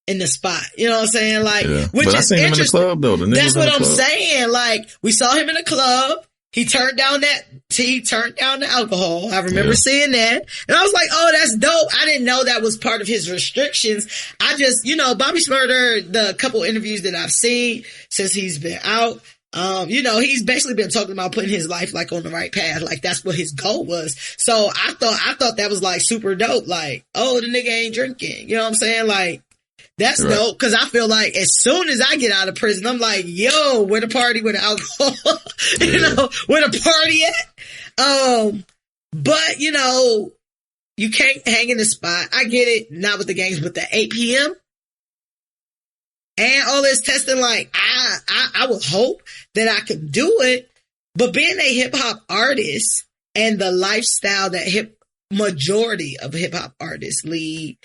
in the spot. You know what I'm saying? Like, which but is I seen him in the club though. That's what I'm saying. Like, we saw him in the club. He turned down the alcohol. I remember seeing that. And I was like, oh, that's dope. I didn't know that was part of his restrictions. I just, Bobby Shmurda, the couple interviews that I've seen since he's been out, he's basically been talking about putting his life like on the right path. Like that's what his goal was. So I thought that was like super dope. Like, oh, the nigga ain't drinking. You know what I'm saying? Like, that's dope, because I feel like as soon as I get out of prison, I'm like, yo, where the party with the alcohol? Where the party at? But, you can't hang in the spot. I get it, not with the gangs, but the 8 p.m. and all this testing, like, I would hope that I could do it, but being a hip-hop artist and the lifestyle that majority of hip-hop artists lead,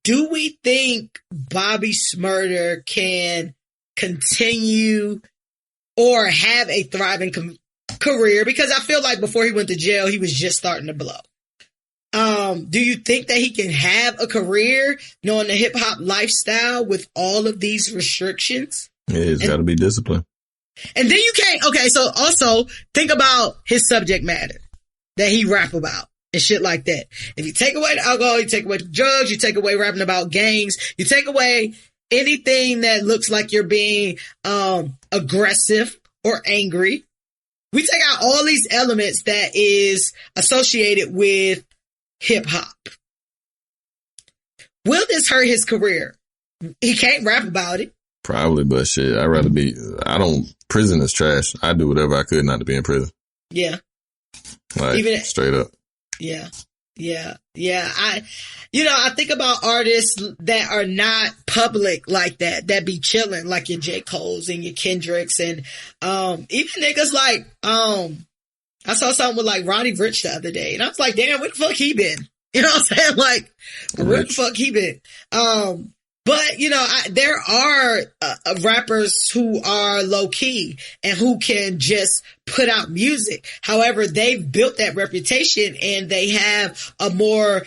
do we think Bobby Shmurda can continue or have a thriving career? Because I feel like before he went to jail, he was just starting to blow. Do you think that he can have a career knowing the hip hop lifestyle with all of these restrictions? Yeah, it's got to be disciplined. And then you can't. Okay, so also think about his subject matter that he rap about. And shit like that. If you take away the alcohol, you take away the drugs, you take away rapping about gangs, you take away anything that looks like you're being aggressive or angry. We take out all these elements that is associated with hip hop. Will this hurt his career? He can't rap about it. Probably, but shit, prison is trash. I do whatever I could not to be in prison. Yeah. Like, straight up. Yeah. I think about artists that are not public like that be chilling, like your J. Cole's and your Kendricks, and even niggas like I saw something with like Roddy Ricch the other day, and I was like, damn, where the fuck he been? You know what I'm saying? Like, where the fuck he been? But, there are rappers who are low key and who can just put out music. However, they've built that reputation and they have a more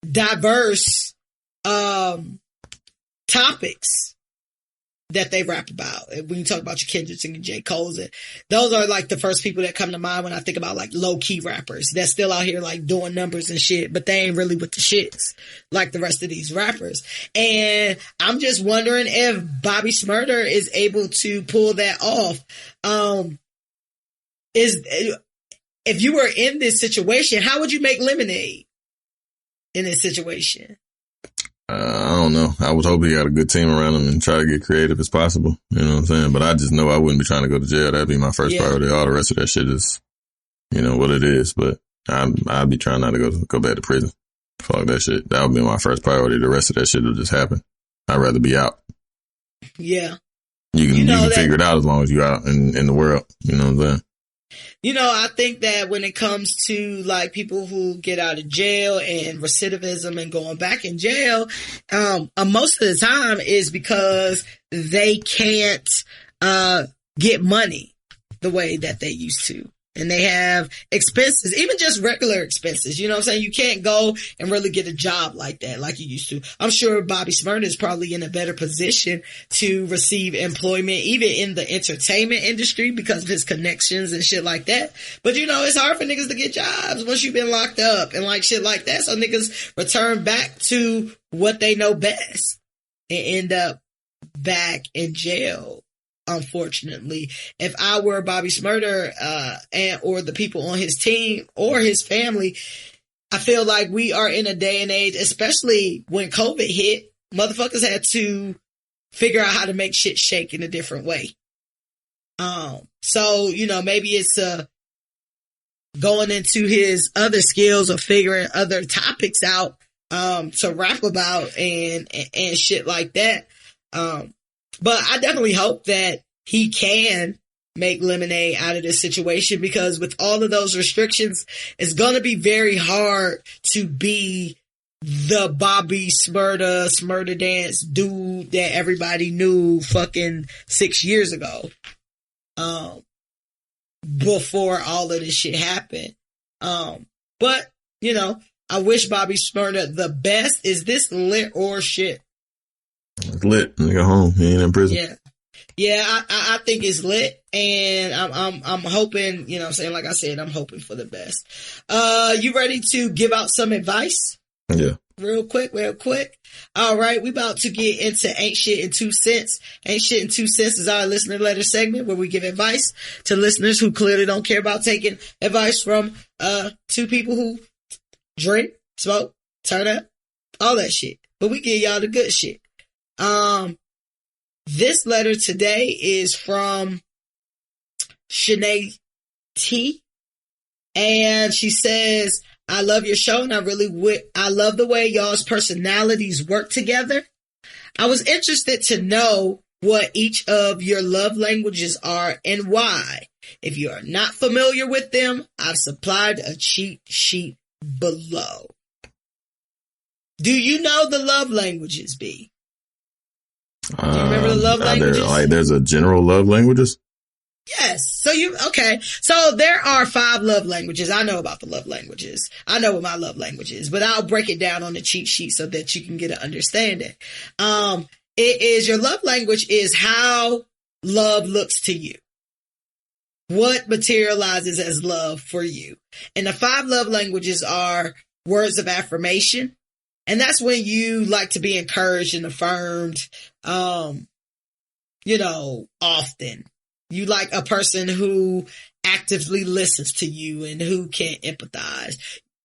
diverse topics that they rap about. When you talk about your Kendricks and your J. Cole's, those are like the first people that come to mind when I think about like low key rappers that's still out here like doing numbers and shit, but they ain't really with the shits like the rest of these rappers. And I'm just wondering if Bobby Shmurda is able to pull that off. If you were in this situation, how would you make lemonade in this situation? I don't know. I would hope he got a good team around him and try to get creative as possible. You know what I'm saying? But I just know I wouldn't be trying to go to jail. That'd be my first priority. All the rest of that shit is, what it is. But I'd be trying not to go back to prison. Fuck that shit. That would be my first priority. The rest of that shit will just happen. I'd rather be out. Yeah. You can figure it out as long as you're out in the world. You know what I'm saying? I think that when it comes to like people who get out of jail and recidivism and going back in jail, most of the time is because they can't get money the way that they used to. And they have expenses, even just regular expenses. You know what I'm saying? You can't go and really get a job like that, like you used to. I'm sure Bobby Shmurda is probably in a better position to receive employment, even in the entertainment industry, because of his connections and shit like that. But it's hard for niggas to get jobs once you've been locked up and like shit like that. So niggas return back to what they know best and end up back in jail. Unfortunately, if I were Bobby Shmurda, or the people on his team or his family, I feel like we are in a day and age, especially when COVID hit, motherfuckers had to figure out how to make shit shake in a different way. So, maybe it's, going into his other skills or figuring other topics out, to rap about and shit like that. But I definitely hope that he can make lemonade out of this situation, because with all of those restrictions, it's going to be very hard to be the Bobby Shmurda dance dude that everybody knew fucking 6 years ago, before all of this shit happened. But, I wish Bobby Shmurda the best. Is this lit or shit? It's lit. Nigga home. He ain't in prison. Yeah. Yeah, I think it's lit, and I'm hoping, you know what I'm saying, like I said, I'm hoping for the best. You ready to give out some advice? Yeah. Real quick. All right, we about to get into Ain't Shit in 2 Cents. Ain't Shit in 2 Cents is our listener letter segment where we give advice to listeners who clearly don't care about taking advice from two people who drink, smoke, turn up, all that shit. But we give y'all the good shit. This letter today is from Shanae T. And she says, I love your show and I love the way y'all's personalities work together. I was interested to know what each of your love languages are and why. If you are not familiar with them, I've supplied a cheat sheet below. Do you know the love languages, B? Do you remember the love languages? There's a general love languages? Yes. So there are 5 love languages. I know about the love languages. I know what my love language is, but I'll break it down on the cheat sheet so that you can get an understanding. Your love language is how love looks to you. What materializes as love for you. And the 5 love languages are words of affirmation. And that's when you like to be encouraged and affirmed, often. You like a person who actively listens to you and who can empathize.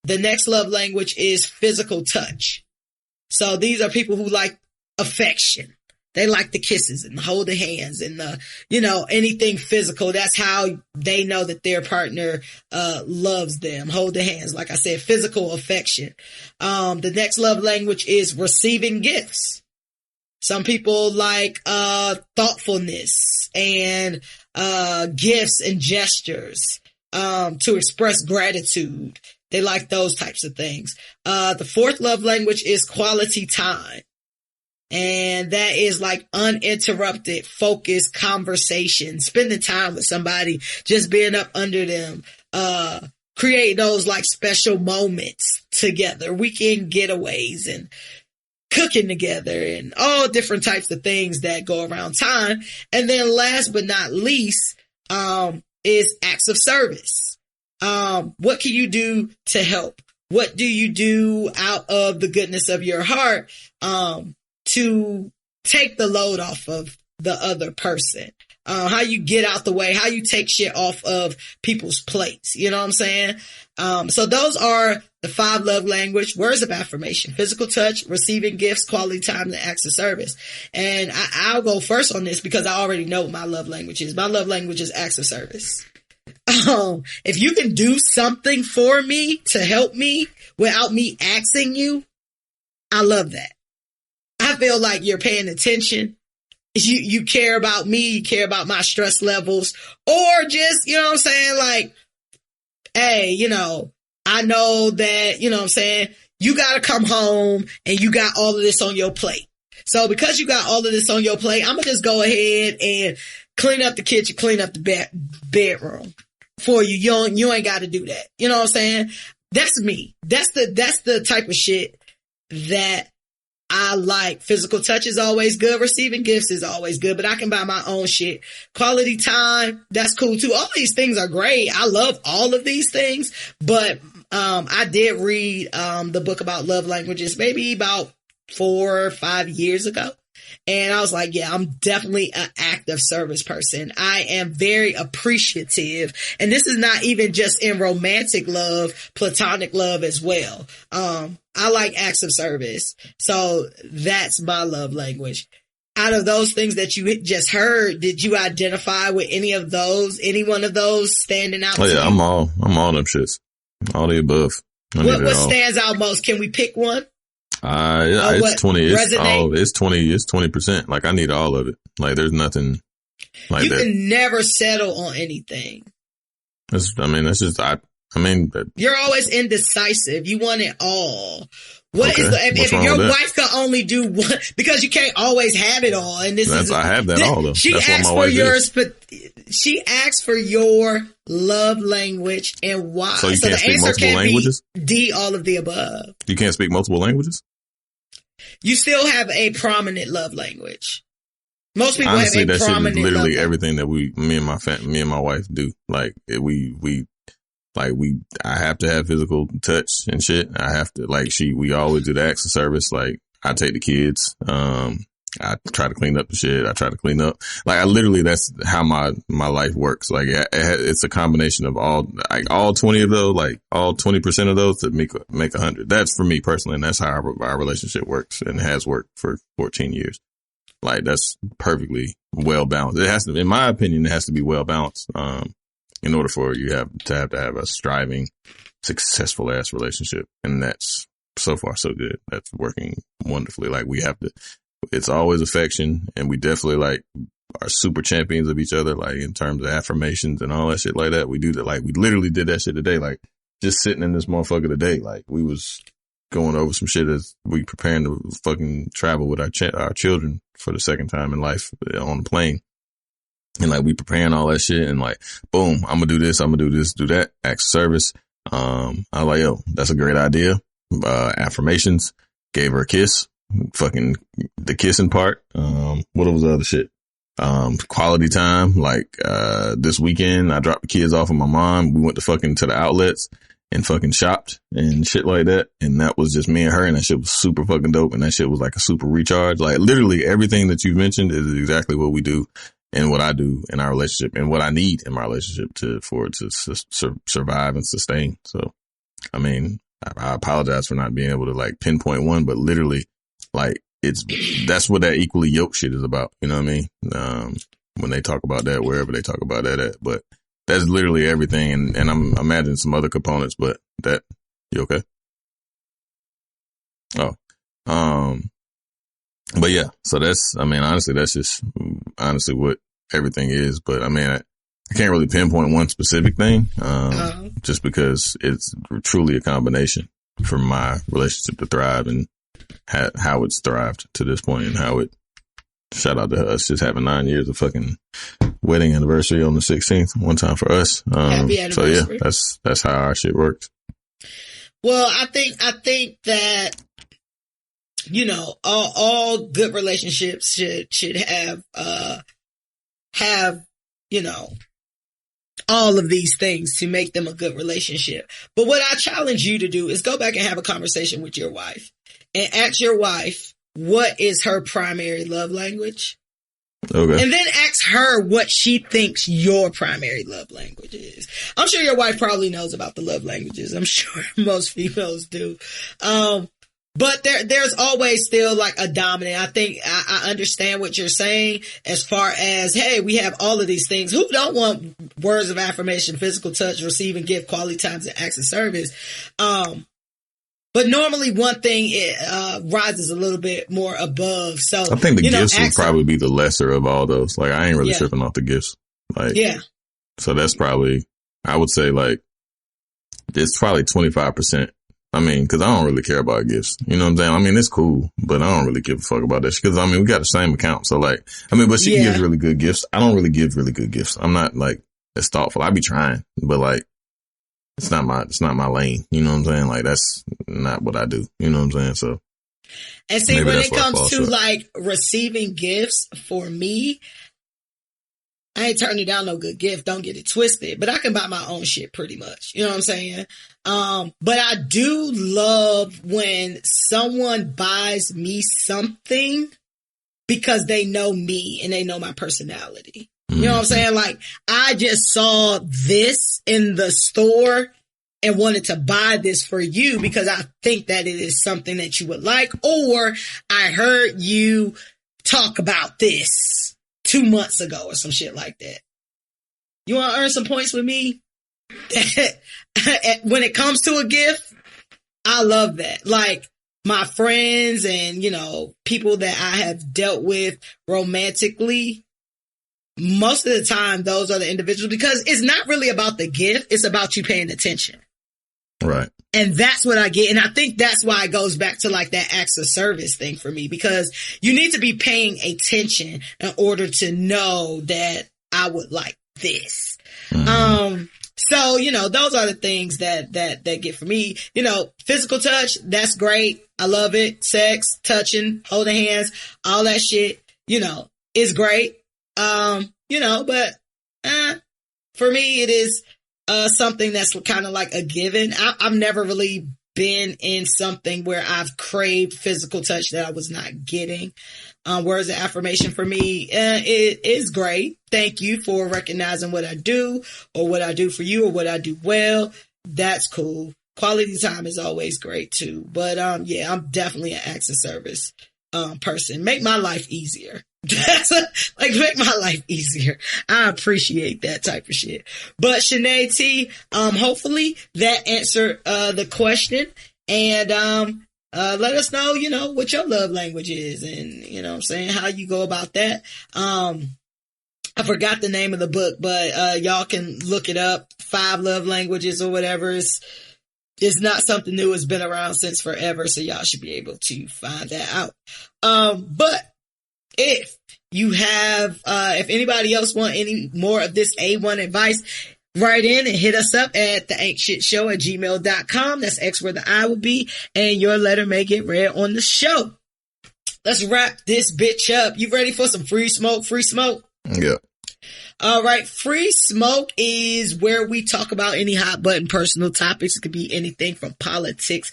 The next love language is physical touch. So these are people who like affection. They like the kisses and hold the hands and anything physical. That's how they know that their partner loves them. Hold the hands. Like I said, physical affection. The next love language is receiving gifts. Some people like thoughtfulness and gifts and gestures to express gratitude. They like those types of things. The 4th love language is quality time. And that is like uninterrupted, focused conversation, spending time with somebody, just being up under them, create those like special moments together, weekend getaways and cooking together and all different types of things that go around time. And then last but not least, is acts of service. What can you do to help? What do you do out of the goodness of your heart, to take the load off of the other person? How you get out the way, how you take shit off of people's plates. You know what I'm saying? So those are the 5 love language, words of affirmation, physical touch, receiving gifts, quality time, and acts of service. And I'll go first on this because I already know what my love language is. My love language is acts of service. If you can do something for me to help me without me asking you, I love that. I feel like you're paying attention. You care about me, you care about my stress levels, or just, you know what I'm saying? Like, hey, I know that, you know what I'm saying? You got to come home and you got all of this on your plate. So because you got all of this on your plate, I'm going to just go ahead and clean up the kitchen, clean up the bedroom for you. You ain't got to do that. You know what I'm saying? That's me. That's the type of shit that I like. Physical touch is always good. Receiving gifts is always good, but I can buy my own shit. Quality time, that's cool too. All these things are great. I love all of these things, but I did read the book about love languages maybe about 4 or 5 years ago. And I was like, yeah, I'm definitely an active service person. I am very appreciative. And this is not even just in romantic love, platonic love as well. I like acts of service. So that's my love language. Out of those things that you just heard, did you identify with any one of those standing out? Oh yeah, I'm all them shits. All the above. What stands out most? Can we pick one? It's 20. It's 20%. Like I need all of it. Like there's nothing like you that. You can never settle on anything. You're always indecisive. You want it all. If your wife could only do one, because you can't always have it all. And I have that all though. She asks for yours, but she asks for your love language and why. So you can't speak multiple languages? D, all of the above. You can't speak multiple languages? You still have a prominent love language. Most people honestly, have a that shit is prominent literally love everything that me and my wife do. Like I have to have physical touch and shit. I have to, like, we always do the acts of service. Like, I take the kids. I try to clean up the shit. I try to clean up. Like, that's how my life works. Like, it's a combination of all 20 of those, like all 20% of those that make 100. That's for me personally. And that's how our relationship works and has worked for 14 years. Like, that's perfectly well balanced. It has to, in my opinion, it has to be well balanced. In order for you to have a striving, successful ass relationship. And that's so far so good. That's working wonderfully. Like, it's always affection, and we definitely like are super champions of each other, like in terms of affirmations and all that shit like that. We do that. Like, we literally did that shit today. Like, just sitting in this motherfucker today. Like, we was going over some shit as we preparing to fucking travel with our children for the second time in life on the plane. And like, we preparing all that shit, and like, boom, I'm gonna do this, do that, act service. I was like, yo, that's a great idea. Affirmations, gave her a kiss, fucking the kissing part. What was the other shit? Quality time. Like, this weekend, I dropped the kids off with my mom. We went to the outlets and fucking shopped and shit like that. And that was just me and her, and that shit was super fucking dope. And that shit was like a super recharge. Like, literally everything that you've mentioned is exactly what we do and what I do in our relationship and what I need in my relationship for it to survive and sustain. So, I mean, I apologize for not being able to like pinpoint one, but literally, like, that's what that equally yoked shit is about. You know what I mean? When they talk about that, wherever they talk about that at, but that's literally everything. And I'm imagining some other components, but you okay? Oh, but yeah, so honestly, that's just what everything is. But I mean, I can't really pinpoint one specific thing, just because it's truly a combination for my relationship to thrive and how it's thrived to this point, and how it, shout out to us just having 9 years of fucking wedding anniversary on the 16th, one time for us. Happy anniversary. So yeah, that's how our shit works. Well, I think that, you know, all good relationships should have, you know, all of these things to make them a good relationship. But what I challenge you to do is go back and have a conversation with your wife and ask your wife, what is her primary love language? Okay. And then ask her what she thinks your primary love language is. I'm sure your wife probably knows about the love languages. I'm sure most females do. But there's always still like a dominant. I think I understand what you're saying as far as, hey, we have all of these things. Who don't want words of affirmation, physical touch, receiving gift, quality times, and acts of service? But normally one thing rises a little bit more above. So I think the gifts would probably be the lesser of all those. Like, I ain't really tripping off the gifts. Like, yeah. So that's probably, I would say, like, it's probably 25%. I mean, because I don't really care about gifts. You know what I'm saying? I mean, it's cool, but I don't really give a fuck about that shit. Because, I mean, we got the same account. So, like, I mean, but she gives really good gifts. I don't really give really good gifts. I'm not, like, as thoughtful. I be trying, but, like, it's not my lane. You know what I'm saying? Like, that's not what I do. You know what I'm saying? So. And see, when it comes to, like, receiving gifts, for me, I ain't turning down no good gift. Don't get it twisted. But I can buy my own shit pretty much. You know what I'm saying? But I do love when someone buys me something because they know me and they know my personality. You know what I'm saying? Like, I just saw this in the store and wanted to buy this for you because I think that it is something that you would like, or I heard you talk about this 2 months ago or some shit like that. You want to earn some points with me? When it comes to a gift, I love that. Like, my friends and, you know, people that I have dealt with romantically, most of the time, those are the individuals, because it's not really about the gift. It's about you paying attention. Right. And that's what I get. And I think that's why it goes back to like that acts of service thing for me, because you need to be paying attention in order to know that I would like this. Mm-hmm. So, you know, those are the things that get for me. You know, physical touch, that's great. I love it. Sex, touching, holding hands, all that shit. You know, is great. But for me, it is something that's kind of like a given. I've never really been in something where I've craved physical touch that I was not getting. Words of affirmation for me, it is great. Thank you for recognizing what I do or what I do for you or what I do well. That's cool. Quality time is always great too. But, I'm definitely an acts of service, person. Make my life easier. Make my life easier. I appreciate that type of shit. But Shanae T, hopefully that answered, the question. And, let us know, what your love language is and, how you go about that. I forgot the name of the book, but, y'all can look it up. 5 love languages or whatever. It's not something new. It's been around since forever. So y'all should be able to find that out. But if you have, if anybody else want any more of this A1 advice, write in and hit us up at theain'tshitshow@gmail.com. That's X where the I will be, and your letter may get read on the show. Let's wrap this bitch up. You ready for some free smoke? Free smoke? Yeah. All right. Free smoke is where we talk about any hot button personal topics. It could be anything from politics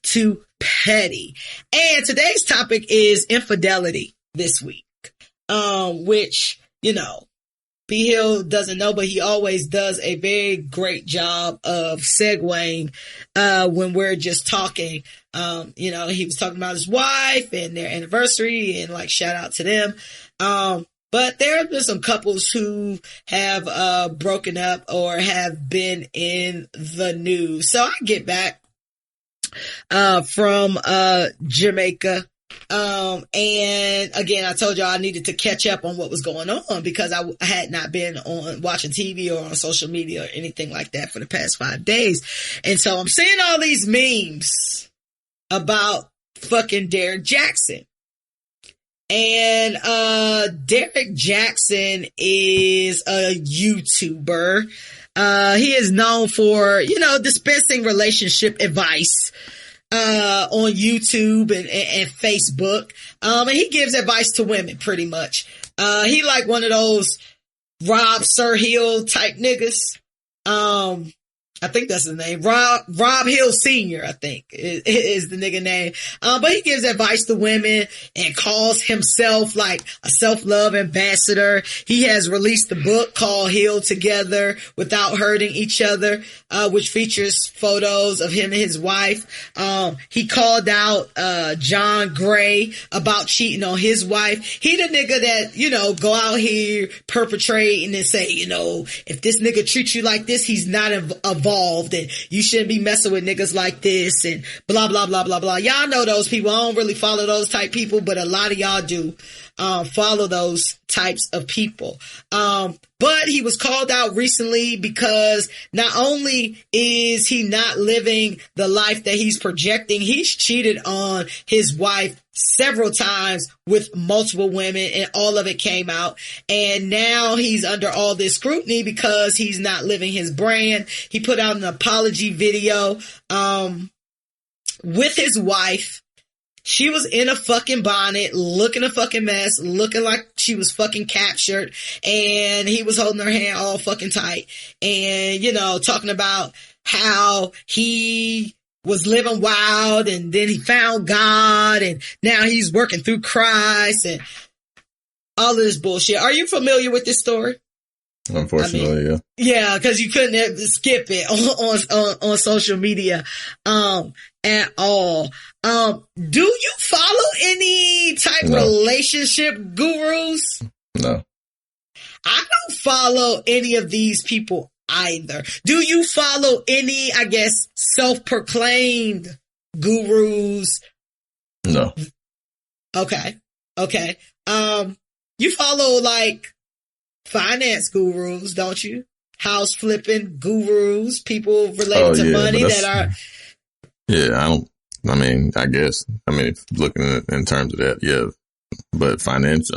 to petty. And today's topic is infidelity this week. Which, B Hill doesn't know, but he always does a very great job of segueing, when we're just talking. He was talking about his wife and their anniversary and shout out to them. But there have been some couples who have, broken up or have been in the news. So I get back, from, Jamaica. And again, I told y'all I needed to catch up on what was going on because I had not been on watching TV or on social media or anything like that for the past 5 days. And so I'm seeing all these memes about fucking Derrick Jaxn. And, Derrick Jaxn is a YouTuber. He is known for, dispensing relationship advice, on YouTube and Facebook. And he gives advice to women pretty much. He like one of those Rob Sir Hill type niggas. I think that's the name. Rob Hill Sr., I think is the nigga name. But he gives advice to women and calls himself like a self-love ambassador. He has released a book called Heal Together Without Hurting Each Other, which features photos of him and his wife. He called out, John Gray about cheating on his wife. He the nigga that, go out here perpetrating and say, if this nigga treats you like this, he's not evolved and you shouldn't be messing with niggas like this and blah, blah, blah, blah, blah. Y'all know those people. I don't really follow those type people, but a lot of y'all do, follow those types of people. But he was called out recently because not only is he not living the life that he's projecting, he's cheated on his wife several times with multiple women and all of it came out. And now he's under all this scrutiny because he's not living his brand. He put out an apology video, with his wife. She was in a fucking bonnet, looking a fucking mess, looking like she was fucking captured, and he was holding her hand all fucking tight and, talking about how he was living wild and then he found God and now he's working through Christ and all of this bullshit. Are you familiar with this story? Unfortunately, yeah. Yeah, because you couldn't skip it on social media at all. Do you follow any type of relationship gurus? No. I don't follow any of these people either. Do you follow any, I guess, self-proclaimed gurus? No. Okay. You follow finance gurus, don't you? House flipping gurus, people related to money that are. Yeah, I guess. If looking at in terms of that, yeah. But finance,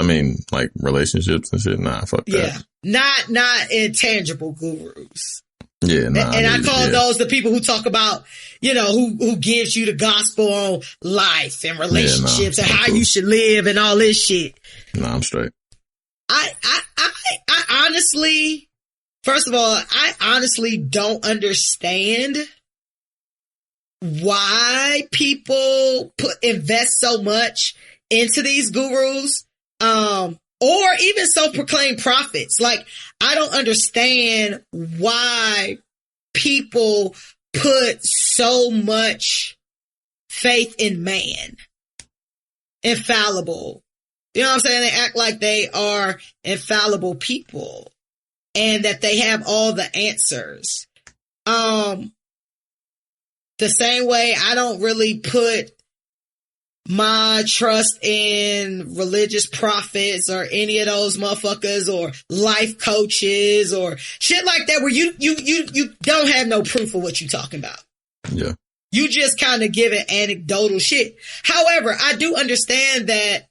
relationships and shit, nah, fuck that. Yeah. Not intangible gurus. Yeah, nah. And I call those the people who talk about, who gives you the gospel on life and relationships and how you should live and all this shit. Nah, I'm straight. I honestly, first of all, I honestly don't understand why people invest so much into these gurus, or even self-proclaimed prophets. Like, I don't understand why people put so much faith in man. Infallible. You know what I'm saying? They act like they are infallible people and that they have all the answers. The same way I don't really put my trust in religious prophets or any of those motherfuckers or life coaches or shit like that, where you don't have no proof of what you're talking about. Yeah. You just kind of give it anecdotal shit. However, I do understand that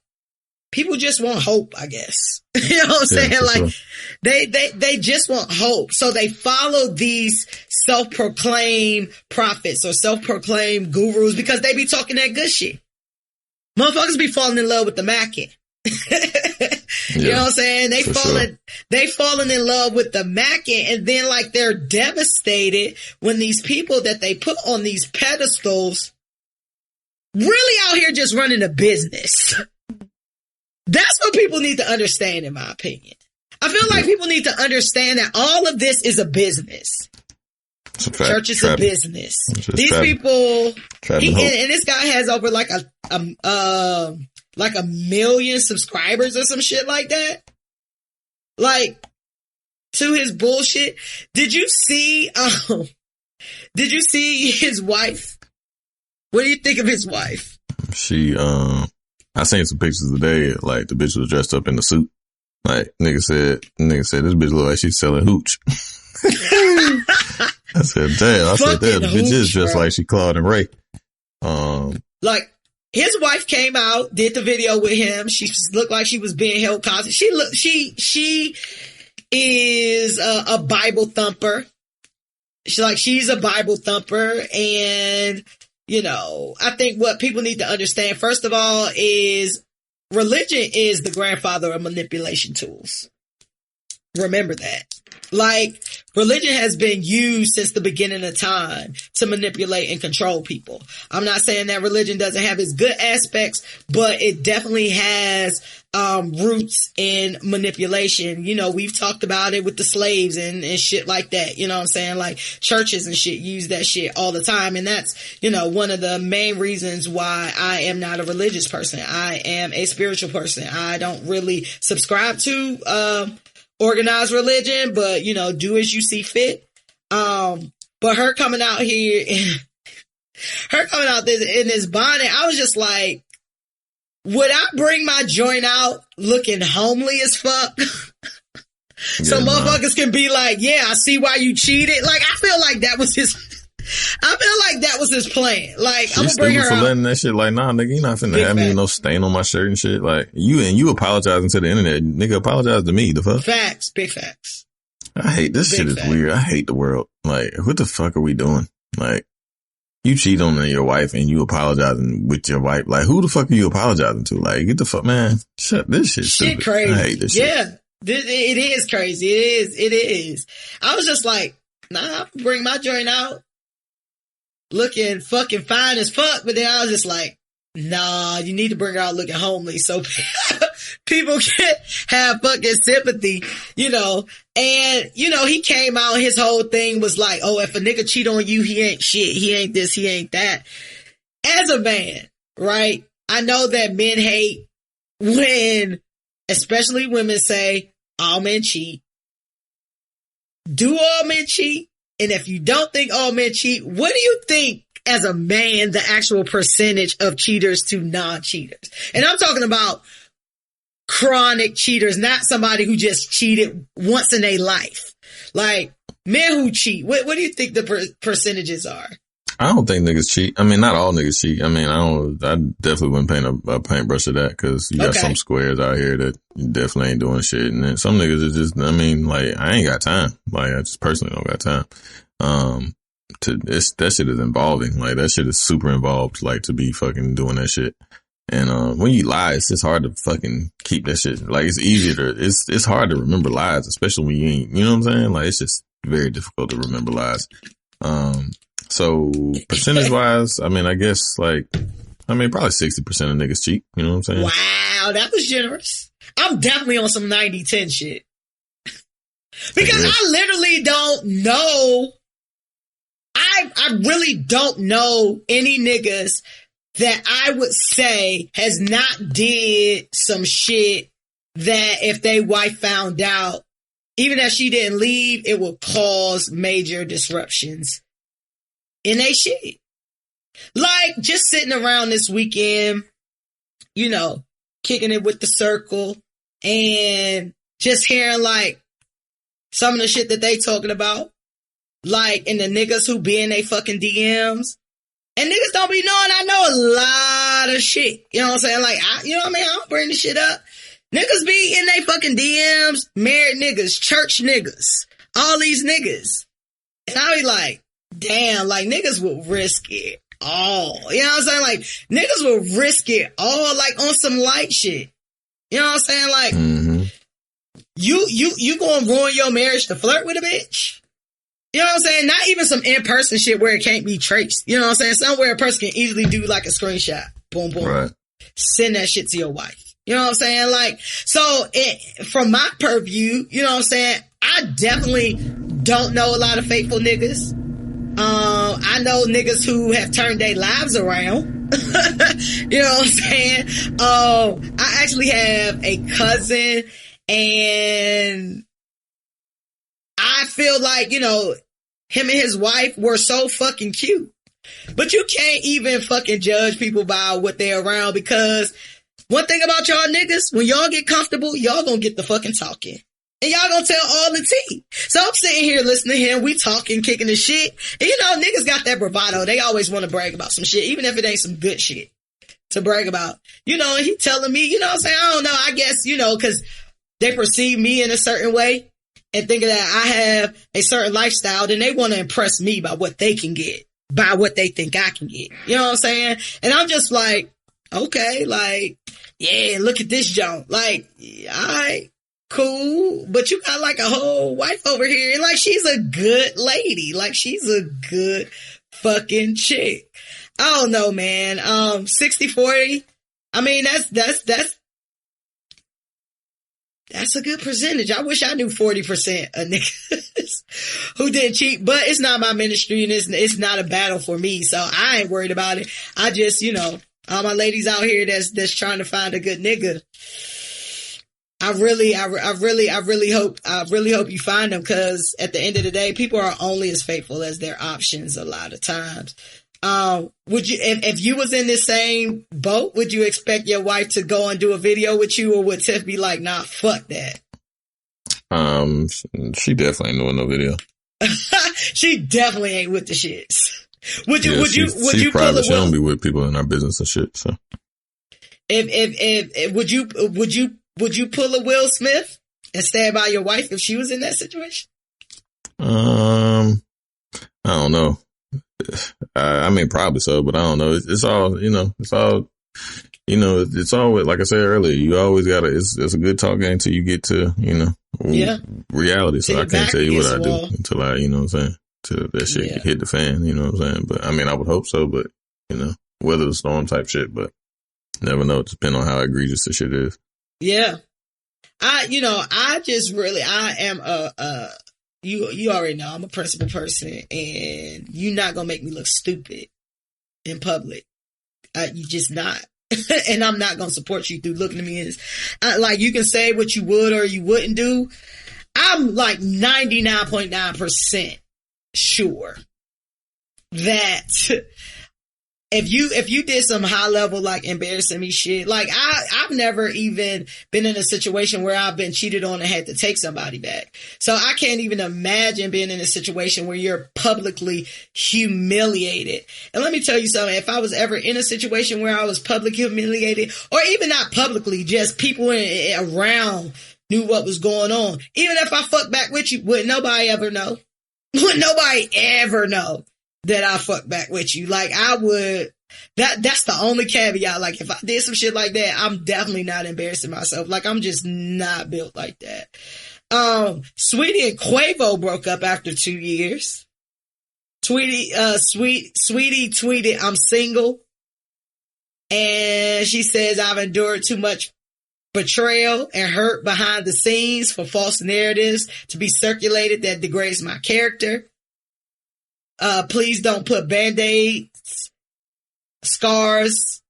people just want hope, I guess. You know what I'm saying? Like, sure. They just want hope. So they follow these self-proclaimed prophets or self-proclaimed gurus because they be talking that good shit. Motherfuckers be falling in love with the Mackin. You know what I'm saying? They falling in love with the Mackin, and then like they're devastated when these people that they put on these pedestals really out here just running a business. That's what people need to understand, in my opinion. I feel like people need to understand that all of this is a business. Church is a business. These people, and this guy has over like a million subscribers or some shit like that. Like, to his bullshit. Did you see his wife? What do you think of his wife? I seen some pictures today, like the bitch was dressed up in the suit. Like, nigga said this bitch look like she's selling hooch. I said, damn, the bitch is just like she Claude and Ray. Like, his wife came out, did the video with him. She looked like she was being held hostage. She is a Bible thumper. She's a Bible thumper. And, you know, I think what people need to understand, first of all, is religion is the grandfather of manipulation tools. Remember that. Like, religion has been used since the beginning of time to manipulate and control people. I'm not saying that religion doesn't have its good aspects, but it definitely has roots in manipulation. You know, we've talked about it with the slaves and shit like that. You know what I'm saying? Like, churches and shit use that shit all the time. And that's, you know, one of the main reasons why I am not a religious person. I am a spiritual person. I don't really subscribe to organized religion, but, you know, do as you see fit. But her coming out here, in this bonnet, I was just like, would I bring my joint out looking homely as fuck? So motherfuckers can be like, yeah, I see why you cheated. Like, I feel like that was his plan. Like, I'm gonna bring her for out. letting that shit, like, nah, nigga, you not finna have me no stain on my shirt and shit. Like, you apologizing to the internet. Nigga, apologize to me, the fuck? Facts, big facts. I hate this shit. Is weird. I hate the world. Like, what the fuck are we doing? Like, you cheat on your wife and you apologizing with your wife. Like, who the fuck are you apologizing to? Like, get the fuck, man. Shut this shit. Shit stupid. crazy. I hate this shit. Yeah, it is crazy. It is. I was just like, nah, I'll bring my joint out looking fucking fine as fuck. But then I was just like, nah, you need to bring her out looking homely so people can have fucking sympathy, you know. And, you know, he came out, his whole thing was like, oh, if a nigga cheat on you, he ain't shit. He ain't this, he ain't that. As a man, right? I know that men hate when, especially women, say, all men cheat. Do all men cheat? And if you don't think all men cheat, what do you think as a man the actual percentage of cheaters to non-cheaters? And I'm talking about chronic cheaters, not somebody who just cheated once in their life. Like, men who cheat, what do you think the percentages are? I don't think niggas cheat. I mean, not all niggas cheat. I mean, I definitely wouldn't paint a paintbrush of that, because you got some squares out here that definitely ain't doing shit. And then some niggas are just, I mean, like, I ain't got time. Like, I just personally don't got time. That shit is involving. Like, that shit is super involved, like, to be fucking doing that shit. And when you lie, it's just hard to fucking keep that shit. Like, it's hard to remember lies, especially when you ain't, you know what I'm saying? Like, it's just very difficult to remember lies. So percentage wise, I mean, I guess probably 60% of niggas cheat. You know what I'm saying? Wow, that was generous. I'm definitely on some 90-10 shit. Because I literally don't know. I really don't know any niggas that I would say has not did some shit that if they wife found out, even if she didn't leave, it will cause major disruptions in they shit. Like, just sitting around this weekend, you know, kicking it with the circle and just hearing like some of the shit that they talking about, like, and the niggas who be in they fucking DMs. And niggas don't be knowing I know a lot of shit. You know what I'm saying? Like, you know what I mean? I don't bring the shit up. Niggas be in they fucking DMs, married niggas, church niggas, all these niggas. And I be like, damn, like, niggas will risk it all. You know what I'm saying? Like, niggas will risk it all, like, on some light shit. You know what I'm saying? Like, you gonna ruin your marriage to flirt with a bitch? You know what I'm saying? Not even some in-person shit where it can't be traced. You know what I'm saying? Somewhere a person can easily do like a screenshot. Boom, boom. Right. Send that shit to your wife. You know what I'm saying? Like, so from my purview, you know what I'm saying? I definitely don't know a lot of faithful niggas. I know niggas who have turned their lives around. You know what I'm saying? I actually have a cousin, and I feel like, you know, him and his wife were so fucking cute. But you can't even fucking judge people by what they're around, because one thing about y'all niggas, when y'all get comfortable, y'all gonna get the fucking talking. And y'all gonna tell all the tea. So I'm sitting here listening to him, we talking, kicking the shit. And you know, niggas got that bravado. They always want to brag about some shit, even if it ain't some good shit to brag about. You know, and he telling me, you know what I'm saying? I don't know, I guess, you know, cause they perceive me in a certain way and thinking that I have a certain lifestyle, then they want to impress me by what they can get, by what they think I can get. You know what I'm saying? And I'm just like, okay, like, yeah, look at this junk. Like, all right, cool. But you got like a whole wife over here. And like, she's a good lady. Like, she's a good fucking chick. I don't know, man. 60-40. I mean, that's a good percentage. I wish I knew 40% of niggas who didn't cheat, but it's not my ministry and it's not a battle for me. So I ain't worried about it. I just, you know, all my ladies out here that's trying to find a good nigga. I really hope you find them, because at the end of the day, people are only as faithful as their options a lot of times. Would you, if you was in this same boat, would you expect your wife to go and do a video with you, or would Tiff be like, nah, fuck that? She definitely ain't doing no video. She definitely ain't with the shits. Would you pull private. She don't be with people in our business and shit. So if would you pull a Will Smith and stand by your wife if she was in that situation? I don't know. I mean, probably so, but I don't know. It's all, you know, it's all like I said earlier, you always gotta, it's a good talk game until you get to, you know, reality. So I can't tell you what I do until I, you know what I'm saying, till that shit hit the fan, you know what I'm saying? But I mean, I would hope so, but, you know, weather the storm type shit, but never know. It depends on how egregious the shit is. Yeah. I am you already know I'm a principled person, and you're not gonna make me look stupid in public. You just not. And I'm not gonna support you through looking at me as like, you can say what you would or you wouldn't do. I'm like 99.9% sure that if you did some high level, like, embarrassing me shit, like, I've never even been in a situation where I've been cheated on and had to take somebody back. So I can't even imagine being in a situation where you're publicly humiliated. And let me tell you something. If I was ever in a situation where I was publicly humiliated, or even not publicly, just people around knew what was going on, even if I fucked back with you, would nobody ever know? Would nobody ever know that I fuck back with you? Like, I would That's the only caveat. Like, if I did some shit like that, I'm definitely not embarrassing myself. Like, I'm just not built like that. Saweetie and Quavo broke up after 2 years. Saweetie tweeted, "I'm single." And she says, "I've endured too much betrayal and hurt behind the scenes for false narratives to be circulated that degrades my character. Please don't put band-aids, scars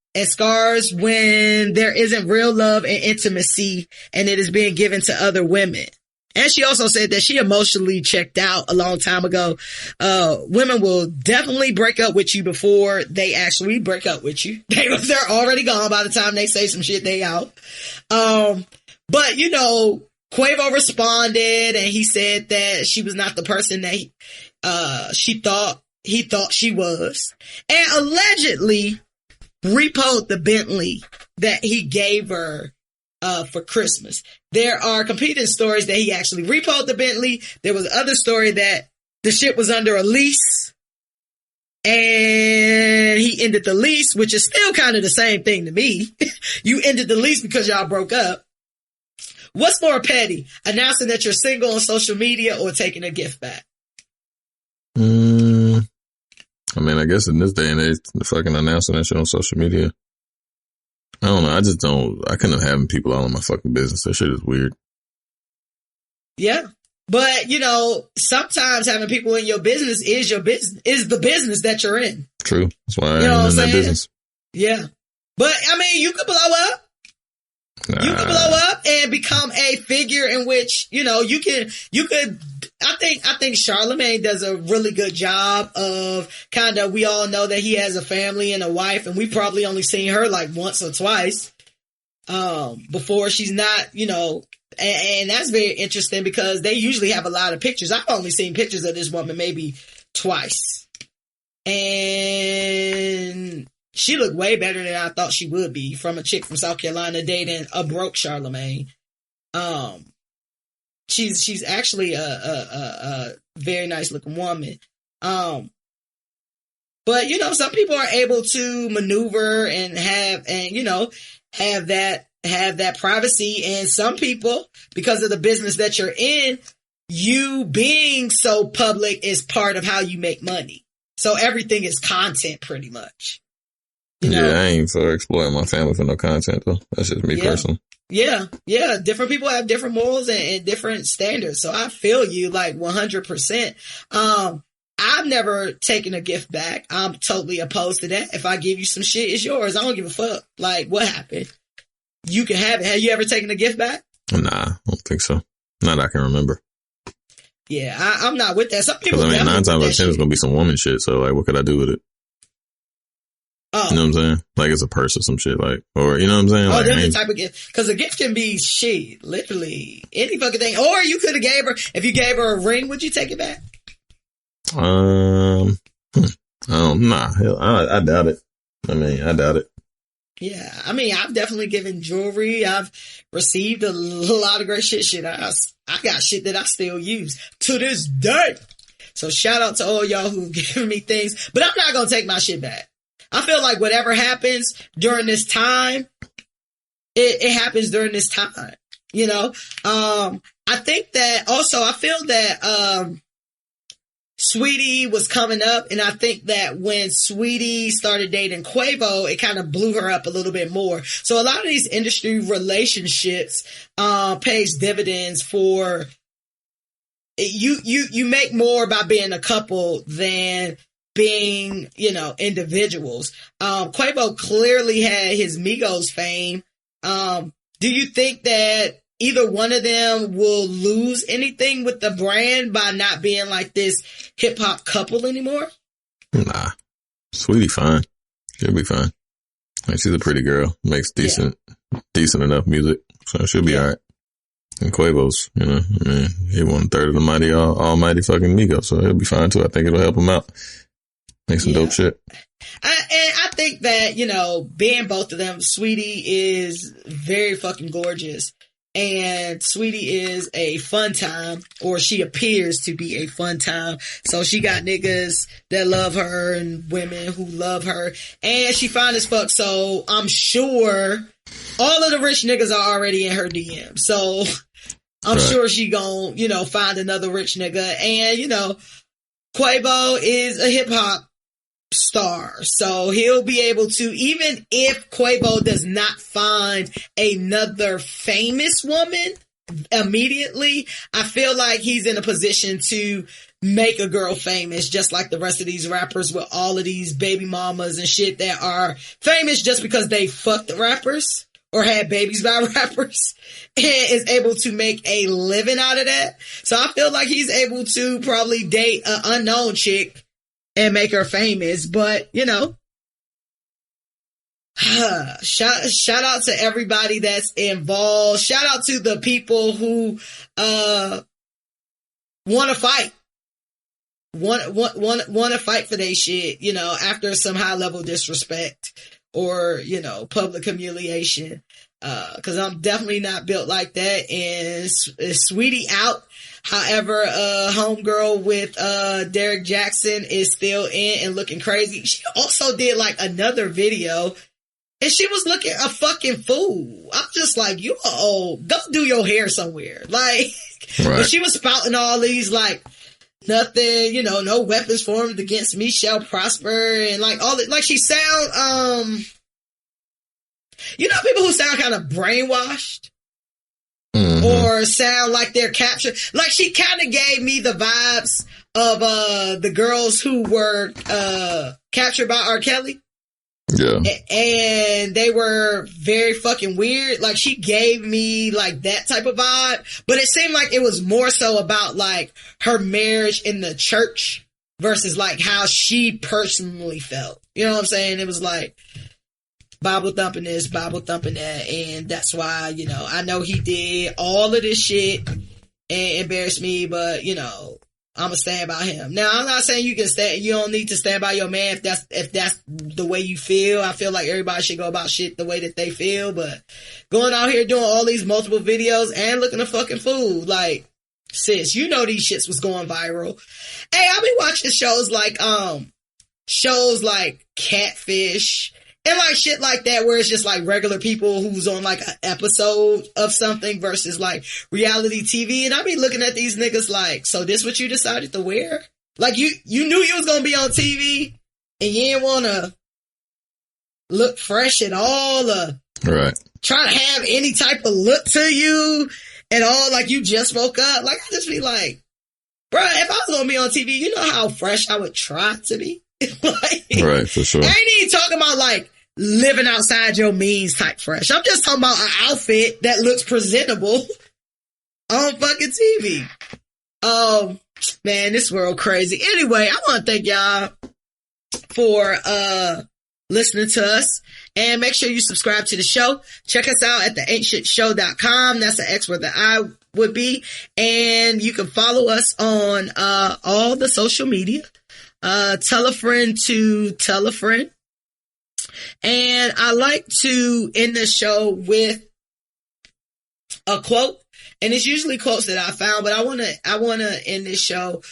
when there isn't real love and intimacy and it is being given to other women." And she also said that she emotionally checked out a long time ago. Women will definitely break up with you before they actually break up with you. They're already gone by the time they say some shit, they out. But you know, Quavo responded and he said that she was not the person that he thought she was, and allegedly repoed the Bentley that he gave her for Christmas. There are competing stories that he actually repoed the Bentley. There was other story that the shit was under a lease and he ended the lease, which is still kind of the same thing to me. You ended the lease because y'all broke up. What's more petty, announcing that you're single on social media or taking a gift back? I mean, I guess in this day and age, the fucking announcing that shit on social media, I don't know. I couldn't have having people all in my fucking business. That shit is weird. Yeah. But, you know, sometimes having people in your business is the business that you're in. True. That's why I ain't in that business. Yeah. But, I mean, you could blow up. Nah. You could blow up and become a figure in which, you know, you could, I think Charlemagne does a really good job of we all know that he has a family and a wife, and we've probably only seen her like once or twice, before she's not, you know, and that's very interesting because they usually have a lot of pictures. I've only seen pictures of this woman maybe twice, and she looked way better than I thought she would be from a chick from South Carolina dating a broke Charlemagne. She's actually a very nice looking woman. But you know, some people are able to maneuver and have that privacy, and some people, because of the business that you're in, you being so public is part of how you make money. So everything is content pretty much. You know? Yeah, I ain't for exploiting my family for no content though. That's just me personally. Yeah. Different people have different morals and different standards. So I feel you like 100%. I've never taken a gift back. I'm totally opposed to that. If I give you some shit, it's yours. I don't give a fuck. Like, what happened? You can have it. Have you ever taken a gift back? Nah, I don't think so. Not that I can remember. Yeah, I'm not with that. Some people. I mean, 9 times out of 10 it's gonna be some woman shit. So like, what could I do with it? Oh. You know what I'm saying? Like it's a purse or some shit, like, or you know what I'm saying? Oh, like, there's the type of gift, because a gift can be shit, literally any fucking thing. Or you could have gave her, if you gave her a ring, would you take it back? Nah, hell, I doubt it. I mean, I doubt it. Yeah, I mean, I've definitely given jewelry. I've received a lot of great shit. I got shit that I still use to this day. So shout out to all y'all who've given me things, but I'm not gonna take my shit back. I feel like whatever happens during this time, it happens during this time, you know? I think that also, I feel that, Saweetie was coming up, and I think that when Saweetie started dating Quavo, it kind of blew her up a little bit more. So a lot of these industry relationships, pays dividends for, you make more by being a couple than being, you know, individuals. Quavo clearly had his Migos fame. Do you think that either one of them will lose anything with the brand by not being like this hip hop couple anymore? Nah. Saweetie fine. She'll be fine. Like, she's a pretty girl. Makes decent enough music. So she'll be alright. And Quavo's, you know, I mean, he 1/3 of the mighty, almighty fucking Migos. So he'll be fine too. I think it'll help him out. Make some dope shit. I think that, you know, being both of them, Saweetie is very fucking gorgeous. And Saweetie is a fun time, or she appears to be a fun time. So she got niggas that love her and women who love her. And she fine as fuck. So I'm sure all of the rich niggas are already in her DM. So I'm sure she gon', find another rich nigga. And, Quavo is a hip hop star. So he'll be able to, even if Quavo does not find another famous woman immediately, I feel like he's in a position to make a girl famous, just like the rest of these rappers with all of these baby mamas and shit that are famous just because they fucked the rappers or had babies by rappers, and is able to make a living out of that. So I feel like he's able to probably date an unknown chick and make her famous. But, shout out to everybody that's involved. Shout out to the people who want to fight. Want to fight for their shit, after some high level disrespect or, public humiliation. Cause I'm definitely not built like that. And Saweetie out. However, homegirl with, Derrick Jaxn is still in and looking crazy. She also did like another video and she was looking a fucking fool. I'm just like, you are old. Go do your hair somewhere. Like, but she was spouting all these like, nothing, no weapons formed against me shall prosper, and like all it, like she sound, people who sound kind of brainwashed, or sound like they're captured. Like she kind of gave me the vibes of the girls who were captured by R. Kelly. Yeah. And they were very fucking weird. Like she gave me like that type of vibe, but it seemed like it was more so about like her marriage in the church versus like how she personally felt. You know what I'm saying? It was like Bible thumping this, Bible thumping that. And that's why, I know he did all of this shit and embarrassed me, but I'm gonna stand by him. Now, I'm not saying you don't need to stand by your man if that's the way you feel. I feel like everybody should go about shit the way that they feel, but going out here doing all these multiple videos and looking a fucking fool, like, sis, these shits was going viral. Hey, I'll be watching shows like Catfish and like shit like that, where it's just like regular people who's on like an episode of something versus like reality TV. And I be looking at these niggas like, so this what you decided to wear? Like you knew you was going to be on TV and you didn't want to look fresh at all, right? Try to have any type of look to you at all. Like you just woke up. Like I just be like, bruh, if I was going to be on TV, you know how fresh I would try to be? Like, right, for sure. I ain't even talking about like living outside your means type fresh. I'm just talking about an outfit that looks presentable on fucking TV. Man, this world crazy. Anyway, I want to thank y'all for listening to us, and make sure you subscribe to the show. Check us out at theaintshow.com. That's an X where the I would be. And you can follow us on all the social media. Tell a friend to tell a friend. And I like to end the show with a quote. And it's usually quotes that I found, but I want to end this show,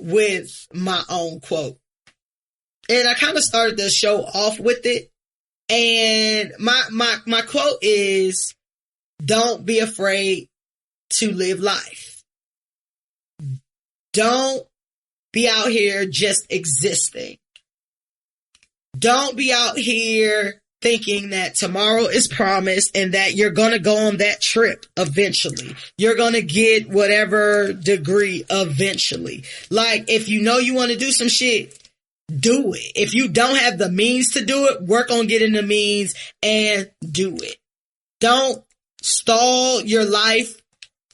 with my own quote. And I kind of started the show off with it. And my quote is, don't be afraid to live life. Don't be out here just existing. Don't be out here thinking that tomorrow is promised and that you're going to go on that trip eventually. You're going to get whatever degree eventually. Like, if you know you want to do some shit, do it. If you don't have the means to do it, work on getting the means and do it. Don't stall your life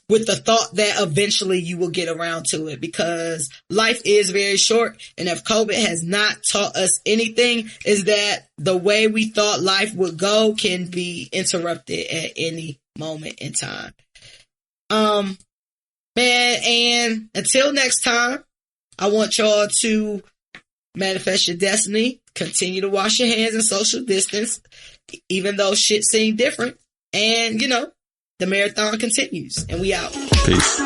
with the thought that eventually you will get around to it, because life is very short. And if COVID has not taught us anything, is that the way we thought life would go can be interrupted at any moment in time. Man, and until next time, I want y'all to manifest your destiny, continue to wash your hands and social distance, even though shit seemed different. And, the marathon continues, and we out. Peace.